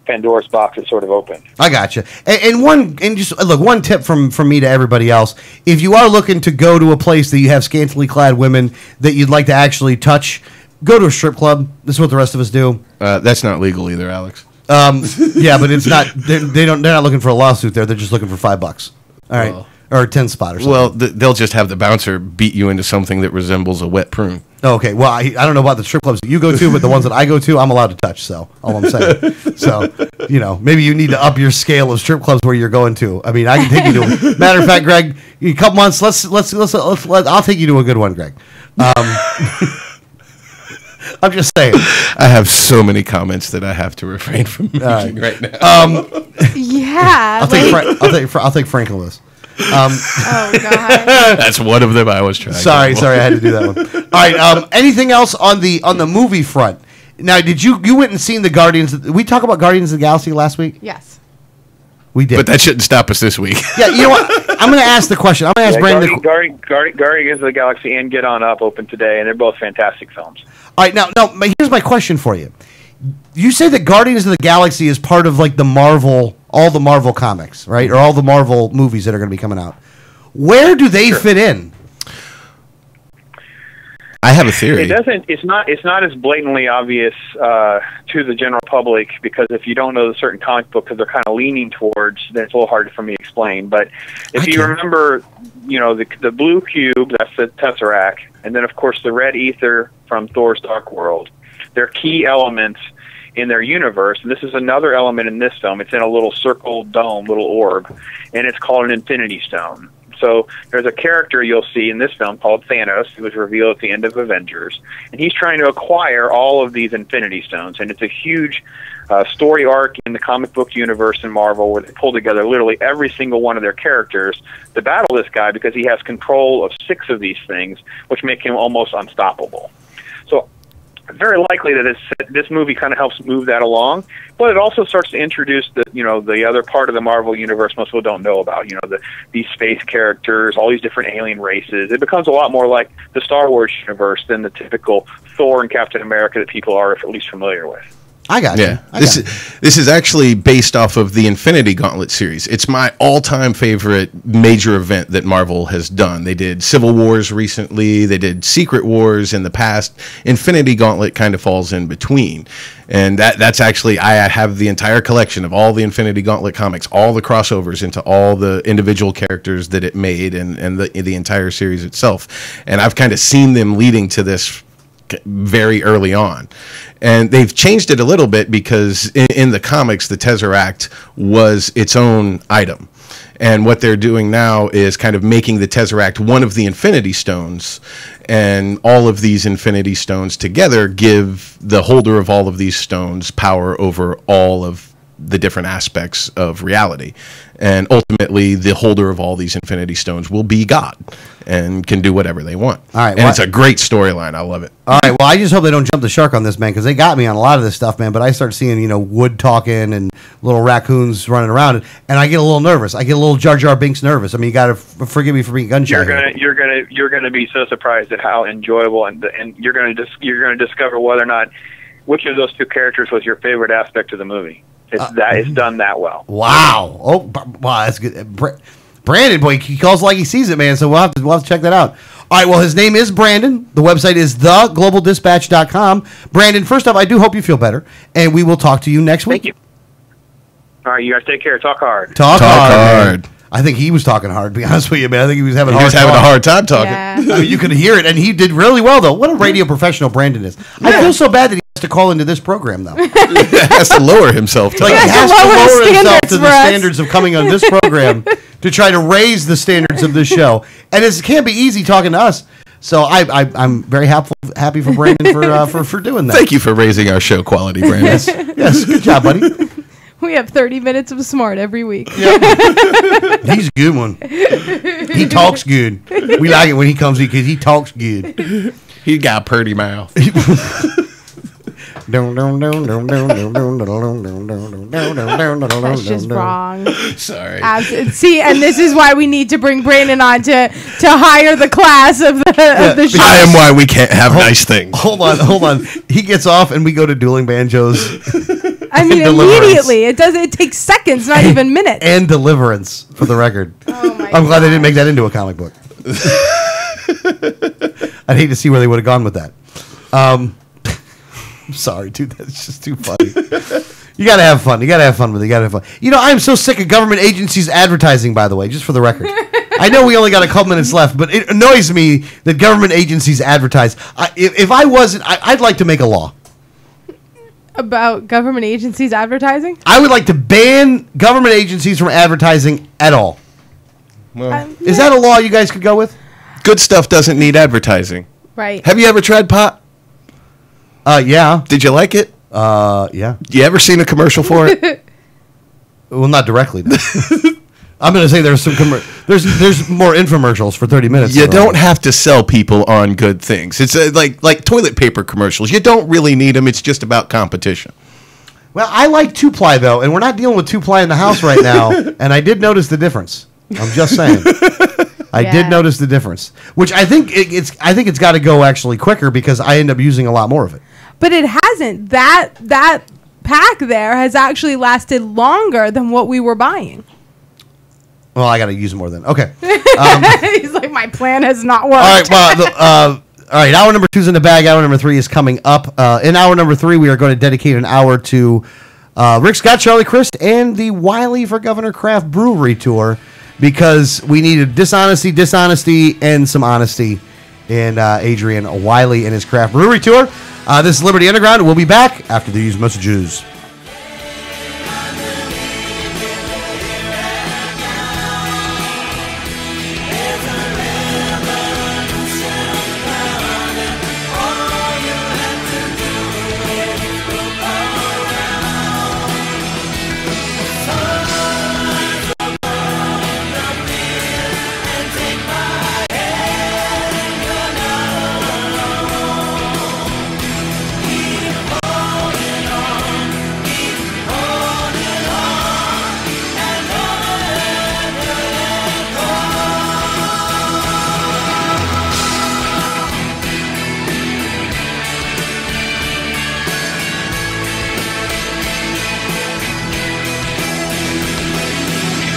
Pandora's box is sort of open. I gotcha. One tip from me to everybody else: if you are looking to go to a place that you have scantily clad women that you'd like to actually touch, go to a strip club. This is what the rest of us do. That's not legal either, Alex. Yeah, but it's not. They're not looking for a lawsuit there. They're just looking for $5. All right, or a 10 spot or something. Well, they'll just have the bouncer beat you into something that resembles a wet prune. Okay. Well, I don't know about the strip clubs that you go to, but the ones that I go to, I'm allowed to touch. So all I'm saying. So maybe you need to up your scale of strip clubs where you're going to. I mean, I can take you to. Matter of fact, Greg, in a couple months, I'll take you to a good one, Greg. I'm just saying. I have so many comments that I have to refrain from making right now. Yeah. I'll take Frank on this. Oh God. That's one of them I was trying. Sorry, I had to do that one. All right. Anything else on the movie front? Now, did you went and seen the Guardians? Did we talk about Guardians of the Galaxy last week? Yes. We did. But that shouldn't stop us this week. Yeah, you know what? I'm going to ask the question. I'm going to ask Brandon. Guardians of the Galaxy and Get On Up open today, and they're both fantastic films. All right, now here's my question for you. You say that Guardians of the Galaxy is part of like all the Marvel comics, right? Or all the Marvel movies that are going to be coming out. Where do they fit in? I have a theory. It's not as blatantly obvious to the general public, because if you don't know the certain comic book that they're kind of leaning towards, then it's a little hard for me to explain. But if you remember, the blue cube, that's the Tesseract, and then of course the red ether from Thor's Dark World. They're key elements in their universe, and this is another element in this film. It's in a little circle dome, little orb, and it's called an Infinity Stone. So there's a character you'll see in this film called Thanos, who was revealed at the end of Avengers, and he's trying to acquire all of these Infinity Stones, and it's a huge story arc in the comic book universe in Marvel where they pull together literally every single one of their characters to battle this guy, because he has control of 6 of these things, which make him almost unstoppable. So very likely that this movie kind of helps move that along, but it also starts to introduce the other part of the Marvel universe most people don't know about. These space characters, all these different alien races. It becomes a lot more like the Star Wars universe than the typical Thor and Captain America that people are at least familiar with. I got you. Yeah, this is actually based off of the Infinity Gauntlet series. It's my all-time favorite major event that Marvel has done. They did Civil Wars recently. They did Secret Wars in the past. Infinity Gauntlet kind of falls in between. And that's actually, I have the entire collection of all the Infinity Gauntlet comics, all the crossovers into all the individual characters that it made, and the entire series itself. And I've kind of seen them leading to this very early on, and they've changed it a little bit, because in the comics the Tesseract was its own item, and what they're doing now is kind of making the Tesseract one of the Infinity Stones, and all of these Infinity Stones together give the holder of all of these stones power over all of the different aspects of reality, and ultimately the holder of all these Infinity Stones will be God and can do whatever they want. All right, and it's a great storyline. I love it. All right, well, I just hope they don't jump the shark on this, man, because they got me on a lot of this stuff, man. But I start seeing, wood talking and little raccoons running around, and I get a little nervous. I get a little Jar Jar Binks nervous. I mean, you got to forgive me for being gun shy. You're gonna be so surprised at how enjoyable, and you're gonna discover whether or not which of those 2 characters was your favorite aspect of the movie. It's done that well. Wow. Oh, wow, that's good. Brandon, boy, he calls like he sees it, man. So we'll have to check that out. All right, well, his name is Brandon. The website is theglobaldispatch.com. Brandon, first off, I do hope you feel better, and we will talk to you next week. Thank you. All right, you guys take care. Talk hard. Talk hard. I think he was talking hard, to be honest with you, man. I think he was having a hard time talking. Yeah. I mean, you could hear it, and he did really well, though. What a radio professional Brandon is. I feel so bad that he has to call into this program, though. He has to lower himself to Like, he has to lower himself to the standards of coming on this program to try to raise the standards of this show. And it can't be easy talking to us. So I'm very happy for Brandon for doing that. Thank you for raising our show quality, Brandon. Yes, good job, buddy. We have 30 minutes of smart every week. He's a good one. He talks good. We like it when he comes in because he talks good. He got a purty mouth. That's just wrong. Sorry. See, and this is why we need to bring Brandon on to hire the class of the show. I am why we can't have nice things. Hold on. He gets off and we go to dueling banjos. I mean, immediately. It takes seconds, not even minutes. And deliverance, for the record. Oh my I'm glad they didn't make that into a comic book. I'd hate to see where they would have gone with that. I'm sorry, dude. That's just too funny. You gotta have fun. You gotta have fun with it. I'm so sick of government agencies advertising, by the way, just for the record. I know we only got a couple minutes left, but it annoys me that government agencies advertise. If I wasn't, I'd like to make a law. About government agencies advertising? I would like to ban government agencies from advertising at all. Well, is that a law you guys could go with? Good stuff doesn't need advertising. Right. Have you ever tried pot? Yeah. Did you like it? Yeah. You ever seen a commercial for it? Well, not directly. No. I'm going to say there's there's more infomercials for 30 minutes. You don't have to sell people on good things. It's like toilet paper commercials. You don't really need them. It's just about competition. Well, I like 2-ply, though, and we're not dealing with 2-ply in the house right now, and I did notice the difference. I'm just saying. I did notice the difference, which I think it's got to go actually quicker because I end up using a lot more of it. But it hasn't. That pack there has actually lasted longer than what we were buying. Well, I got to use more then. Okay. He's like, my plan has not worked. All right. Well, All right, hour number 2's in the bag. Hour number 3 is coming up. In hour number 3, we are going to dedicate an hour to Rick Scott, Charlie Crist, and the Wiley for Governor Craft Brewery Tour, because we needed dishonesty, and some honesty in Adrian Wiley and his Craft Brewery Tour. This is Liberty Underground. We'll be back after these messages.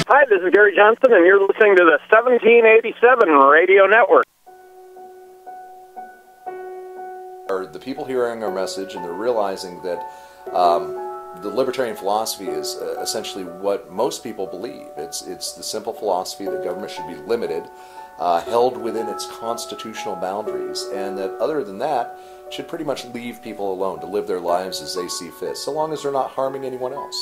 Hi, this is Gary Johnson, and you're listening to the 1787 Radio Network. Are the people hearing our message, and they're realizing that the libertarian philosophy is essentially what most people believe. It's the simple philosophy that government should be limited, held within its constitutional boundaries, and that other than that, should pretty much leave people alone to live their lives as they see fit, so long as they're not harming anyone else.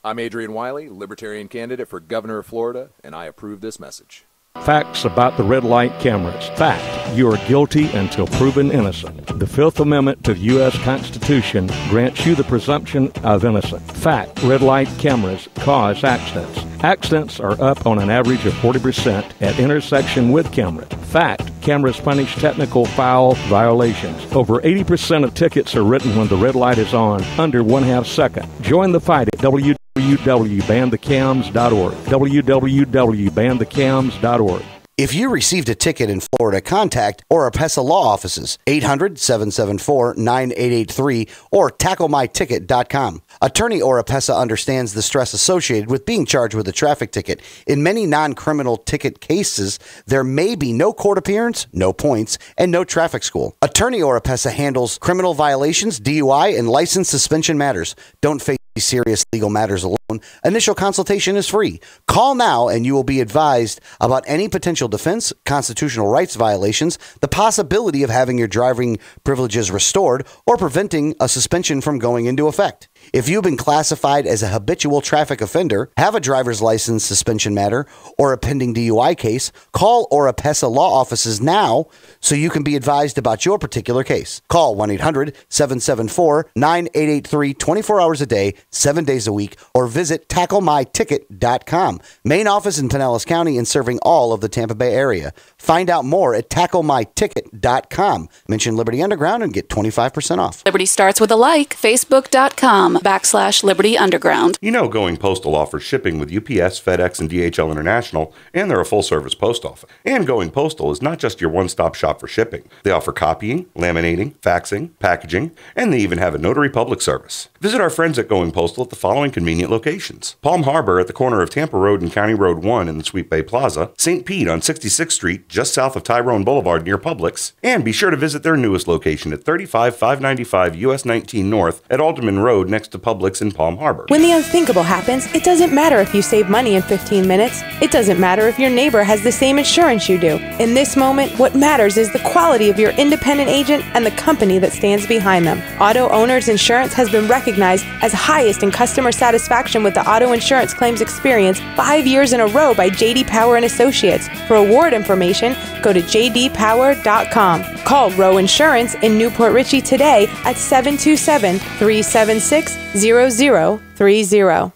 I'm Adrian Wiley, Libertarian candidate for Governor of Florida, and I approve this message. Facts about the red light cameras. Fact, you are guilty until proven innocent. The Fifth Amendment to the U.S. Constitution grants you the presumption of innocence. Fact, red light cameras cause accidents. Accidents are up on an average of 40% at intersection with camera. Fact, cameras punish technical foul violations. Over 80% of tickets are written when the red light is on, under 1/2 second. Join the fight at www.banthecams.org. www.banthecams.org. If you received a ticket in Florida, contact Oropesa Law Offices, 800-774-9883 or tacklemyticket.com. Attorney Oropesa understands the stress associated with being charged with a traffic ticket. In many non-criminal ticket cases, there may be no court appearance, no points, and no traffic school. Attorney Oropesa handles criminal violations, DUI, and license suspension matters. Don't face serious legal matters alone. Initial consultation is free. Call now and you will be advised about any potential defense, constitutional rights violations, the possibility of having your driving privileges restored, or preventing a suspension from going into effect. If you've been classified as a habitual traffic offender, have a driver's license suspension matter, or a pending DUI case, call Oropesa Law Offices now so you can be advised about your particular case. Call 1-800-774-9883 24 hours a day, 7 days a week, or visit tacklemyticket.com. Main office in Pinellas County and serving all of the Tampa Bay area. Find out more at tacklemyticket.com. Mention Liberty Underground and get 25% off. Liberty starts with a like. Facebook.com/Liberty Underground. You know Going Postal offers shipping with UPS, FedEx, and DHL International, and they're a full-service post office. And Going Postal is not just your one-stop shop for shipping. They offer copying, laminating, faxing, packaging, and they even have a notary public service. Visit our friends at Going Postal at the following convenient locations: Palm Harbor at the corner of Tampa Road and County Road 1 in the Sweet Bay Plaza, St. Pete on 66th Street just south of Tyrone Boulevard near Publix, and be sure to visit their newest location at 35595 US 19 North at Alderman Road next to Publix in Palm Harbor. When the unthinkable happens, it doesn't matter if you save money in 15 minutes. It doesn't matter if your neighbor has the same insurance you do. In this moment, what matters is the quality of your independent agent and the company that stands behind them. Auto Owners Insurance has been recognized as highest in customer satisfaction with the auto insurance claims experience 5 years in a row by J.D. Power and Associates. For award information, go to jdpower.com. Call Row Insurance in Newport Richey today at 727-376-0030.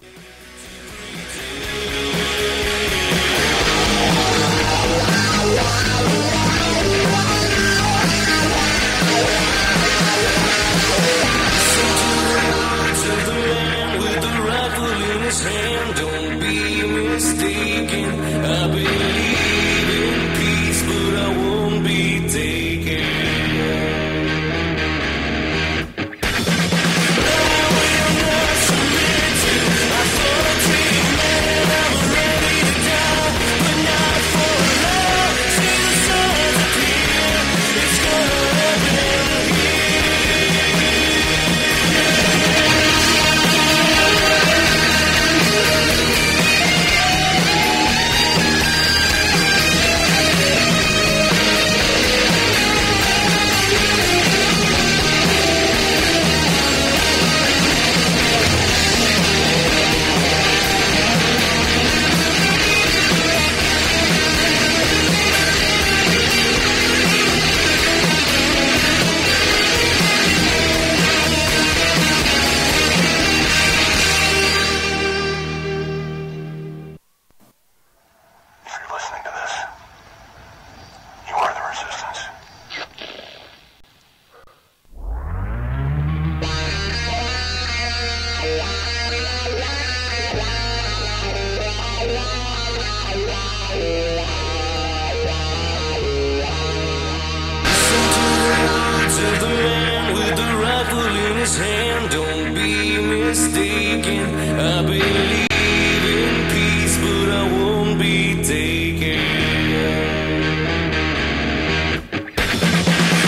his hand, don't be mistaken. I believe in peace, but I won't be taken.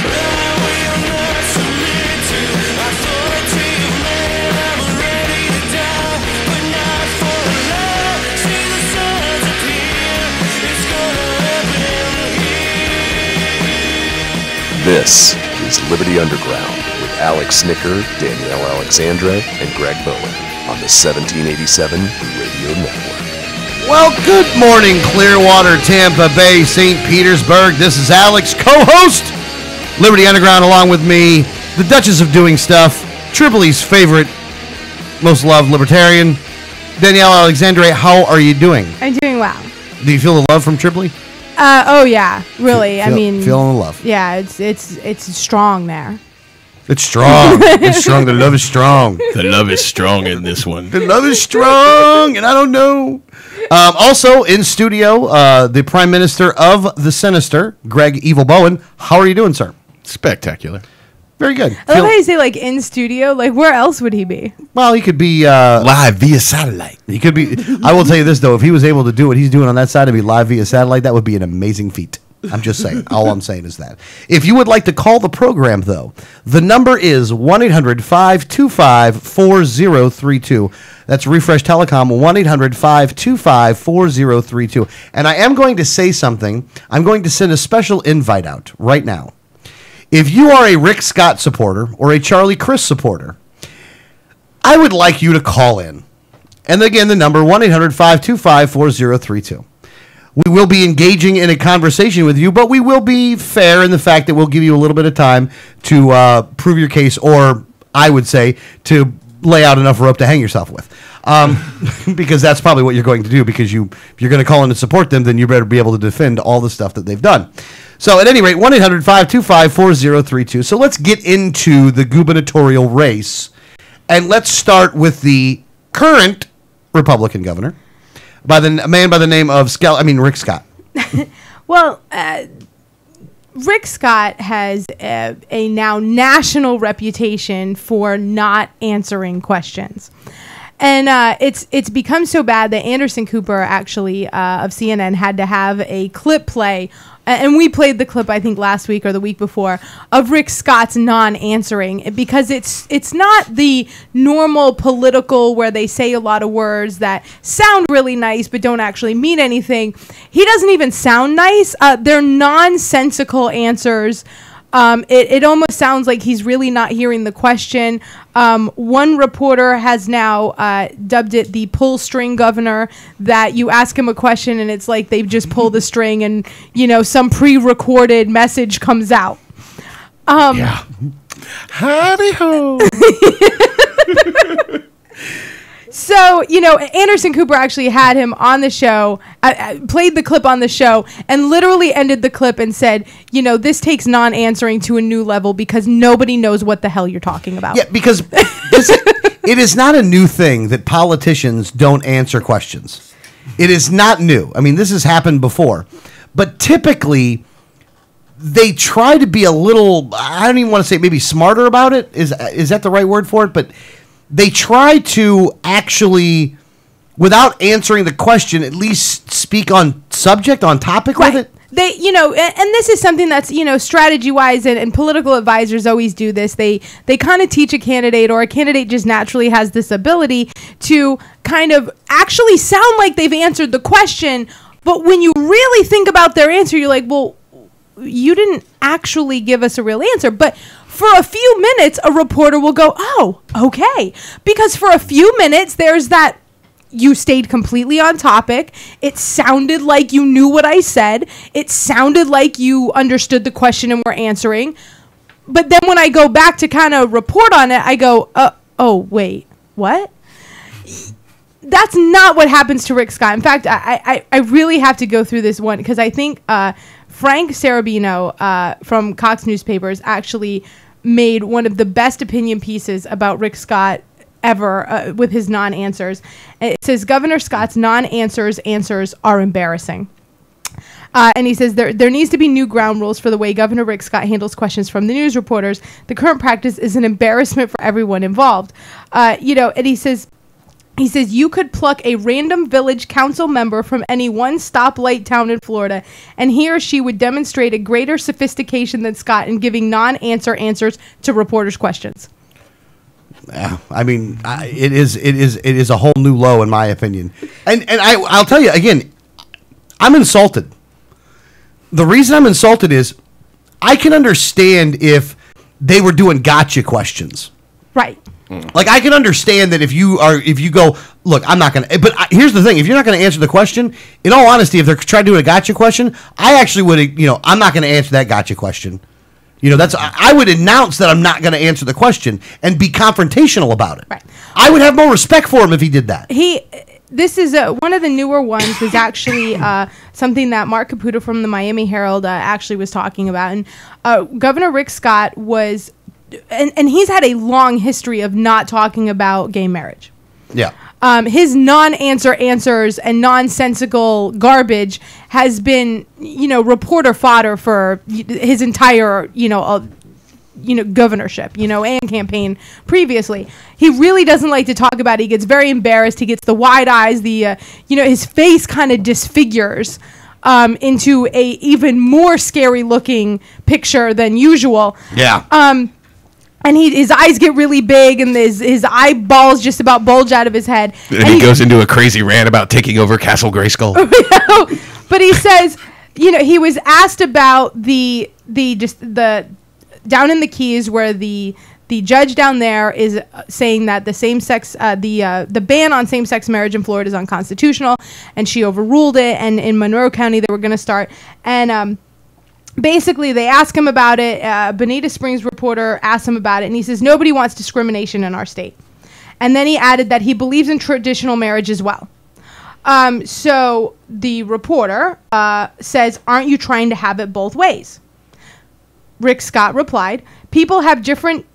I will not submit to authoritative man. I'm ready to die, but not for love. See the signs appear, it's gonna happen here. This is Liberty Underground with Alex Snicker, Danielle Alexandra, and Greg Bowen on the 1787 Radio Network. Well, good morning, Clearwater, Tampa Bay, St. Petersburg. This is Alex, co-host, Liberty Underground, along with me, the Duchess of Doing Stuff, Tripoli's favorite, most loved libertarian, Danielle Alexandre. How are you doing? I'm doing well. Do you feel the love from Tripoli? Oh yeah, really. I mean, feeling the love. Yeah, it's strong there. It's strong. It's strong. The love is strong. The love is strong in this one. The love is strong, and I don't know. Also in studio, the Prime Minister of the Sinister, Greg Evil Bowen. How are you doing, sir? Spectacular. Very good. I love how you say like in studio. Like where else would he be? Well, he could be Live via satellite. He could be. I will tell you this though: if he was able to do what he's doing on that side and be live via satellite, that would be an amazing feat. I'm just saying. All I'm saying is that. If you would like to call the program, though, the number is 1-800-525-4032. That's Refresh Telecom, 1-800-525-4032. And I am going to say something. I'm going to send a special invite out right now. If you are a Rick Scott supporter or a Charlie Crist supporter, I would like you to call in. And again, the number, 1-800-525-4032. We will be engaging in a conversation with you, but we will be fair in the fact that we'll give you a little bit of time to prove your case, or I would say to lay out enough rope to hang yourself with. Because that's probably what you're going to do, because if you're going to call in and support them, then you better be able to defend all the stuff that they've done. So at any rate, 1-800-525-4032. So let's get into the gubernatorial race, and let's start with the current Republican governor, a man by the name of Rick Scott. Well, Rick Scott has a now national reputation for not answering questions. And it's become so bad that Anderson Cooper, actually, of CNN, had to have a clip play. And we played the clip, I think, last week or the week before, of Rick Scott's non-answering, because it's not the normal political where they say a lot of words that sound really nice but don't actually mean anything. He doesn't even sound nice. They're nonsensical answers. It almost sounds like he's really not hearing the question. One reporter has now dubbed it the pull string governor, that you ask him a question and it's like they've just pulled the string and, some pre-recorded message comes out. Yeah. Howdy ho. So, Anderson Cooper actually had him on the show, played the clip on the show, and literally ended the clip and said, this takes non-answering to a new level because nobody knows what the hell you're talking about. Yeah, because it is not a new thing that politicians don't answer questions. It is not new. I mean, this has happened before. But typically, they try to be a little, I don't even want to say maybe smarter about it. Is that the right word for it? But they try to actually, without answering the question, at least speak on subject, on topic with it. They, and this is something that's, strategy-wise, and political advisors always do this. They kind of teach a candidate, or a candidate just naturally has this ability to kind of actually sound like they've answered the question, but when you really think about their answer, you're like, well, you didn't actually give us a real answer. But for a few minutes, a reporter will go, oh, okay. Because for a few minutes, there's that, you stayed completely on topic. It sounded like you knew what I said. It sounded like you understood the question and were answering. But then when I go back to kind of report on it, I go, oh, wait, what? That's not what happens to Rick Scott. In fact, I really have to go through this one, because I think Frank Sarabino from Cox Newspapers actually made one of the best opinion pieces about Rick Scott ever with his non-answers. It says, Governor Scott's non-answers are embarrassing. And he says there needs to be new ground rules for the way Governor Rick Scott handles questions from the news reporters. The current practice is an embarrassment for everyone involved. And he says you could pluck a random village council member from any one stoplight town in Florida, and he or she would demonstrate a greater sophistication than Scott in giving non-answer answers to reporters' questions. I mean, it is a whole new low in my opinion, and I'll tell you again, I'm insulted. The reason I'm insulted is I can understand if they were doing gotcha questions. Right. Like, I can understand that if you go, look, I'm not going to, but here's the thing. If you're not going to answer the question, in all honesty, if they're trying to do a gotcha question, I actually would, I'm not going to answer that gotcha question. I would announce that I'm not going to answer the question and be confrontational about it. Right. I would have more respect for him if he did that. This is one of the newer ones is actually something that Mark Caputo from the Miami Herald actually was talking about. And Governor Rick Scott was, and he's had a long history of not talking about gay marriage. Yeah. His non-answer answers and nonsensical garbage has been, reporter fodder for his entire, governorship, and campaign previously. He really doesn't like to talk about it. He gets very embarrassed. He gets the wide eyes. His face kind of disfigures into a even more scary looking picture than usual. Yeah. And his eyes get really big, and his eyeballs just about bulge out of his head. And he goes into a crazy rant about taking over Castle Grayskull. But he says, he was asked about the down in the Keys where the judge down there is saying that the same-sex the ban on same-sex marriage in Florida is unconstitutional, and she overruled it. And in Monroe County, they were going to start. And basically, they ask him about it. Bonita Springs reporter asked him about it, and he says nobody wants discrimination in our state. And then he added that he believes in traditional marriage as well. So the reporter says, "Aren't you trying to have it both ways?" Rick Scott replied, "People have different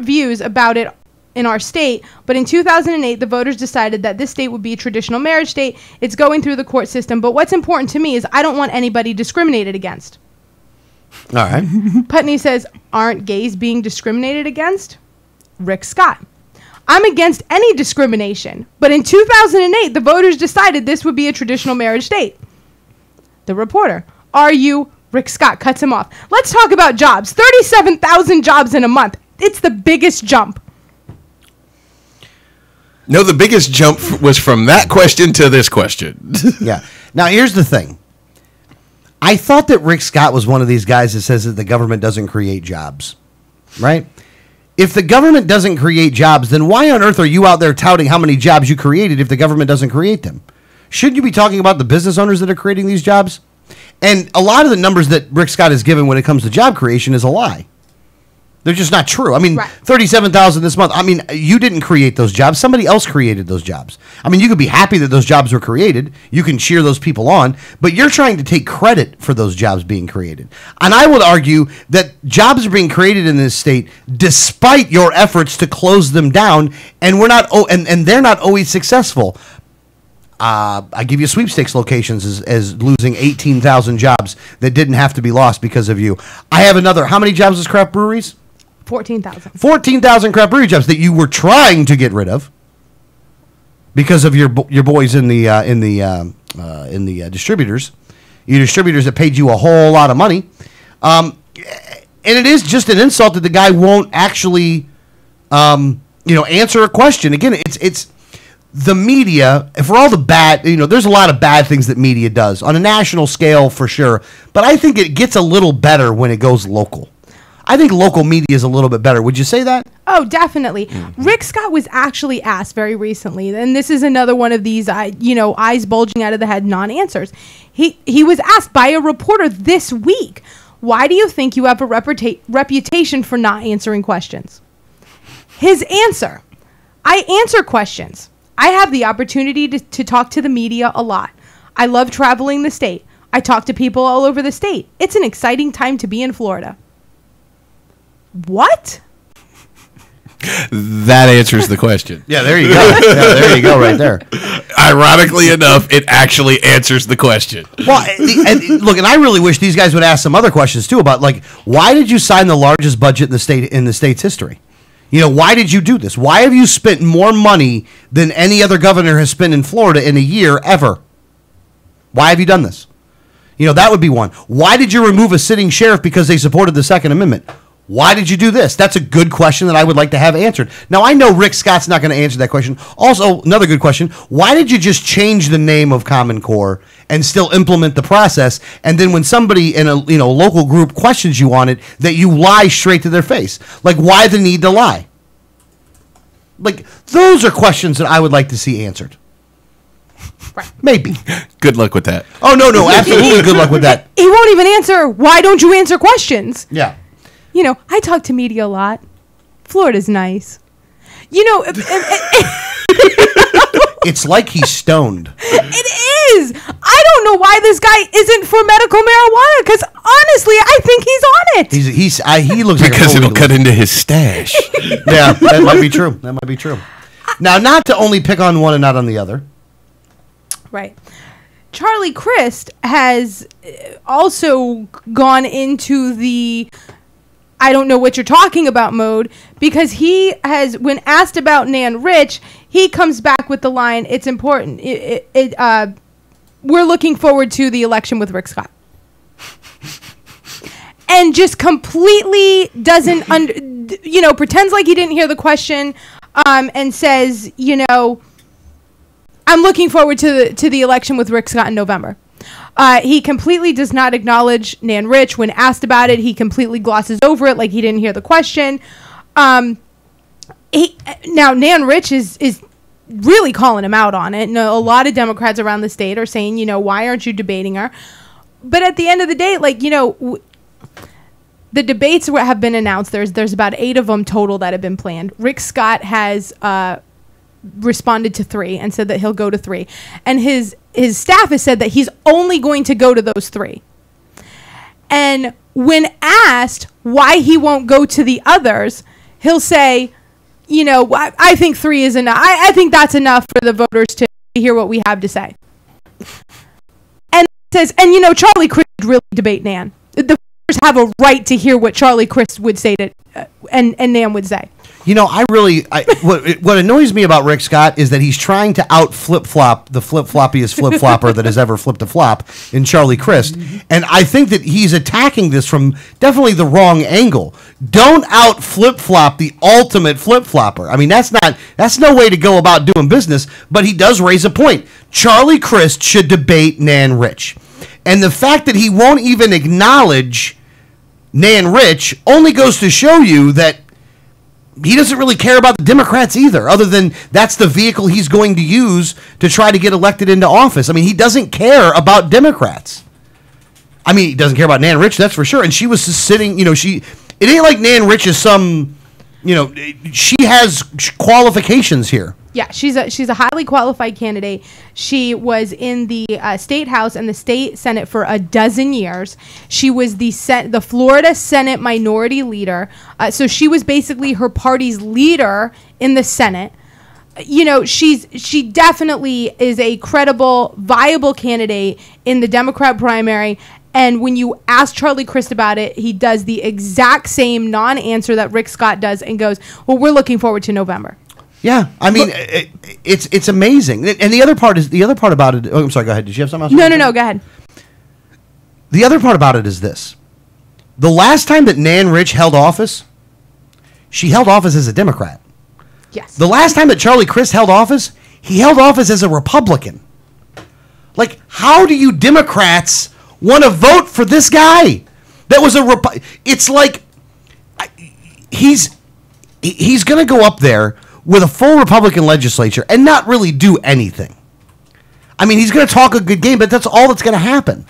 views about it in our state, but in 2008, the voters decided that this state would be a traditional marriage state. It's going through the court system, but what's important to me is I don't want anybody discriminated against." All right. Putney says, "Aren't gays being discriminated against?" Rick Scott, "I'm against any discrimination, but in 2008, the voters decided this would be a traditional marriage state." The reporter, "Are you?" Rick Scott cuts him off. "Let's talk about jobs. 37,000 jobs in a month. It's the biggest jump." No, the biggest jump was from that question to this question. Yeah. Now, here's the thing. I thought that Rick Scott was one of these guys that says that the government doesn't create jobs, right? If the government doesn't create jobs, then why on earth are you out there touting how many jobs you created if the government doesn't create them? Shouldn't you be talking about the business owners that are creating these jobs? And a lot of the numbers that Rick Scott has given when it comes to job creation is a lie. They're just not true. I mean, 37,000 this month. I mean, you didn't create those jobs. Somebody else created those jobs. I mean, you could be happy that those jobs were created. You can cheer those people on, but you're trying to take credit for those jobs being created. And I would argue that jobs are being created in this state despite your efforts to close them down, and and they're not always successful. I give you sweepstakes locations as losing 18,000 jobs that didn't have to be lost because of you. I have another. How many jobs is craft breweries? 14,000. 14,000 craft brewery jobs that you were trying to get rid of because of your boys in the distributors. Your distributors that paid you a whole lot of money. And it is just an insult that the guy won't actually answer a question. Again, it's the media, for all the bad, there's a lot of bad things that media does on a national scale for sure, but I think it gets a little better when it goes local. I think local media is a little bit better. Would you say that? Oh, definitely. Mm-hmm. Rick Scott was actually asked very recently, and this is another one of these, eyes bulging out of the head non-answers. He was asked by a reporter this week, "Why do you think you have a reputation for not answering questions?" His answer, "I answer questions. I have the opportunity to talk to the media a lot. I love traveling the state. I talk to people all over the state. It's an exciting time to be in Florida." What? That answers the question. Yeah, there you go. Yeah, there you go, right there. Ironically enough, it actually answers the question. Well, look, and I really wish these guys would ask some other questions too about, like, why did you sign the largest budget in the state's history? You know, why did you do this? Why have you spent more money than any other governor has spent in Florida in a year ever? Why have you done this? You know, that would be one. Why did you remove a sitting sheriff because they supported the Second Amendment? Why did you do this? That's a good question that I would like to have answered. Now, I know Rick Scott's not going to answer that question. Also, another good question, why did you just change the name of Common Core and still implement the process, and then when somebody in a local group questions you on it, that you lie straight to their face? Like, why the need to lie? Like, those are questions that I would like to see answered. Right. Maybe. Good luck with that. Oh, no, absolutely good luck with that. He won't even answer, why don't you answer questions? Yeah. You know, I talk to media a lot. Florida's nice. You know, it's like he's stoned. It is. I don't know why this guy isn't for medical marijuana, because honestly, I think he's on it. He looks like because it'll cut into his stash. Yeah, that might be true. That might be true. Now, not to only pick on one and not on the other. Right. Charlie Crist has also gone into the I don't know what you're talking about mode, because he has, when asked about Nan Rich, he comes back with the line, it's important. We're looking forward to the election with Rick Scott. And just completely doesn't, pretends like he didn't hear the question, and says, I'm looking forward to the election with Rick Scott in November. He completely does not acknowledge Nan Rich. When asked about it, he completely glosses over it like he didn't hear the question. Now, Nan Rich is really calling him out on it. And a lot of Democrats around the state are saying, why aren't you debating her? But at the end of the day, the debates have been announced. There's about 8 of them total that have been planned. Rick Scott has responded to 3 and said that he'll go to 3. And his staff has said that he's only going to go to those 3. And when asked why he won't go to the others, he'll say, I think 3 is enough. I think that's enough for the voters to hear what we have to say. And he says, Charlie Crist would really debate Nan. The voters have a right to hear what Charlie Crist would say and Nan would say. What annoys me about Rick Scott is that he's trying to out flip-flop the flip-floppiest flip-flopper that has ever flipped a flop in Charlie Crist. And I think that he's attacking this from definitely the wrong angle. Don't out flip-flop the ultimate flip-flopper. I mean, that's no way to go about doing business, but he does raise a point. Charlie Crist should debate Nan Rich. And the fact that he won't even acknowledge Nan Rich only goes to show you that he doesn't really care about the Democrats either, other than that's the vehicle he's going to use to try to get elected into office. I mean, he doesn't care about Democrats. I mean, he doesn't care about Nan Rich, that's for sure. And she was just sitting, it ain't like Nan Rich is some, she has qualifications here. Yeah, she's a highly qualified candidate. She was in the state house and the state senate for 12 years. She was the Florida Senate minority leader. So she was basically her party's leader in the Senate. She definitely is a credible, viable candidate in the Democrat primary. And when you ask Charlie Crist about it, he does the exact same non-answer that Rick Scott does and goes, well, we're looking forward to November. Yeah, I mean, it's amazing. And the other part about it. Oh, I'm sorry. Go ahead. Did you have something else? No. Go ahead. The other part about it is this: the last time that Nan Rich held office, she held office as a Democrat. Yes. The last time that Charlie Crist held office, he held office as a Republican. Like, how do you Democrats want to vote for this guy? That was it's like he's going to go up there with a full Republican legislature and not really do anything. I mean, he's going to talk a good game, but that's all that's going to happen.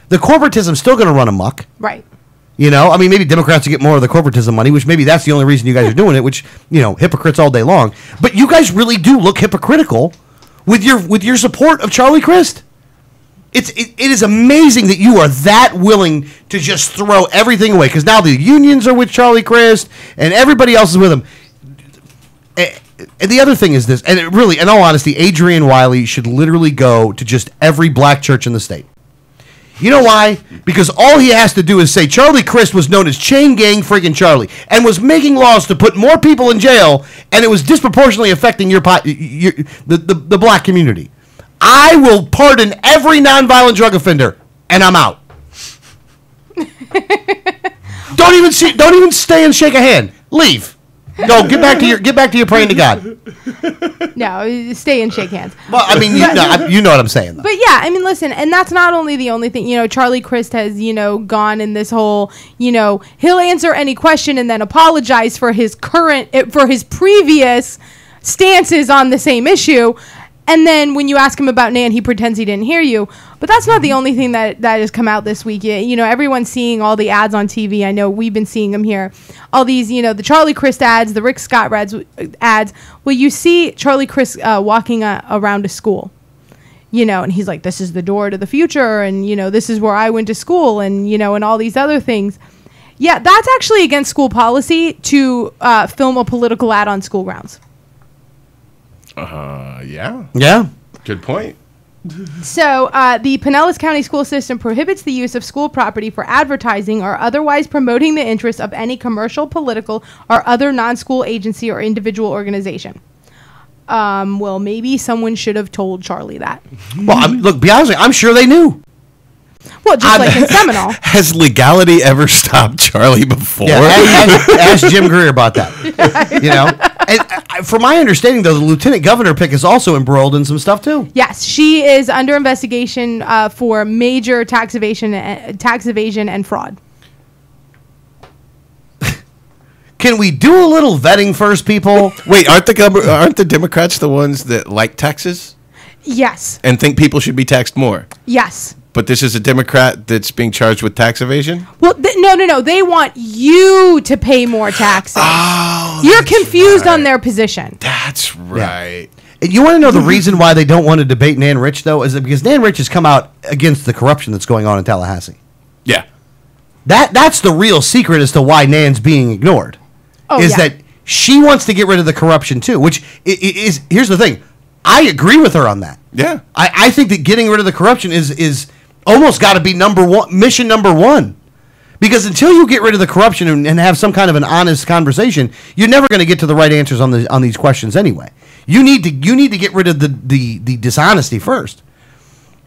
The corporatism's still going to run amok. Right. I mean, maybe Democrats will get more of the corporatism money, which maybe that's the only reason you guys are doing it, which, hypocrites all day long. But you guys really do look hypocritical with your support of Charlie Crist. It is amazing that you are that willing to just throw everything away, because now the unions are with Charlie Crist and everybody else is with him. And the other thing is this, and it really, in all honesty, Adrian Wiley should literally go to just every black church in the state. You know why? Because all he has to do is say Charlie Crist was known as Chain Gang friggin' Charlie and was making laws to put more people in jail, and it was disproportionately affecting the black community. I will pardon every nonviolent drug offender, and I'm out. Don't even stay and shake a hand. Leave. Go get back to your praying to God. No, stay and shake hands. Well, I mean, you know what I'm saying, though. But yeah, I mean, listen, and that's not only the only thing. Charlie Crist has, gone in this whole, he'll answer any question and then apologize for his previous stances on the same issue. And then when you ask him about Nan, he pretends he didn't hear you. But that's not the only thing that has come out this week. Everyone's seeing all the ads on TV. I know we've been seeing them here. All these, the Charlie Crist ads, the Rick Scott ads. Well, you see Charlie Crist walking around a school, and he's like, this is the door to the future. And, this is where I went to school and, and all these other things. Yeah, that's actually against school policy to film a political ad on school grounds. Yeah. Yeah. Good point. So, the Pinellas County school system prohibits the use of school property for advertising or otherwise promoting the interests of any commercial, political, or other non-school agency or individual organization. Well, maybe someone should have told Charlie that. Well, look, be honest with you, I'm sure they knew. Well, just like in Seminole. Has legality ever stopped Charlie before? Yeah, ask Jim Greer about that. And from my understanding, though, the lieutenant governor pick is also embroiled in some stuff too. Yes, she is under investigation for major tax evasion and fraud. Can we do a little vetting first, people? Wait, aren't the Democrats the ones that like taxes Yes. and think people should be taxed more? Yes. But this is a Democrat that's being charged with tax evasion? Well, no. They want you to pay more taxes. Oh, You're confused on their position. That's right. And you want to know the reason why they don't want to debate Nan Rich, though? Is it because Nan Rich has come out against the corruption that's going on in Tallahassee? Yeah. That's the real secret as to why Nan's being ignored. That she wants to get rid of the corruption, too, which is here's the thing. I agree with her on that. Yeah. I think that getting rid of the corruption is almost got to be mission number one. Because until you get rid of the corruption and have some kind of an honest conversation, you're never going to get to the right answers on these questions anyway. You need to get rid of the dishonesty first.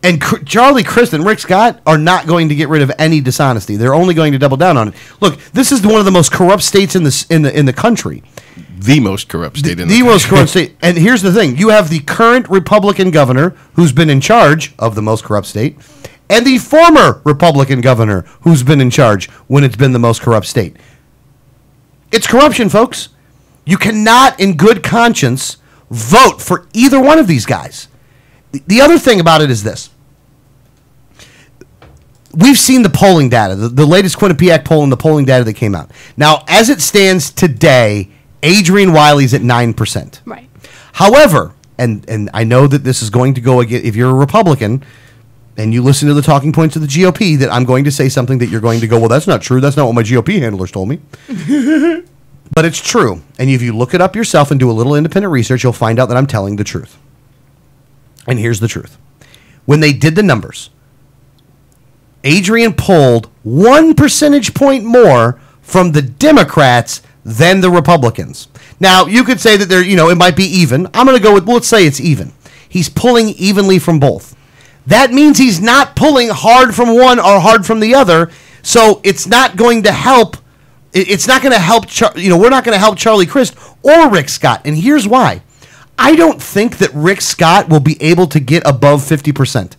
And Charlie Crist and Rick Scott are not going to get rid of any dishonesty. They're only going to double down on it. Look, this is one of the most corrupt states in the country. The most corrupt state in the country. The most corrupt state. And here's the thing. You have the current Republican governor who's been in charge of the most corrupt state, and the former Republican governor who's been in charge when it's been the most corrupt state. It's corruption, folks. You cannot, in good conscience, vote for either one of these guys. The other thing about it is this. We've seen the polling data, the latest Quinnipiac poll and the polling data that came out. Now, as it stands today, Adrian Wiley's at 9%. Right. However, and I know that this is going to go again, if you're a Republican and you listen to the talking points of the GOP, that I'm going to say something that you're going to go, well, that's not true. That's not what my GOP handlers told me. But it's true. And if you look it up yourself and do a little independent research, you'll find out that I'm telling the truth. And here's the truth. When they did the numbers, Adrian polled 1 percentage point more from the Democrats than the Republicans. Now, you could say that it might be even. I'm going to go with, let's say it's even. He's pulling evenly from both. That means he's not pulling hard from one or hard from the other, so it's not going to help. It's not going to help, we're not going to help Charlie Crist or Rick Scott, and here's why. I don't think that Rick Scott will be able to get above 50%.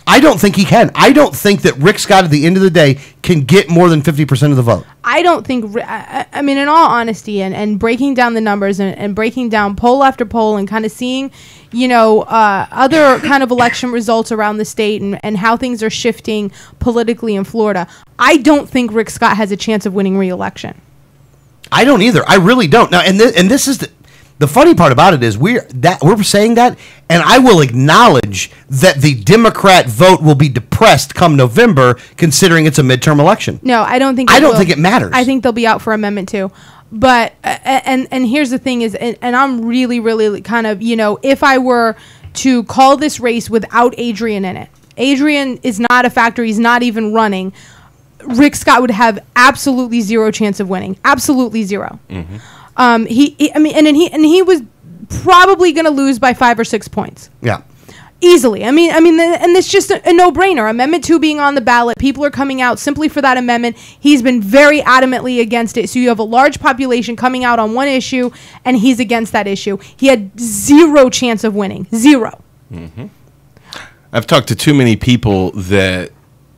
I don't think he can. I don't think that Rick Scott at the end of the day can get more than 50% of the vote. I don't think, I mean, in all honesty, and breaking down the numbers and breaking down poll after poll and kind of seeing, other kind of election results around the state and how things are shifting politically in Florida, I don't think Rick Scott has a chance of winning re-election. I don't either. I really don't. Now, and this is the funny part about it is we're saying that, and I will acknowledge that the Democrat vote will be depressed come November, considering it's a midterm election. No, I don't think. I don't think it matters. I think they'll be out for Amendment 2. But and here's the thing is, and I'm really kind of, if I were to call this race without Adrian in it, Adrian is not a factor. He's not even running. Rick Scott would have absolutely zero chance of winning. Absolutely zero. He was probably going to lose by 5 or 6 points. Yeah. Easily. And it's just a no-brainer. Amendment 2 being on the ballot, people are coming out simply for that amendment. He's been very adamantly against it. So you have a large population coming out on one issue, and he's against that issue. He had zero chance of winning. Zero. Mm-hmm. I've talked to too many people that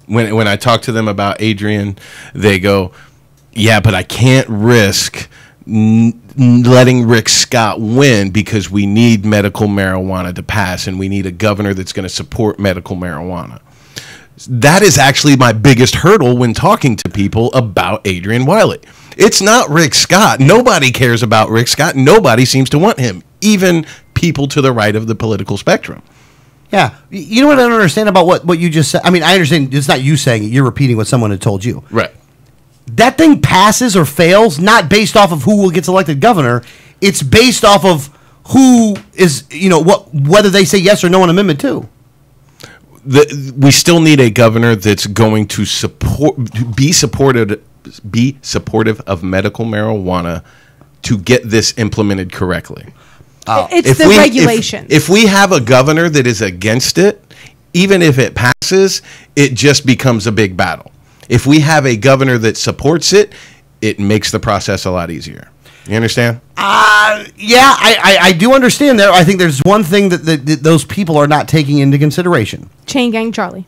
when I talk to them about Adrian, they go, yeah, but I can't risk letting Rick Scott win because we need medical marijuana to pass, and we need a governor that's going to support medical marijuana. That is actually my biggest hurdle when talking to people about Adrian Wiley. It's not Rick Scott. Nobody cares about Rick Scott. Nobody seems to want him, even people to the right of the political spectrum. Yeah. You know what I don't understand about what you just said? I mean, I understand it's not you saying it. You're repeating what someone had told you. Right. That thing passes or fails not based off of who gets elected governor. It's based off of who is, whether they say yes or no on Amendment 2. We still need a governor that's going to be supportive of medical marijuana to get this implemented correctly. It's the regulation. If we have a governor that is against it, even if it passes, it just becomes a big battle. If we have a governor that supports it, it makes the process a lot easier. You understand? Yeah, I do understand that. I think there's one thing that those people are not taking into consideration. Chain Gang Charlie.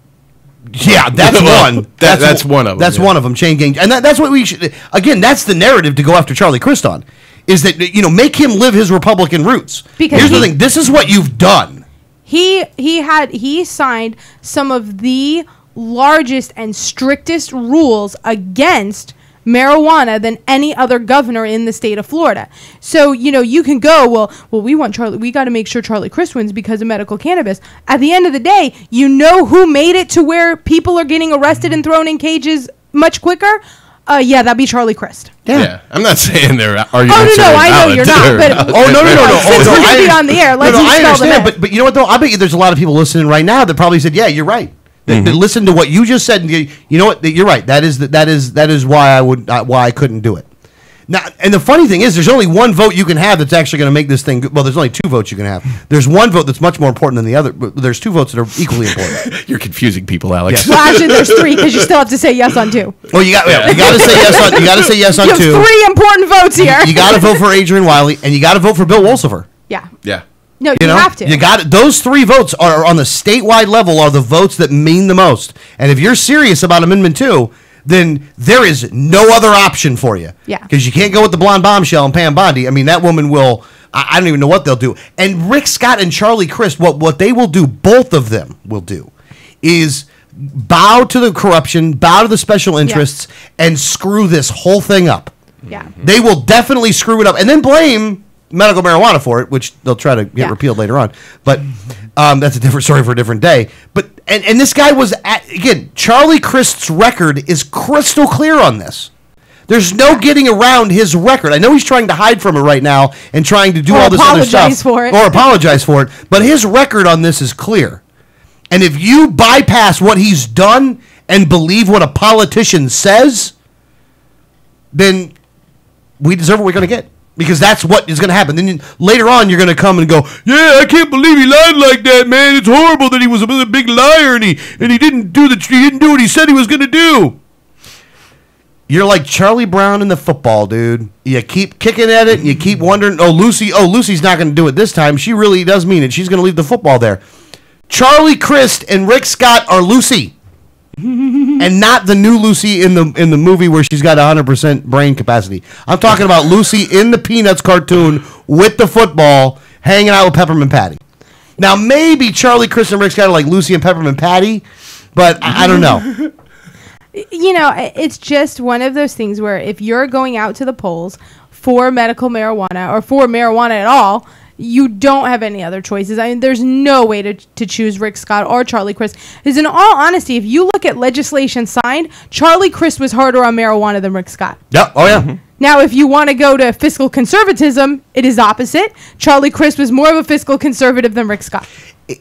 Yeah, that's one. That's one of them. That's one of them, Chain Gang. And that's what we should... Again, that's the narrative to go after Charlie Crist on, is that, make him live his Republican roots. Because here's the thing. This is what you've done. He signed some of the largest and strictest rules against marijuana than any other governor in the state of Florida. So, you can go, well, we got to make sure Charlie Crist wins because of medical cannabis. At the end of the day, who made it to where people are getting arrested and thrown in cages much quicker? Yeah, that'd be Charlie Crist. Yeah. I'm not saying they're arguments. Oh, no, I know you're not. But no. Since we're going to be on the air, let's I dispel the understand, myth. but you know what, though? I bet you there's a lot of people listening right now that probably said, yeah, you're right. That listen to what you just said, and you know what? You're right. That is why I couldn't do it. Now, and the funny thing is, there's only one vote you can have that's actually going to make this thing. Well, there's only 2 votes you can have. There's one vote that's much more important than the other. But there's 2 votes that are equally important. You're confusing people, Alex. Well, actually, there's 3 because you still have to say yes on 2. Oh, you got to say yes on. You got to say yes on 2. You have 3 important votes here. You got to vote for Adrian Wiley, and you got to vote for Bill Wolsifer. Yeah. Yeah. No, you have to. You got it. Those 3 votes are on the statewide level are the votes that mean the most. And if you're serious about Amendment 2, then there is no other option for you. Yeah. Because you can't go with the blonde bombshell and Pam Bondi. I mean, that woman will. I don't even know what they'll do. And Rick Scott and Charlie Crist, what they will do, both of them will do, is bow to the corruption, bow to the special interests, and screw this whole thing up. Yeah. They will definitely screw it up, and then blame medical marijuana for it, which they'll try to get repealed later on. But that's a different story for a different day. But and this guy was again, Charlie Crist's record is crystal clear on this. There's no getting around his record. I know he's trying to hide from it right now and trying to do all this other stuff or apologize for it. But his record on this is clear. And if you bypass what he's done and believe what a politician says, then we deserve what we're going to get. Because that's what is going to happen. Then later on, you're going to come and go, yeah, I can't believe he lied like that, man. It's horrible that he was a big liar and he didn't do what he said he was going to do. You're like Charlie Brown in the football, dude. You keep kicking at it, and you keep wondering, Lucy's not going to do it this time. She really does mean it. She's going to leave the football there. Charlie Crist and Rick Scott are Lucy. And not the new Lucy in the movie where she's got 100% brain capacity. I'm talking about Lucy in the Peanuts cartoon with the football, hanging out with Peppermint Patty. Now, maybe Charlie Crist and Rick Scott are like Lucy and Peppermint Patty, but I don't know. It's just one of those things where if you're going out to the polls for medical marijuana or for marijuana at all, you don't have any other choices. I mean, there's no way to choose Rick Scott or Charlie Crist. Because in all honesty, if you look at legislation signed, Charlie Crist was harder on marijuana than Rick Scott. Yeah. Oh, yeah. Now, if you want to go to fiscal conservatism, it is opposite. Charlie Crist was more of a fiscal conservative than Rick Scott.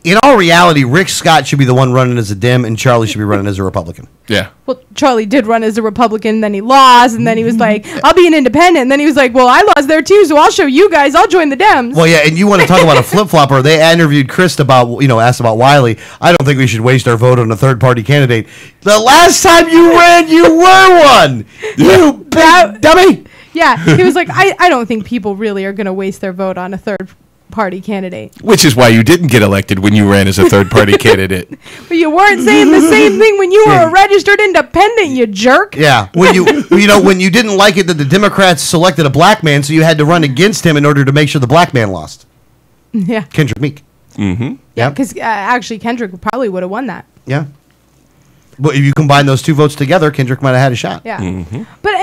In all reality, Rick Scott should be the one running as a Dem, and Charlie should be running as a Republican. Yeah. Well, Charlie did run as a Republican, then he lost, and then he was like, I'll be an independent. And then he was like, well, I lost there too, so I'll show you guys. I'll join the Dems. Well, yeah, and you want to talk about a flip-flopper. They interviewed Crist about, asked about Wiley. I don't think we should waste our vote on a third-party candidate. The last time you ran, you were one. You big dummy. Yeah, he was like, I don't think people really are going to waste their vote on a third-party candidate. Which is why you didn't get elected when you ran as a third-party candidate. But you weren't saying the same thing when you were a registered independent, you jerk. Yeah, when you didn't like it that the Democrats selected a black man, so you had to run against him in order to make sure the black man lost. Yeah. Kendrick Meek. Mm-hmm. Yeah, because actually Kendrick probably would have won that. Yeah. But if you combine those two votes together, Kendrick might have had a shot. Yeah. But,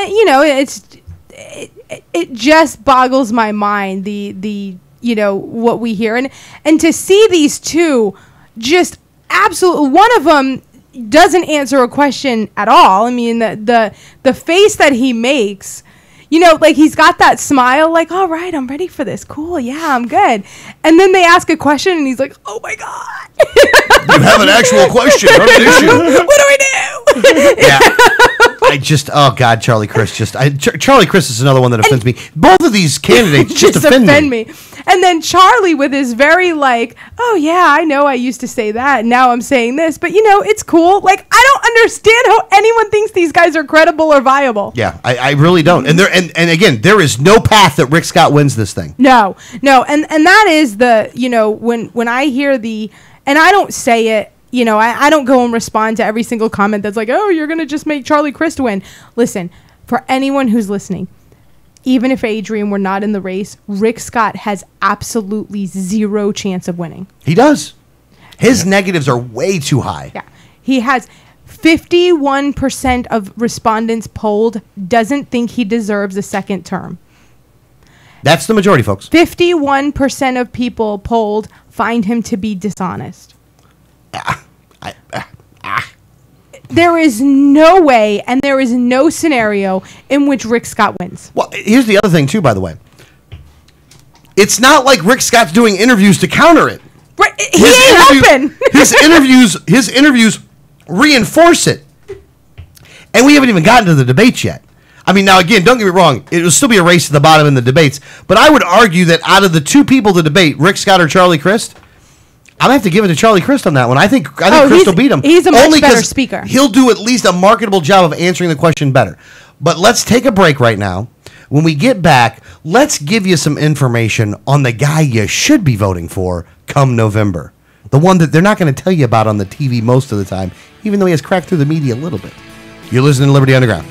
it just boggles my mind, the what we hear. And to see these two just absolutely, one of them doesn't answer a question at all. I mean, the face that he makes, like he's got that smile, like, all right, I'm ready for this. Cool. Yeah, I'm good. And then they ask a question and he's like, oh my God. You have an actual question, not an issue. What do we do? Yeah. Oh God, Charlie Crist Charlie Crist is another one that offends me. Both of these candidates just offend me. And then Charlie with his very oh yeah, I know I used to say that, and now I'm saying this, but it's cool. Like, I don't understand how anyone thinks these guys are credible or viable. Yeah, I really don't. And again, there is no path that Rick Scott wins this thing. No, and that is when I hear and I don't say it. I don't go and respond to every single comment that's like, oh, you're going to just make Charlie Crist win. Listen, for anyone who's listening, even if Adrian were not in the race, Rick Scott has absolutely zero chance of winning. He does. His negatives are way too high. Yeah. He has 51% of respondents polled doesn't think he deserves a second term. That's the majority, folks. 51% of people polled find him to be dishonest. There is no way and there is no scenario in which Rick Scott wins. Well, here's the other thing, too, by the way. It's not like Rick Scott's doing interviews to counter it. Right, he ain't open. His interviews reinforce it. And we haven't even gotten to the debates yet. I mean, now, again, don't get me wrong. It will still be a race to the bottom in the debates. But I would argue that out of the two people to debate, Rick Scott or Charlie Crist, I'm going to have to give it to Charlie Crist on that one. I think Crist will beat him. He's a much better speaker. He'll do at least a marketable job of answering the question better. But let's take a break right now. When we get back, let's give you some information on the guy you should be voting for come November. The one that they're not going to tell you about on the TV most of the time, even though he has cracked through the media a little bit. You're listening to Liberty Underground.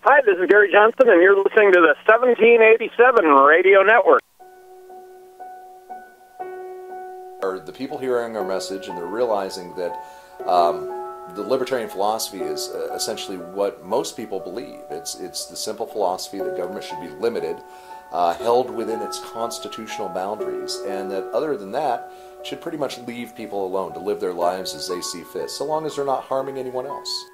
Hi, this is Gary Johnson, and you're listening to the 1787 Radio Network. The people hearing our message, and they're realizing that the libertarian philosophy is essentially what most people believe. It's the simple philosophy that government should be limited, held within its constitutional boundaries, and that other than that, should pretty much leave people alone to live their lives as they see fit, so long as they're not harming anyone else.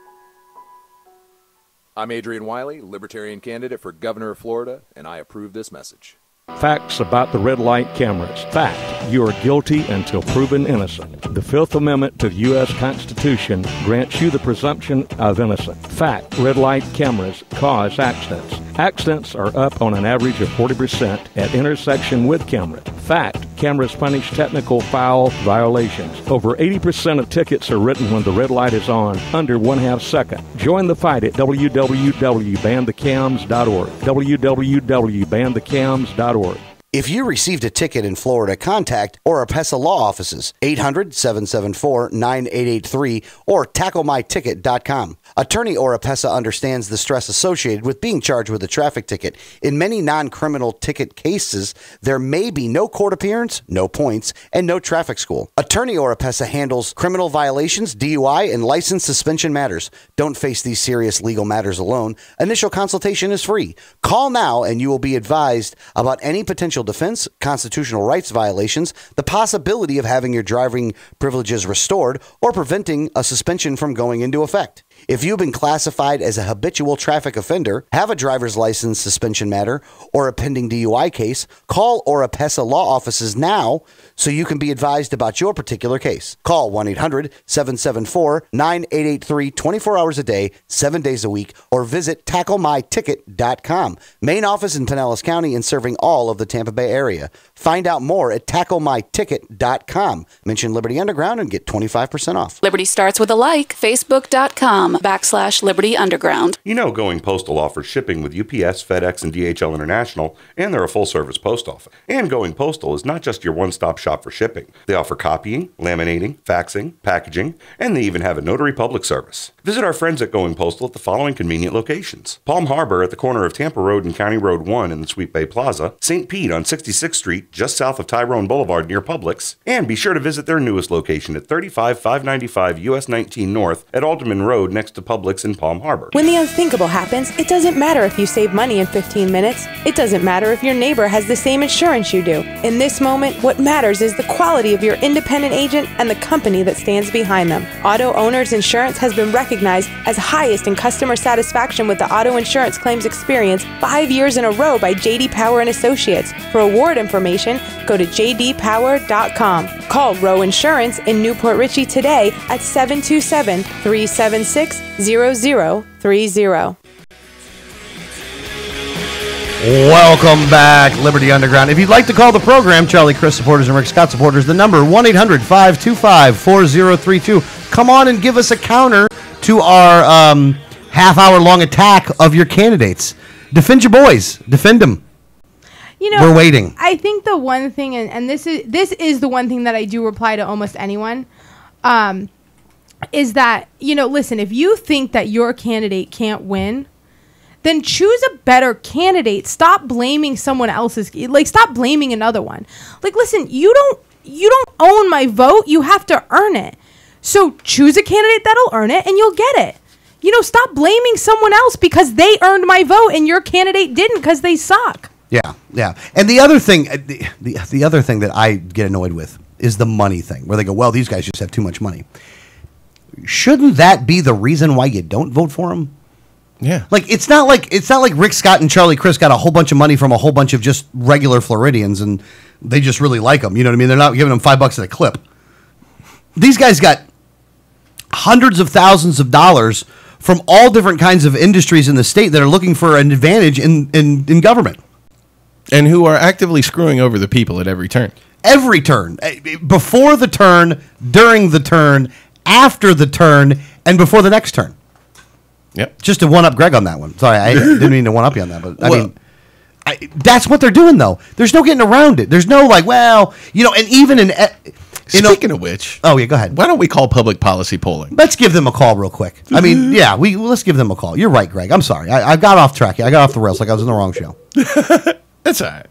I'm Adrian Wiley, Libertarian candidate for Governor of Florida, and I approve this message. Facts about the red light cameras. Fact, you are guilty until proven innocent. The Fifth Amendment to the U.S. Constitution grants you the presumption of innocence. Fact, red light cameras cause accidents. Accidents are up on an average of 40% at intersection with camera. Fact, cameras punish technical foul violations. Over 80% of tickets are written when the red light is on, under 1/2 second. Join the fight at www.banthecams.org. www.banthecams.org. If you received a ticket in Florida, contact Oropesa Law Offices, 800-774-9883 or tacklemyticket.com. Attorney Oropesa understands the stress associated with being charged with a traffic ticket. In many non-criminal ticket cases, there may be no court appearance, no points, and no traffic school. Attorney Oropesa handles criminal violations, DUI, and license suspension matters. Don't face these serious legal matters alone. Initial consultation is free. Call now and you will be advised about any potential defense, constitutional rights violations, the possibility of having your driving privileges restored, or preventing a suspension from going into effect. If you've been classified as a habitual traffic offender, have a driver's license suspension matter, or a pending DUI case, call Oropesa Law Offices now so you can be advised about your particular case. Call 1-800-774-9883 24 hours a day, 7 days a week, or visit tacklemyticket.com. Main office in Pinellas County and serving all of the Tampa Bay area. Find out more at tacklemyticket.com. Mention Liberty Underground and get 25% off. Liberty starts with a like. Facebook.com/Liberty Underground. You know Going Postal offers shipping with UPS, FedEx, and DHL International, and they're a full-service post office. And Going Postal is not just your one-stop shop for shipping. They offer copying, laminating, faxing, packaging, and they even have a notary public service. Visit our friends at Going Postal at the following convenient locations: Palm Harbor at the corner of Tampa Road and County Road 1 in the Sweet Bay Plaza, St. Pete on 66th Street just south of Tyrone Boulevard near Publix, and be sure to visit their newest location at 35595 US 19 North at Alderman Road next to Publix in Palm Harbor. When the unthinkable happens, it doesn't matter if you save money in 15 minutes. It doesn't matter if your neighbor has the same insurance you do. In this moment, what matters is the quality of your independent agent and the company that stands behind them. Auto Owners Insurance has been recognized as highest in customer satisfaction with the auto insurance claims experience 5 years in a row by J.D. Power & Associates. For award information, go to jdpower.com. Call Row Insurance in Newport Richey today at 727-376-0030. Welcome back, Liberty Underground. If you'd like to call the program, Charlie Chris supporters and Rick Scott supporters, the number 1-800-525-4032. Come on and give us a counter to our half-hour-long attack of your candidates. Defend your boys. Defend them. You know, we're waiting. I think the one thing, and this is the one thing that I do reply to almost anyone, is that, you know, listen, if you think that your candidate can't win, then choose a better candidate. Stop blaming someone else's, like, stop blaming another one. Like, listen, you don't own my vote. You have to earn it. So choose a candidate that'll earn it and you'll get it. You know, stop blaming someone else because they earned my vote and your candidate didn't because they suck. Yeah, yeah. And the other thing, the other thing that I get annoyed with is the money thing, where they go, well, these guys just have too much money. Shouldn't that be the reason why you don't vote for them? Yeah. Like it's not like Rick Scott and Charlie Chris got a whole bunch of money from a whole bunch of just regular Floridians and they just really like them. You know what I mean? They're not giving them $5 at a clip. These guys got hundreds of thousands of dollars from all different kinds of industries in the state that are looking for an advantage in government. And who are actively screwing over the people at every turn. Every turn. Before the turn, during the turn, after the turn, and before the next turn. Yep. Just to one-up Greg on that one. Sorry, I didn't mean to one-up you on that. But, I mean, that's what they're doing, though. There's no getting around it. There's no, like, well, you know, and even in... Speaking of which... Oh, yeah, go ahead. Why don't we call public policy polling? Let's give them a call real quick. I mean, yeah, let's give them a call. You're right, Greg. I'm sorry. I got off track. I got off the rails like I was in the wrong show. That's all right.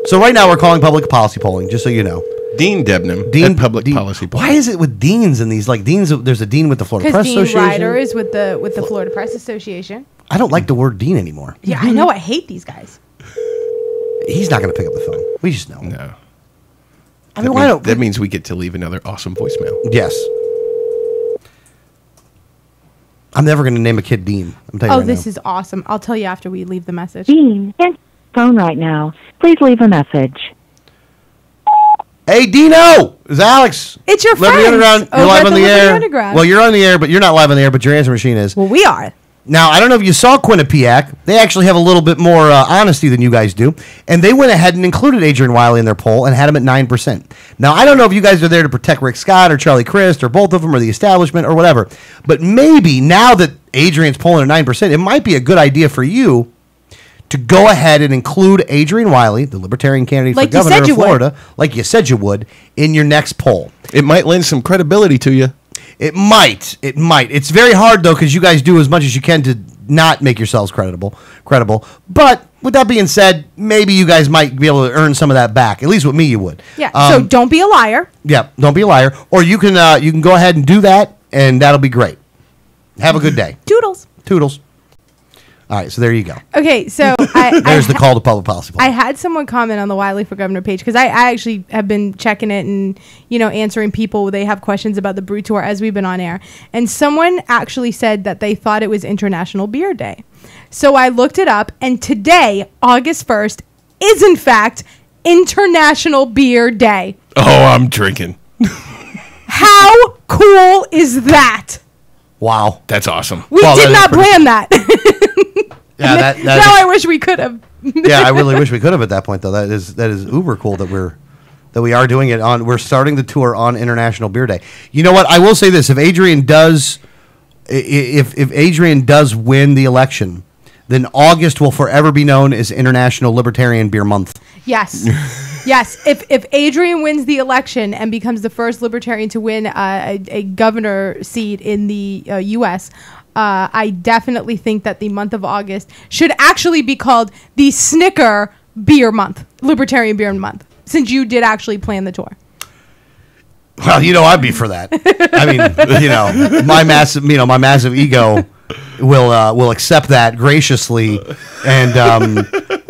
So right now we're calling public policy polling, just so you know. Dean Debnam, public policy polling. Why is it with deans and these, like, deans? There's a dean with the Florida Press Association. Association. Because Dean Ryder is with the Florida Press Association. I don't like the word dean anymore. Yeah, I know. I hate these guys. He's not going to pick up the phone. We just know. No. I mean, that means we get to leave another awesome voicemail. Yes. I'm never going to name a kid Dean. I'm telling you right this now. is awesome. I'll tell you after we leave the message. Dean, phone right now. Please leave a message. Hey, Dino! It's Alex. It's your Liberty friends Underground. You're over live at on the the Liberty air. Underground. Well, you're on the air, but you're not live on the air, but your answer machine is. Well, we are. Now, I don't know if you saw Quinnipiac. They actually have a little bit more honesty than you guys do. And they went ahead and included Adrian Wiley in their poll and had him at 9%. Now, I don't know if you guys are there to protect Rick Scott or Charlie Crist or both of them or the establishment or whatever. But maybe now that Adrian's polling at 9%, it might be a good idea for you to go ahead and include Adrian Wiley, the Libertarian candidate for governor of Florida, like you said you would, in your next poll. It might lend some credibility to you. It might. It might. It's very hard, though, because you guys do as much as you can to not make yourselves credible. But with that being said, maybe you guys might be able to earn some of that back. At least with me, you would. Yeah. So don't be a liar. Yeah. Don't be a liar. Or you can go ahead and do that, and that'll be great. Have a good day. Toodles. Toodles. All right, so there you go. Okay, so there's the call to public policy. I had someone comment on the Wiley for Governor page because I actually have been checking it and answering people. They have questions about the Brew Tour as we've been on air, and someone actually said that they thought it was International Beer Day. So I looked it up, and today, August 1st, is in fact International Beer Day. Oh, I'm drinking. How cool is that? Wow, that's awesome. We did not plan that. Yeah, that now I wish we could have. Yeah, I really wish we could have at that point, though. That is uber cool that we are doing it on. We're starting the tour on International Beer Day. You know what? I will say this: if Adrian does win the election, then August will forever be known as International Libertarian Beer Month. Yes. Yes. If Adrian wins the election and becomes the first libertarian to win a governor seat in the U.S., I definitely think that the month of August should actually be called the Snicker Beer Month, Libertarian Beer Month, since you did actually plan the tour. Well, I'd be for that. I mean, my massive ego will accept that graciously, and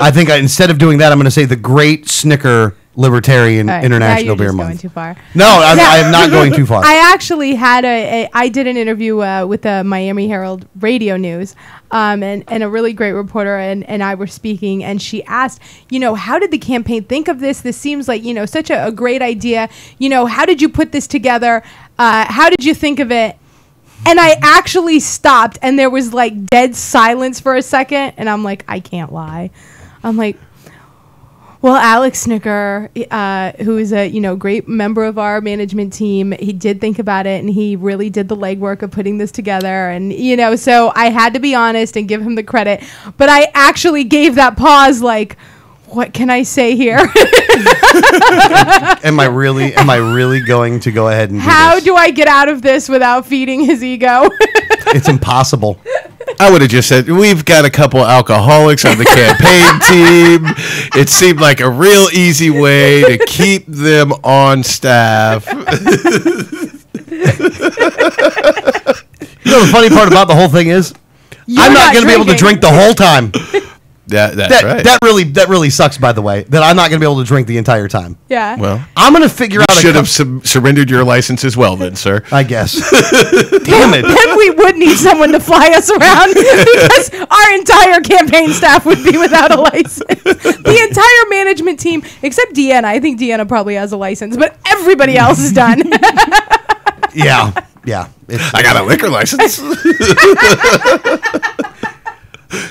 I think instead of doing that, I'm going to say the Great Snicker Libertarian International Beer Month. Going too far. No, I am not going too far. I actually had I did an interview with the Miami Herald Radio News, and a really great reporter and I were speaking, and she asked, how did the campaign think of this? This seems like, such a great idea. How did you put this together? How did you think of it? And I actually stopped, and there was like dead silence for a second, and I'm like, I can't lie. I'm like, well, Alex Snicker, who is a great member of our management team, he did think about it, and he really did the legwork of putting this together, and so I had to be honest and give him the credit. But I actually gave that pause, like, what can I say here? Am I really going to go ahead and How do I get out of this without feeding his ego? It's impossible. I would have just said, we've got a couple alcoholics on the campaign team. It seemed like a real easy way to keep them on staff. The funny part about the whole thing is, I'm not going to be able to drink the whole time. That's right. That really sucks, by the way, that I'm not going to be able to drink the entire time. Yeah. Well, I'm going to figure out. You should have surrendered your license as well, then, sir. I guess. Damn it. Then we would need someone to fly us around because our entire campaign staff would be without a license. The entire management team, except Deanna. I think Deanna probably has a license, but everybody else is done. Yeah. I got a liquor license.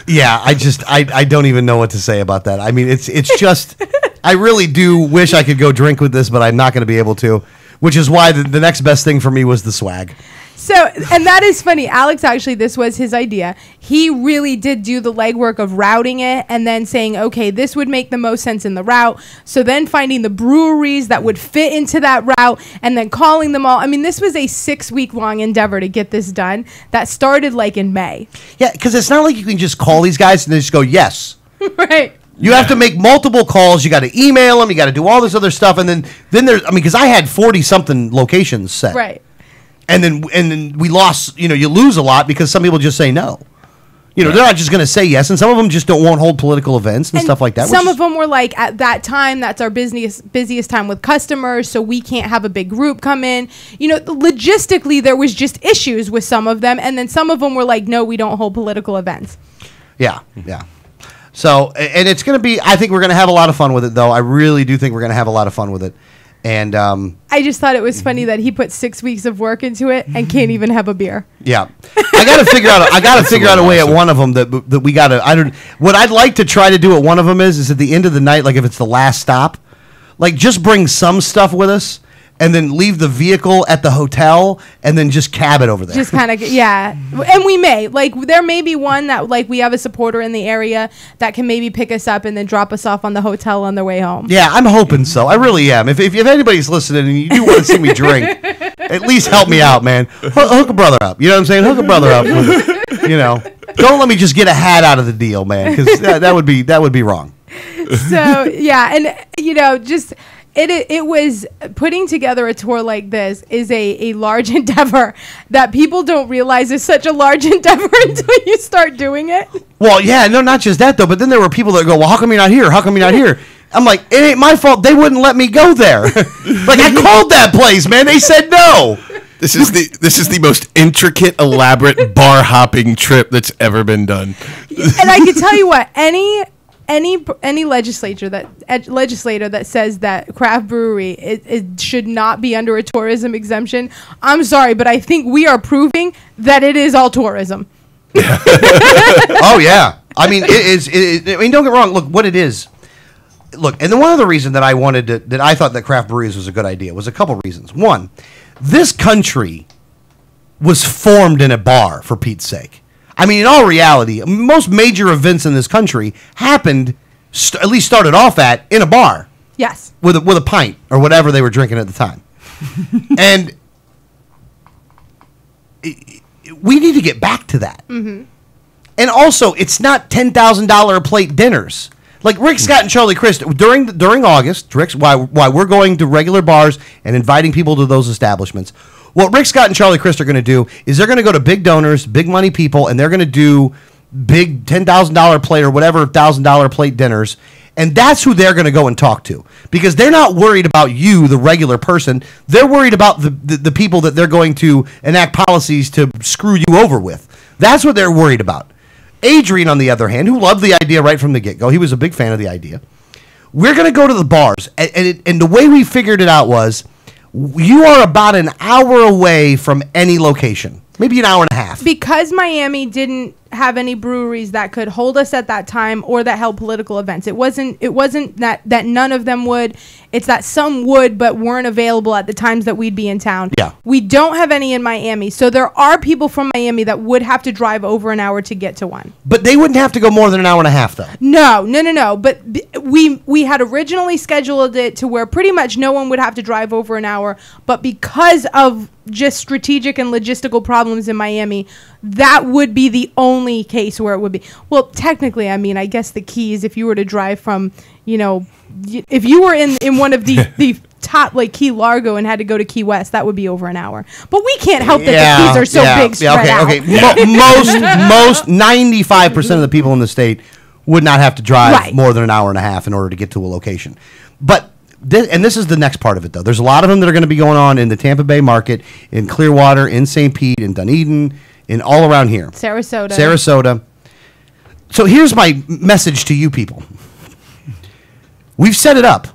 Yeah, I don't even know what to say about that. I mean, it's just, I really do wish I could go drink with this, but I'm not going to be able to, which is why the next best thing for me was the swag. So, and that is funny. Alex, actually, this was his idea. He really did do the legwork of routing it and then saying, okay, this would make the most sense in the route. So then finding the breweries that would fit into that route and then calling them all. I mean, this was a 6-week-long endeavor to get this done that started like in May. Yeah, because it's not like you can just call these guys and they just go, yes. Right. You have to make multiple calls. You got to email them. You got to do all this other stuff. And then there's, because I had 40-something locations set. Right. And then we lost, you lose a lot because some people just say no. They're not just going to say yes, and some of them just won't hold political events and stuff like that. Some of them were like, at that time, that's our busiest time with customers, so we can't have a big group come in. Logistically, there was just issues with some of them, and then some of them were like, no, we don't hold political events. Yeah. So, and it's going to be, I think we're going to have a lot of fun with it, though. I really do think we're going to have a lot of fun with it. And I just thought it was funny that he put 6 weeks of work into it and can't even have a beer. yeah, I got to figure out. I got to figure out a way at one of them that we got to. I don't. What I'd like to try to do at one of them is at the end of the night, like if it's the last stop, like just bring some stuff with us. And then leave the vehicle at the hotel, and then just cab it over there. Just kind of, yeah. And we may. Like, there may be one that, like, we have a supporter in the area that can maybe pick us up and then drop us off on the hotel on their way home. Yeah, I'm hoping so. I really am. If anybody's listening and you do want to see me drink, at least help me out, man. Hook a brother up. You know what I'm saying? Hook a brother up. Don't let me just get a hat out of the deal, man, because that would be wrong. So, yeah. And, just... It was putting together a tour like this is a large endeavor that people don't realize is such a large endeavor until you start doing it. Well, yeah, no, not just that though, but then there were people that go, well, how come you're not here? How come you're not here? I'm like, it ain't my fault. They wouldn't let me go there. Like I called that place, man. They said no. This is the most intricate, elaborate bar hopping trip that's ever been done. And I can tell you what, any legislator that says that craft brewery it should not be under a tourism exemption, I'm sorry, but I think we are proving that it is all tourism. Oh yeah, I mean it is. I mean, don't get me wrong. Look, what it is. Look, and then one other reason that I thought that craft breweries was a good idea was a couple reasons. One, this country was formed in a bar, for Pete's sake. I mean, in all reality, most major events in this country happened, at least started off in a bar. Yes. With a pint or whatever they were drinking at the time. And we need to get back to that. Mm-hmm. And also, it's not $10,000 a plate dinners. Like Rick Scott and Charlie Crist, during August, Rick's, why we're going to regular bars and inviting people to those establishments. What Rick Scott and Charlie Crist are going to do is they're going to go to big donors, big money people, and they're going to do big $10,000 plate or whatever $1,000 plate dinners, and that's who they're going to go and talk to because they're not worried about you, the regular person. They're worried about the people that they're going to enact policies to screw you over with. That's what they're worried about. Adrian, on the other hand, who loved the idea right from the get-go, he was a big fan of the idea. We're going to go to the bars, and the way we figured it out was you are about an hour away from any location, maybe an hour and a half. Because Miami didn't have any breweries that could hold us at that time or that held political events. It wasn't that none of them would. It's that some would but weren't available at the times that we'd be in town. Yeah. We don't have any in Miami. So there are people from Miami that would have to drive over an hour to get to one. But they wouldn't have to go more than an hour and a half, though. No. But we had originally scheduled it to where pretty much no one would have to drive over an hour. But because of just strategic and logistical problems in Miami, that would be the only case where it would be. Well, technically, I mean, I guess the Keys, if you were to drive from, if you were in one of the top, like Key Largo and had to go to Key West, that would be over an hour. But we can't help that the Keys are so big spread out. Okay. Most 95% of the people in the state would not have to drive more than an hour and a half in order to get to a location. But this is the next part of it, though. There's a lot of them that are going to be going on in the Tampa Bay market, in Clearwater, in St. Pete, in Dunedin, in all around here. Sarasota. So here's my message to you people. We've set it up.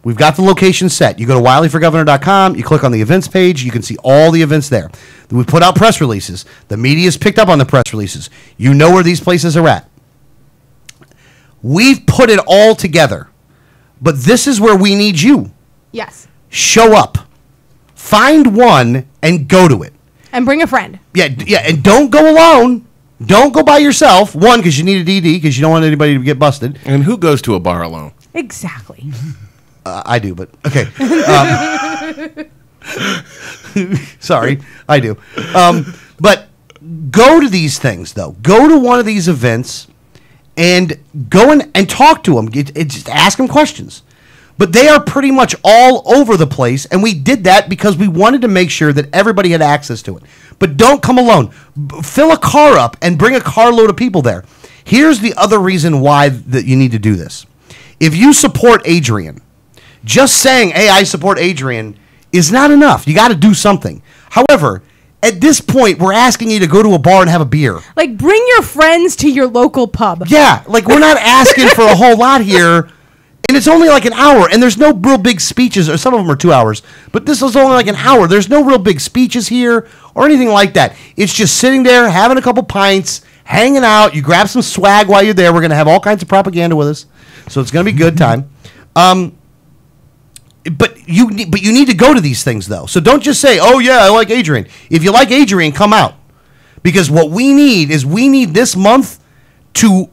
We've got the location set. You go to wileyforgovernor.com, you click on the events page, you can see all the events there. We put out press releases. The media's picked up on the press releases. You know where these places are at. We've put it all together. But this is where we need you. Yes. Show up. Find one and go to it. And bring a friend. Yeah, and don't go alone. Don't go by yourself. One, because you need a DD, because you don't want anybody to get busted. And who goes to a bar alone? Exactly. I do, but okay. Sorry, I do. But go to these things, though. Go to one of these events and go and talk to them. Just ask them questions. But they are pretty much all over the place, and we did that because we wanted to make sure that everybody had access to it. But don't come alone. Fill a car up and bring a carload of people there. Here's the other reason why that you need to do this. If you support Adrian, just saying, hey, I support Adrian, is not enough. You got to do something. However, at this point, we're asking you to go to a bar and have a beer. Like, bring your friends to your local pub. Yeah, like we're not asking for a whole lot here. And it's only like an hour, and there's no real big speeches, or some of them are 2 hours, but this is only like an hour. There's no real big speeches here or anything like that. It's just sitting there, having a couple pints, hanging out. You grab some swag while you're there. We're going to have all kinds of propaganda with us, so it's going to be a good time. But you need to go to these things, though. So don't just say, oh, yeah, I like Adrian. If you like Adrian, come out. Because what we need is this month to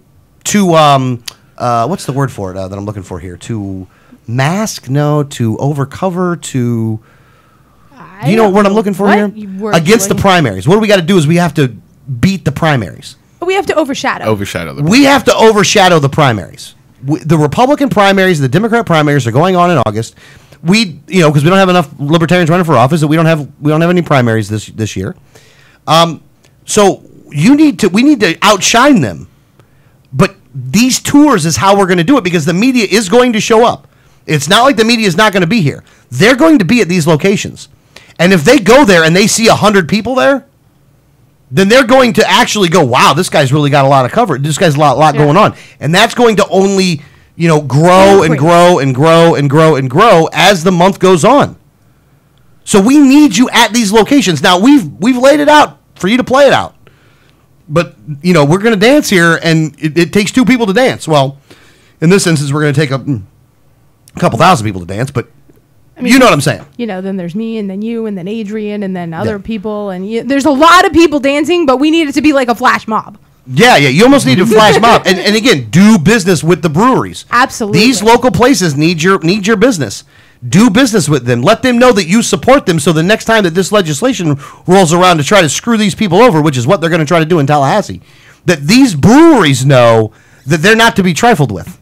what's the word for it that I'm looking for here? To mask? No, to overcover, to... You know what I'm looking for here? Against the primaries. What we got to do is we have to beat the primaries. We have to overshadow. We have to overshadow the primaries. The Republican primaries, the Democrat primaries are going on in August. Because we don't have enough libertarians running for office, that we don't have any primaries this year. So we need to outshine them. But these tours is how we're going to do it, because the media is going to show up. It's not like the media is not going to be here. They're going to be at these locations. And if they go there and they see 100 people there, then they're going to actually go, wow, this guy's really got a lot of coverage. This guy's a lot going on. And that's going to only, grow and grow and grow and grow and grow as the month goes on. So we need you at these locations. Now, we've laid it out for you to play it out. But, we're going to dance here, and it takes two people to dance. Well, in this instance, we're going to take a couple thousand people to dance, but you know what I'm saying. Then there's me, and then you, and then Adrian, and then other people. And there's a lot of people dancing, but we need it to be like a flash mob. Yeah, you almost need a flash mob. And again, do business with the breweries. Absolutely. These local places need your business. Do business with them. Let them know that you support them, so the next time that this legislation rolls around to try to screw these people over, which is what they're going to try to do in Tallahassee, that these breweries know that they're not to be trifled with,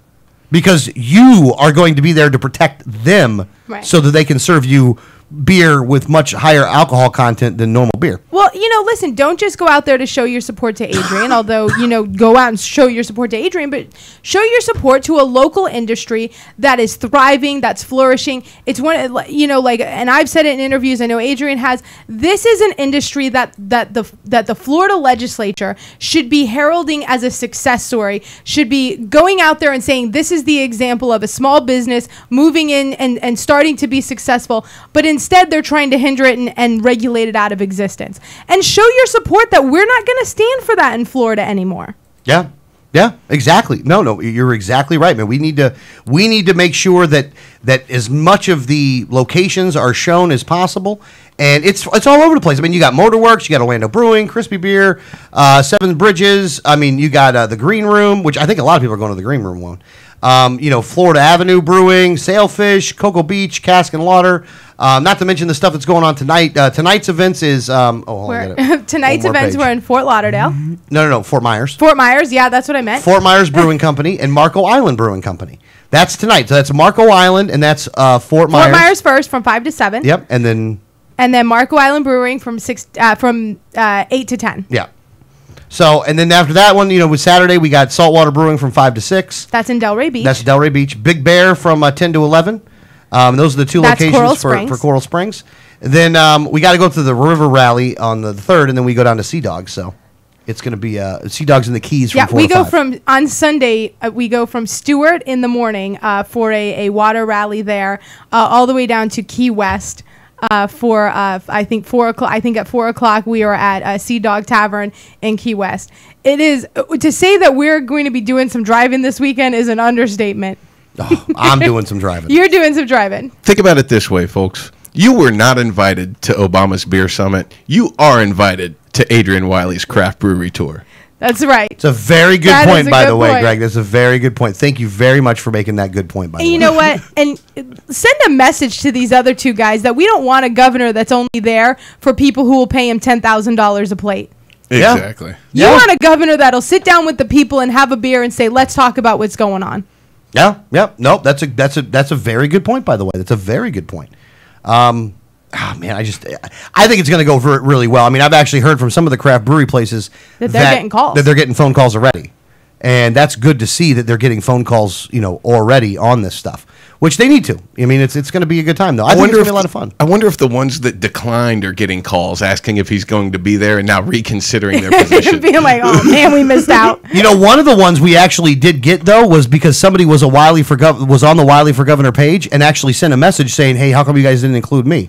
because you are going to be there to protect them, so that they can serve you beer with much higher alcohol content than normal beer. Well, listen, don't just go out there to show your support to Adrian, although, go out and show your support to Adrian, but show your support to a local industry that is thriving, that's flourishing. It's one, and I've said it in interviews, I know Adrian has, this is an industry that the Florida legislature should be heralding as a success story, should be going out there and saying, this is the example of a small business moving in and starting to be successful, but instead they're trying to hinder it and regulate it out of existence. And show your support that we're not going to stand for that in Florida anymore. Yeah, exactly. No, you're exactly right, man. We need to make sure that as much of the locations are shown as possible, and it's all over the place. I mean, you got Motorworks, you got Orlando Brewing, Crispy Beer, Seven Bridges. I mean, you got the Green Room, which I think a lot of people are going to the Green Room one. Florida Avenue Brewing, Sailfish, Cocoa Beach, Cask and Lauder. Not to mention the stuff that's going on tonight. Tonight's events is... tonight's events were in Fort Lauderdale. No, Fort Myers. Fort Myers, yeah, that's what I meant. Fort Myers Brewing Company and Marco Island Brewing Company. That's tonight. So that's Marco Island, and that's Fort Myers. Fort Myers first from 5 to 7. Yep, and then Marco Island Brewing from 8 to 10. Yeah. So, and then after that one, with Saturday, we got Saltwater Brewing from 5 to 6. That's in Delray Beach. That's Delray Beach. Big Bear from 10 to 11. Those are the two locations for Coral Springs. Then we got to go to the River Rally on the 3rd, and then we go down to Sea Dogs. So it's going to be Sea Dogs in the Keys from 4 to 5. Yeah, we go on Sunday, we go from Stewart in the morning for a water rally there, all the way down to Key West. For I think 4 o'clock. I think at 4 o'clock we are at Sea Dog Tavern in Key West. It is to say that we're going to be doing some driving this weekend is an understatement. Oh, I'm doing some driving. You're doing some driving. Think about it this way, folks. You were not invited to Obama's Beer Summit. You are invited to Adrian Wiley's Craft Brewery Tour. That's right. It's a very good point, by the way, Greg. That's a very good point. Thank you very much for making that good point, by the way. You know what? And send a message to these other two guys that we don't want a governor that's only there for people who will pay him $10,000 a plate. Exactly. You want a governor that'll sit down with the people and have a beer and say, let's talk about what's going on. Yeah. No, that's a very good point, by the way. That's a very good point. I think it's going to go really well. I mean, I've actually heard from some of the craft brewery places that they're getting calls. That they're getting phone calls already. And that's good to see that they're getting phone calls, already on this stuff. which they need to. I mean, it's going to be a good time, though. I think it's going to be a lot of fun. I wonder if the ones that declined are getting calls asking if he's going to be there and now reconsidering their position. Being like, oh, man, we missed out. You know, one of the ones we actually did get, though, was because somebody was on the Wiley for Governor page and actually sent a message saying, hey, how come you guys didn't include me?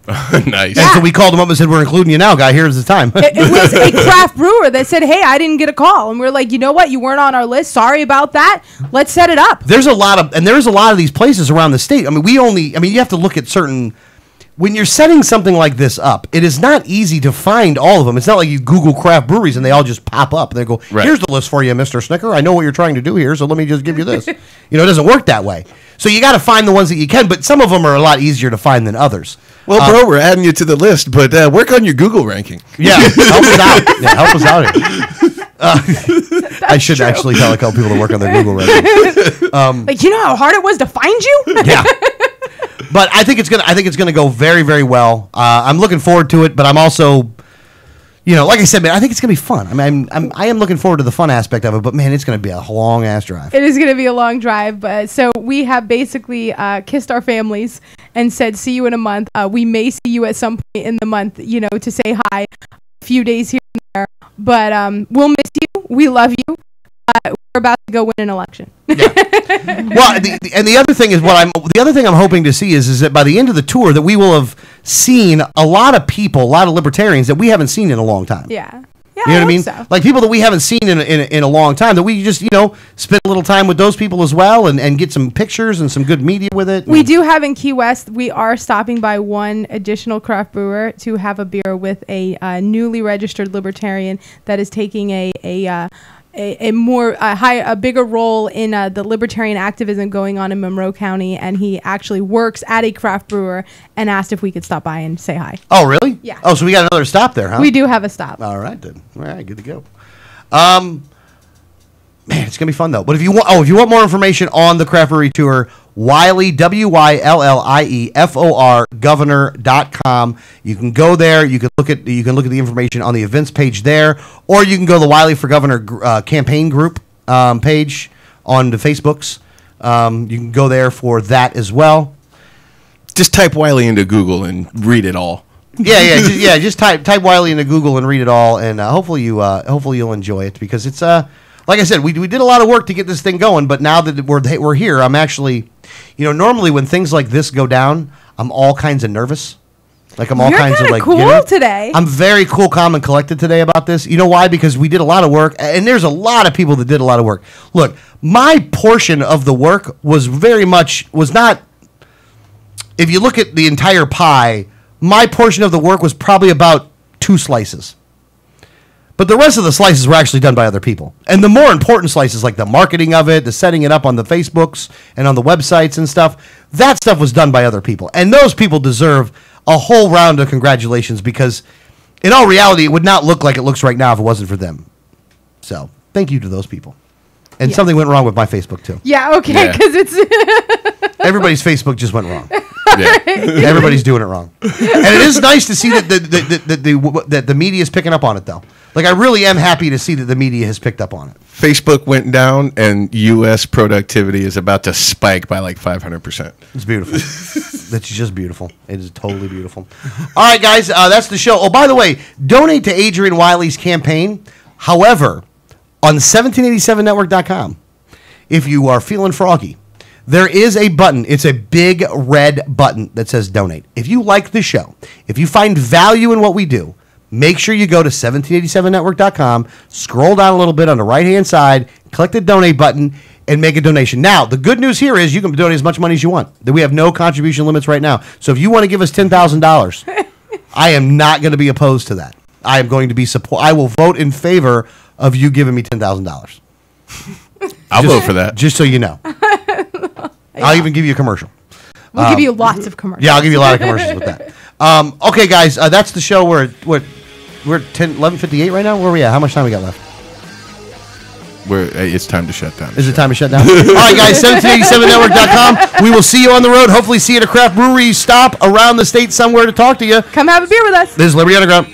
Nice. And so we called him up and said, we're including you now, guy. Here's the time. It was a craft brewer that said, hey, I didn't get a call. And we're like, you know what? You weren't on our list. Sorry about that. Let's set it up. There's a lot of these places around the state. I mean, you have to look at certain, when you're setting something like this up, it is not easy to find all of them. It's not like you Google craft breweries and they all just pop up and they go, here's the list for you, Mr. Snicker. I know what you're trying to do here, so let me just give you this. It doesn't work that way. So you got to find the ones that you can, but some of them are a lot easier to find than others. Well, bro, we're adding you to the list, but work on your Google ranking. Yeah, help us out. Yeah, help us out here. I should actually tell a couple people to work on their Google ranking. Like, you know how hard it was to find you? Yeah. But I think it's gonna go very, very well. I'm looking forward to it, but I'm also, like I said, man, I think it's gonna be fun. I mean, I am looking forward to the fun aspect of it, but man, it's gonna be a long ass drive. It is going to be a long drive, but so we have basically kissed our families and said, see you in a month. We may see you at some point in the month, to say hi, a few days here and there, but we'll miss you. We love you. We're about to go win an election. Yeah. Well, the other thing is the other thing I'm hoping to see is that by the end of the tour that we will have seen a lot of people, a lot of libertarians that we haven't seen in a long time. Yeah. You know what I mean? So. Like people that we haven't seen in a long time, that we just, spend a little time with those people as well and get some pictures and some good media with it. We do have in Key West, we are stopping by one additional craft brewer to have a beer with a newly registered libertarian that is taking a bigger role in the libertarian activism going on in Monroe County, and he actually works at a craft brewer and asked if we could stop by and say hi. Oh, really? Yeah. Oh, so we got another stop there, huh? We do have a stop. All right, then. All right, good to go. Man, it's gonna be fun though. But if you want more information on the craft brewery tour, Wiley, WYLLIEFOR governor.com. You can go there. You can look at the information on the events page there, or you can go to the Wiley for Governor campaign group page on the Facebooks. You can go there for that as well. Just type Wiley into Google and read it all. Yeah. Just type Wiley into Google and read it all, and hopefully you'll enjoy it because it's like I said, we did a lot of work to get this thing going, but now that we're here, I'm actually, normally when things like this go down, I'm all kinds of nervous. Like I'm all kinds of like cool today. I'm very cool, calm, and collected today about this. You know why? Because we did a lot of work, and there's a lot of people that did a lot of work. Look, my portion of the work was not. If you look at the entire pie, my portion of the work was probably about 2 slices. But the rest of the slices were actually done by other people. And the more important slices, like the marketing of it, the setting it up on the Facebooks and on the websites and stuff, that stuff was done by other people. And those people deserve a whole round of congratulations because in all reality, it would not look like it looks right now if it wasn't for them. So thank you to those people. And something went wrong with my Facebook too. Yeah, okay, because it's... Everybody's Facebook just went wrong. Yeah. Everybody's doing it wrong. And it is nice to see that the media is picking up on it, though. Like, I really am happy to see that the media has picked up on it. Facebook went down, and U.S. productivity is about to spike by like 500%. It's beautiful. That's just beautiful. It is totally beautiful. All right, guys, that's the show. Oh, by the way, donate to Adrian Wiley's campaign. However, on 1787network.com, if you are feeling froggy, there is a button. It's a big red button that says donate. If you like the show, if you find value in what we do, make sure you go to 1787network.com, scroll down a little bit on the right-hand side, click the donate button, and make a donation. Now, the good news here is you can donate as much money as you want. We have no contribution limits right now. So if you want to give us $10,000, I am not going to be opposed to that. I am going to be I will vote in favor of you giving me $10,000. I'll vote for that. Just so you know. I'll even give you a commercial. We'll give you lots of commercials. Yeah, I'll give you a lot of commercials with that. Okay, guys, that's the show. We're 11:58 right now. Where are we at? How much time we got left? It's time to shut down. Is it time to shut down? All right, guys, 1787network.com. We will see you on the road. Hopefully see you at a craft brewery stop around the state somewhere to talk to you. Come have a beer with us. This is Liberty Underground.